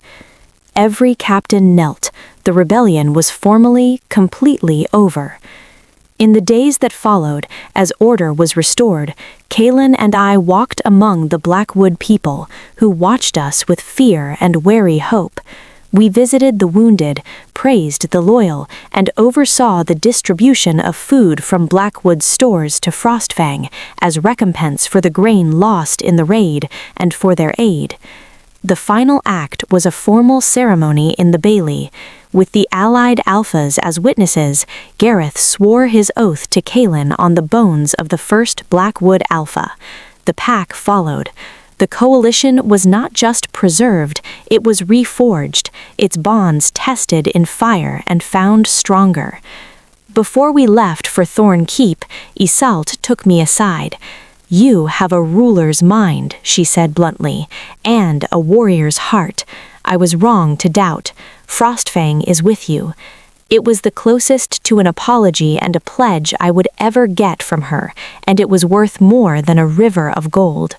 S2: Every captain knelt. The rebellion was formally, completely over. In the days that followed, as order was restored, Kaelen and I walked among the Blackwood people, who watched us with fear and wary hope. We visited the wounded, praised the loyal, and oversaw the distribution of food from Blackwood's stores to Frostfang as recompense for the grain lost in the raid and for their aid. The final act was a formal ceremony in the Bailey. With the allied alphas as witnesses, Gareth swore his oath to Kaelen on the bones of the first Blackwood alpha. The pack followed. The coalition was not just preserved, it was reforged, its bonds tested in fire and found stronger. Before we left for Thorne Keep, Iseult took me aside. You have a ruler's mind, she said bluntly, and a warrior's heart. I was wrong to doubt. Frostfang is with you. It was the closest to an apology and a pledge I would ever get from her, and it was worth more than a river of gold.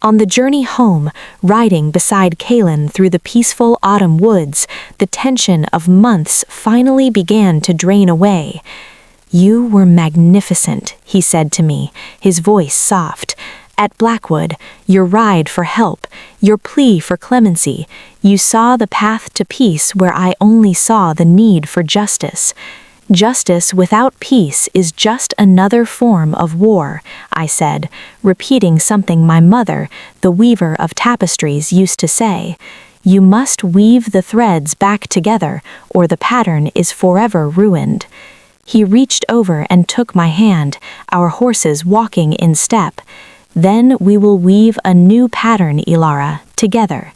S2: On the journey home, riding beside Kaelen through the peaceful autumn woods, the tension of months finally began to drain away. You were magnificent, he said to me, his voice soft.
S1: At Blackwood, your ride for help, your plea for clemency, you saw the path to peace where I only saw the need for justice. Justice without peace is just another form of war, I said, repeating something my mother, the weaver of tapestries, used to say. You must weave the threads back together, or the pattern is forever ruined. He reached over and took my hand, our horses walking in step. Then we will weave a new pattern, Elara, together.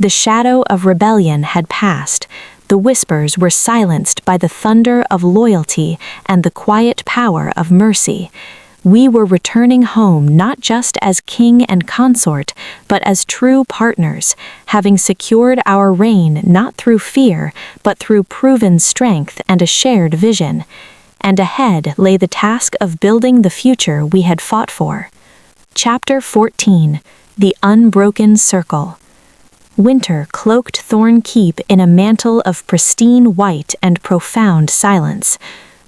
S1: The shadow of rebellion had passed. The whispers were silenced by the thunder of loyalty and the quiet power of mercy. We were returning home not just as king and consort, but as true partners, having secured our reign not through fear, but through proven strength and a shared vision. And ahead lay the task of building the future we had fought for. Chapter 14: The Unbroken Circle. Winter cloaked Thorne Keep in a mantle of pristine white and profound silence.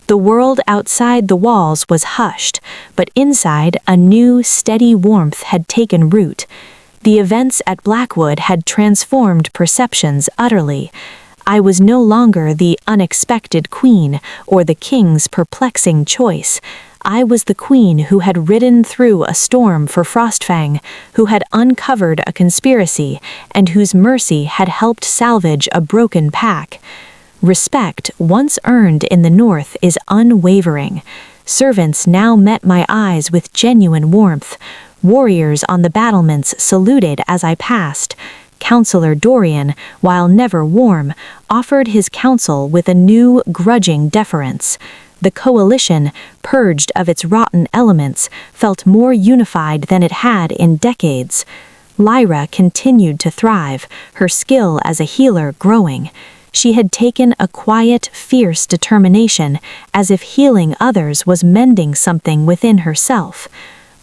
S1: The world outside the walls was hushed, but inside a new, steady warmth had taken root. The events at Blackwood had transformed perceptions utterly. I was no longer the unexpected queen or the king's perplexing choice. I was the queen who had ridden through a storm for Frostfang, who had uncovered a conspiracy, and whose mercy had helped salvage a broken pack. Respect, once earned in the north, is unwavering. Servants now met my eyes with genuine warmth. Warriors on the battlements saluted as I passed. Counselor Dorian, while never warm, offered his counsel with a new, grudging deference. The coalition, purged of its rotten elements, felt more unified than it had in decades. Lyra continued to thrive, her skill as a healer growing. She had taken a quiet, fierce determination, as if healing others was mending something within herself.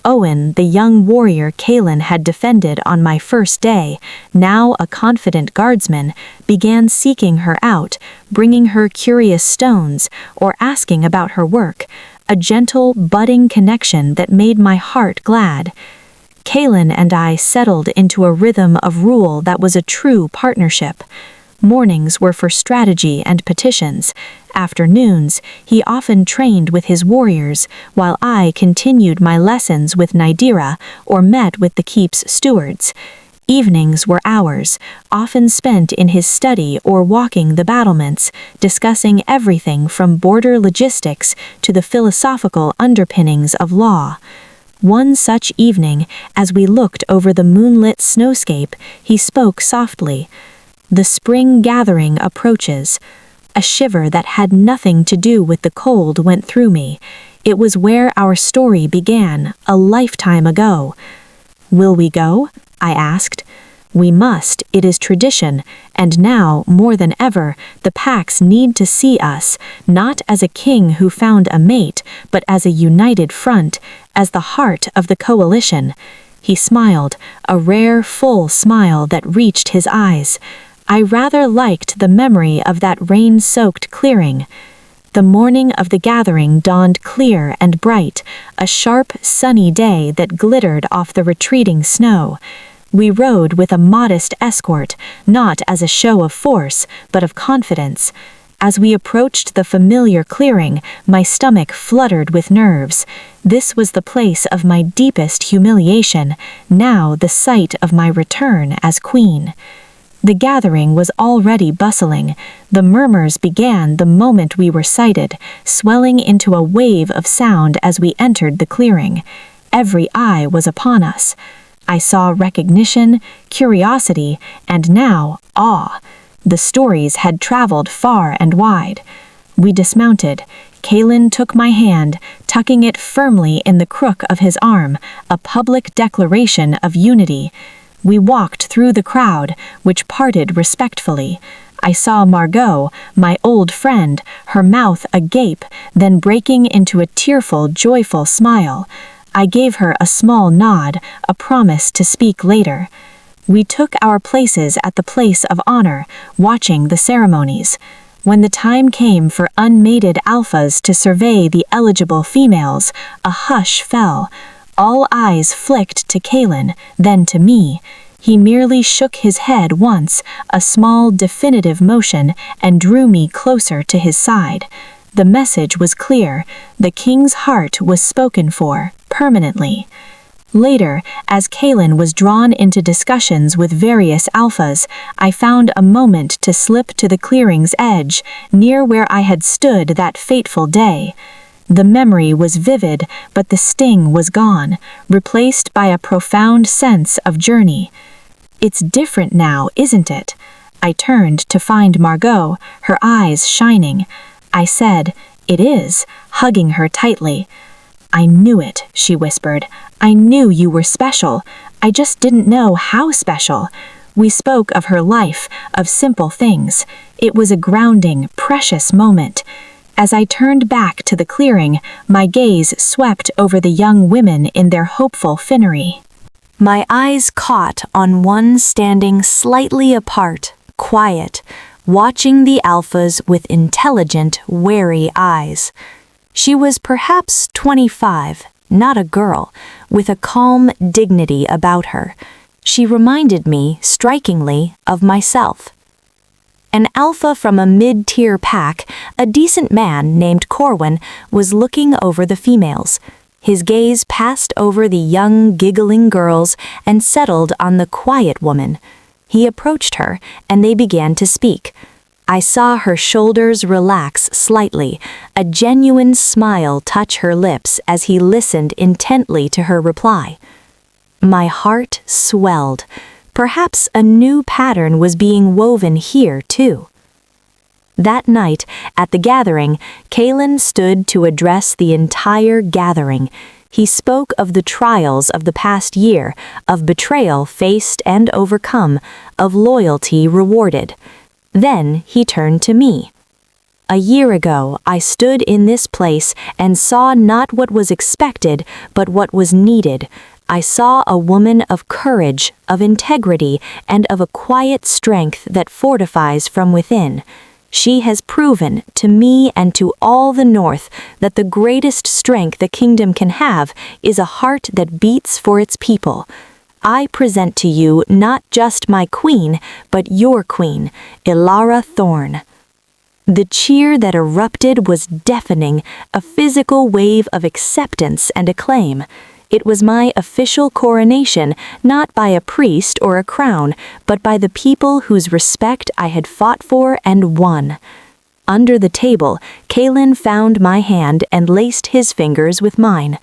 S1: Owen, the young warrior Kaelen had defended on my first day, now a confident guardsman, began seeking her out, bringing her curious stones, or asking about her work, a gentle, budding connection that made my heart glad. Kaelen and I settled into a rhythm of rule that was a true partnership. Mornings were for strategy and petitions. Afternoons, he often trained with his warriors, while I continued my lessons with Nidira or met with the keep's stewards. Evenings were ours, often spent in his study or walking the battlements, discussing everything from border logistics to the philosophical underpinnings of law. One such evening, as we looked over the moonlit snowscape, he spoke softly. The spring gathering approaches. A shiver that had nothing to do with the cold went through me. It was where our story began, a lifetime ago. Will we go? I asked. We must, it is tradition, and now, more than ever, the packs need to see us, not as a king who found a mate, but as a united front, as the heart of the coalition. He smiled, a rare, full smile that reached his eyes. I rather liked the memory of that rain-soaked clearing. The morning of the gathering dawned clear and bright, a sharp, sunny day that glittered off the retreating snow. We rode with a modest escort, not as a show of force, but of confidence. As we approached the familiar clearing, my stomach fluttered with nerves. This was the place of my deepest humiliation, now the site of my return as queen. The gathering was already bustling. The murmurs began the moment we were sighted, swelling into a wave of sound as we entered the clearing. Every eye was upon us. I saw recognition, curiosity, and now awe. The stories had traveled far and wide. We dismounted. Kaelen took my hand, tucking it firmly in the crook of his arm, a public declaration of unity. We walked through the crowd, which parted respectfully. I saw Margot, my old friend, her mouth agape, then breaking into a tearful, joyful smile. I gave her a small nod, a promise to speak later. We took our places at the place of honor, watching the ceremonies. When the time came for unmated alphas to survey the eligible females, a hush fell. All eyes flicked to Kaelen, then to me. He merely shook his head once, a small, definitive motion, and drew me closer to his side. The message was clear. The king's heart was spoken for, permanently. Later, as Kaelen was drawn into discussions with various alphas, I found a moment to slip to the clearing's edge, near where I had stood that fateful day. The memory was vivid, but the sting was gone, replaced by a profound sense of journey. It's different now, isn't it? I turned to find Margot, her eyes shining. I said, "It is," hugging her tightly. "I knew it," she whispered. "I knew you were special. I just didn't know how special." We spoke of her life, of simple things. It was a grounding, precious moment. As I turned back to the clearing, my gaze swept over the young women in their hopeful finery.
S2: My eyes caught on one standing slightly apart, quiet, watching the alphas with intelligent, wary eyes. She was perhaps 25, not a girl, with a calm dignity about her. She reminded me, strikingly, of myself. An alpha from a mid-tier pack, a decent man named Corwin, was looking over the females. His gaze passed over the young, giggling girls and settled on the quiet woman. He approached her, and they began to speak. I saw her shoulders relax slightly, a genuine smile touch her lips as he listened intently to her reply. My heart swelled. Perhaps a new pattern was being woven here, too. That night, at the gathering, Kaelen stood to address the entire gathering. He spoke of the trials of the past year, of betrayal faced and overcome, of loyalty rewarded. Then he turned to me. A year ago, I stood in this place and saw not what was expected, but what was needed. I saw a woman of courage, of integrity, and of a quiet strength that fortifies from within. She has proven to me and to all the North that the greatest strength the kingdom can have is a heart that beats for its people. I present to you not just my queen, but your queen, Elara Thorne. The cheer that erupted was deafening, a physical wave of acceptance and acclaim. It was my official coronation, not by a priest or a crown, but by the people whose respect I had fought for and won. Under the table, Kaelen found my hand and laced his fingers with mine.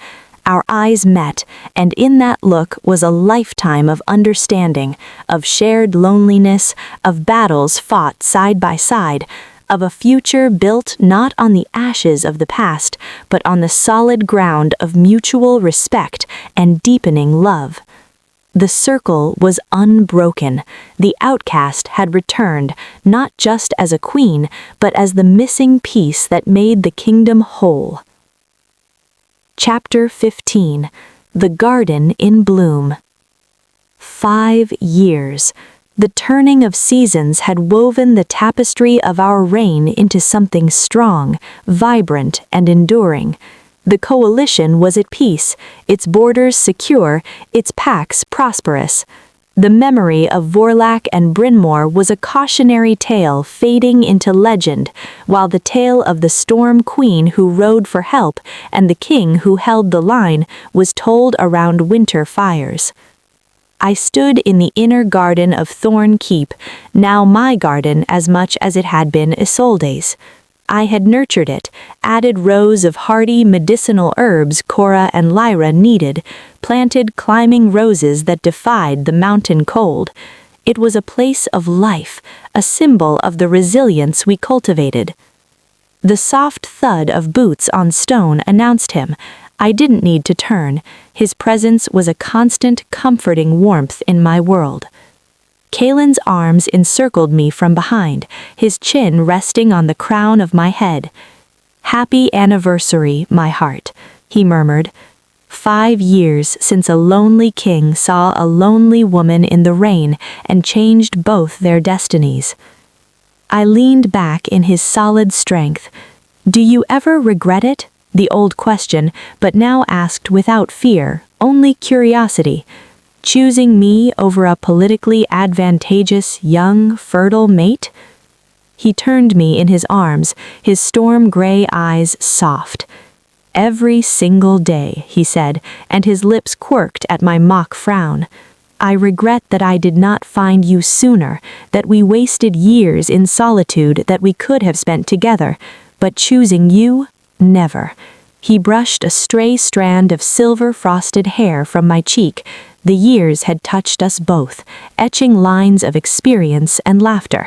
S2: Our eyes met, and in that look was a lifetime of understanding, of shared loneliness, of battles fought side by side, of a future built not on the ashes of the past, but on the solid ground of mutual respect and deepening love. The circle was unbroken. The outcast had returned, not just as a queen, but as the missing piece that made the kingdom whole. Chapter 15. The Garden in Bloom. 5 years. The turning of seasons had woven the tapestry of our reign into something strong, vibrant, and enduring. The coalition was at peace, its borders secure, its packs prosperous. The memory of Vorlak and Bryn Mawr was a cautionary tale fading into legend, while the tale of the Storm Queen who rode for help and the king who held the line was told around winter fires. I stood in the inner garden of Thorne Keep, now my garden as much as it had been Isolde's. I had nurtured it, added rows of hardy medicinal herbs Cora and Lyra needed, planted climbing roses that defied the mountain cold. It was a place of life, a symbol of the resilience we cultivated. The soft thud of boots on stone announced him. I didn't need to turn. His presence was a constant, comforting warmth in my world. Kaelen's arms encircled me from behind, his chin resting on the crown of my head. "Happy anniversary, my heart," he murmured. 5 years since a lonely king saw a lonely woman in the rain and changed both their destinies. I leaned back in his solid strength. "Do you ever regret it?" The old question, but now asked without fear,
S1: only curiosity, choosing me over a politically advantageous, young, fertile mate? He turned me in his arms, his storm-gray eyes soft. "Every single day," he said, and his lips quirked at my mock frown. "I regret that I did not find you sooner, that we wasted years in solitude that we could have spent together, but choosing you, never." He brushed a stray strand of silver-frosted hair from my cheek. The years had touched us both, etching lines of experience and laughter.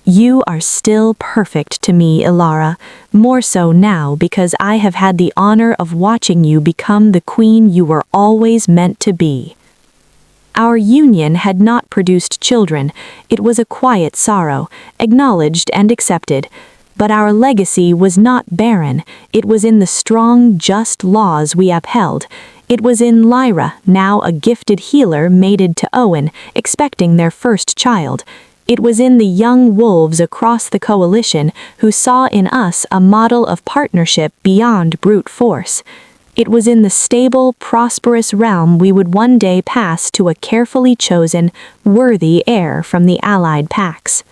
S1: "You are still perfect to me, Elara, more so now because I have had the honor of watching you become the queen you were always meant to be." Our union had not produced children. It was a quiet sorrow, acknowledged and accepted. But our legacy was not barren. It was in the strong, just laws we upheld. It was in Lyra, now a gifted healer mated to Owen, expecting their first child. It was in the young wolves across the coalition who saw in us a model of partnership beyond brute force. It was in the stable, prosperous realm we would one day pass to a carefully chosen, worthy heir from the allied packs.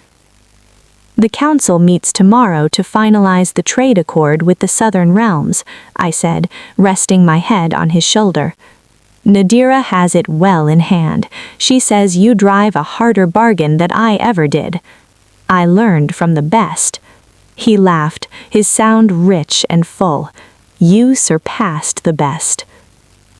S1: "The council meets tomorrow to finalize the trade accord with the southern realms," I said, resting my head on his shoulder. "Nadira has it well in hand. She says you drive a harder bargain than I ever did." "I learned from the best." He laughed, his sound rich and full. "You surpassed the best."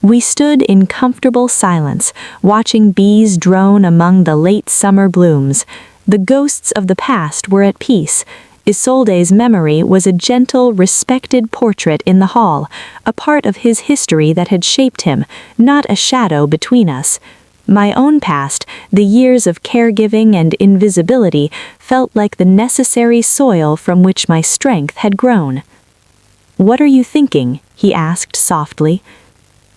S1: We stood in comfortable silence, watching bees drone among the late summer blooms. The ghosts of the past were at peace. Isolde's memory was a gentle, respected portrait in the hall, a part of his history that had shaped him, not a shadow between us. My own past, the years of caregiving and invisibility, felt like the necessary soil from which my strength had grown. "What are you thinking?" he asked softly.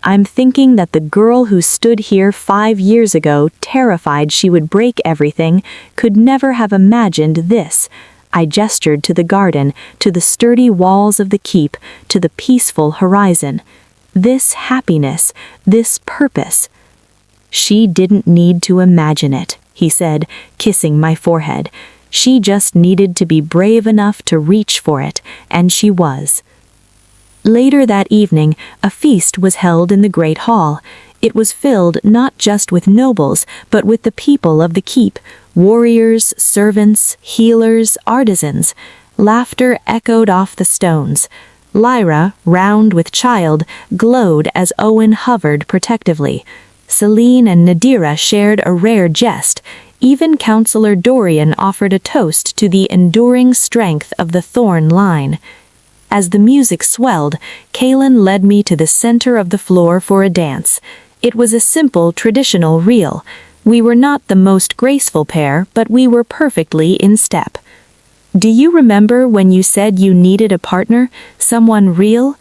S1: "I'm thinking that the girl who stood here 5 years ago, terrified she would break everything, could never have imagined this." I gestured to the garden, to the sturdy walls of the keep, to the peaceful horizon. This happiness, this purpose. "She didn't need to imagine it," he said, kissing my forehead. "She just needed to be brave enough to reach for it, and she was." Later that evening, a feast was held in the great hall. It was filled not just with nobles, but with the people of the keep, warriors, servants, healers, artisans. Laughter echoed off the stones. Lyra, round with child, glowed as Owen hovered protectively. Celine and Nadira shared a rare jest. Even Counselor Dorian offered a toast to the enduring strength of the Thorne line. As the music swelled, Kaelen led me to the center of the floor for a dance. It was a simple, traditional reel. We were not the most graceful pair, but we were perfectly in step. "Do you remember when you said you needed a partner, someone real?"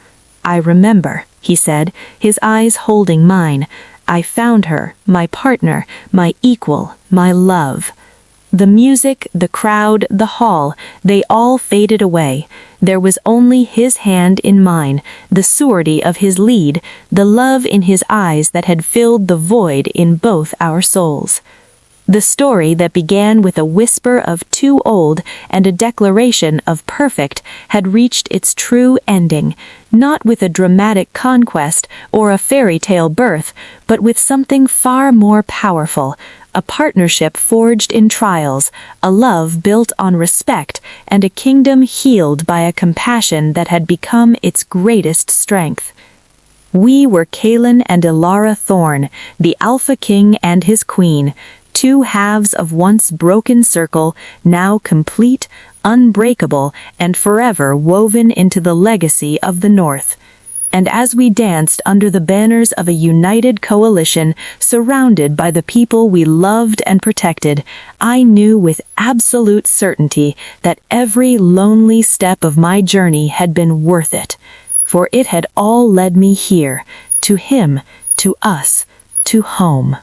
S1: "I remember," he said, his eyes holding mine. "I found her, my partner, my equal, my love." The music, the crowd, the hall, they all faded away. There was only his hand in mine, the surety of his lead, the love in his eyes that had filled the void in both our souls. The story that began with a whisper of "too old" and a declaration of "perfect" had reached its true ending, not with a dramatic conquest or a fairy tale birth, but with something far more powerful, a partnership forged in trials, a love built on respect, and a kingdom healed by a compassion that had become its greatest strength. We were Kaelen and Elara Thorne, the Alpha King and his queen, two halves of once broken circle, now complete, unbreakable, and forever woven into the legacy of the North. And as we danced under the banners of a united coalition, surrounded by the people we loved and protected, I knew with absolute certainty that every lonely step of my journey had been worth it. For it had all led me here, to him, to us, to home.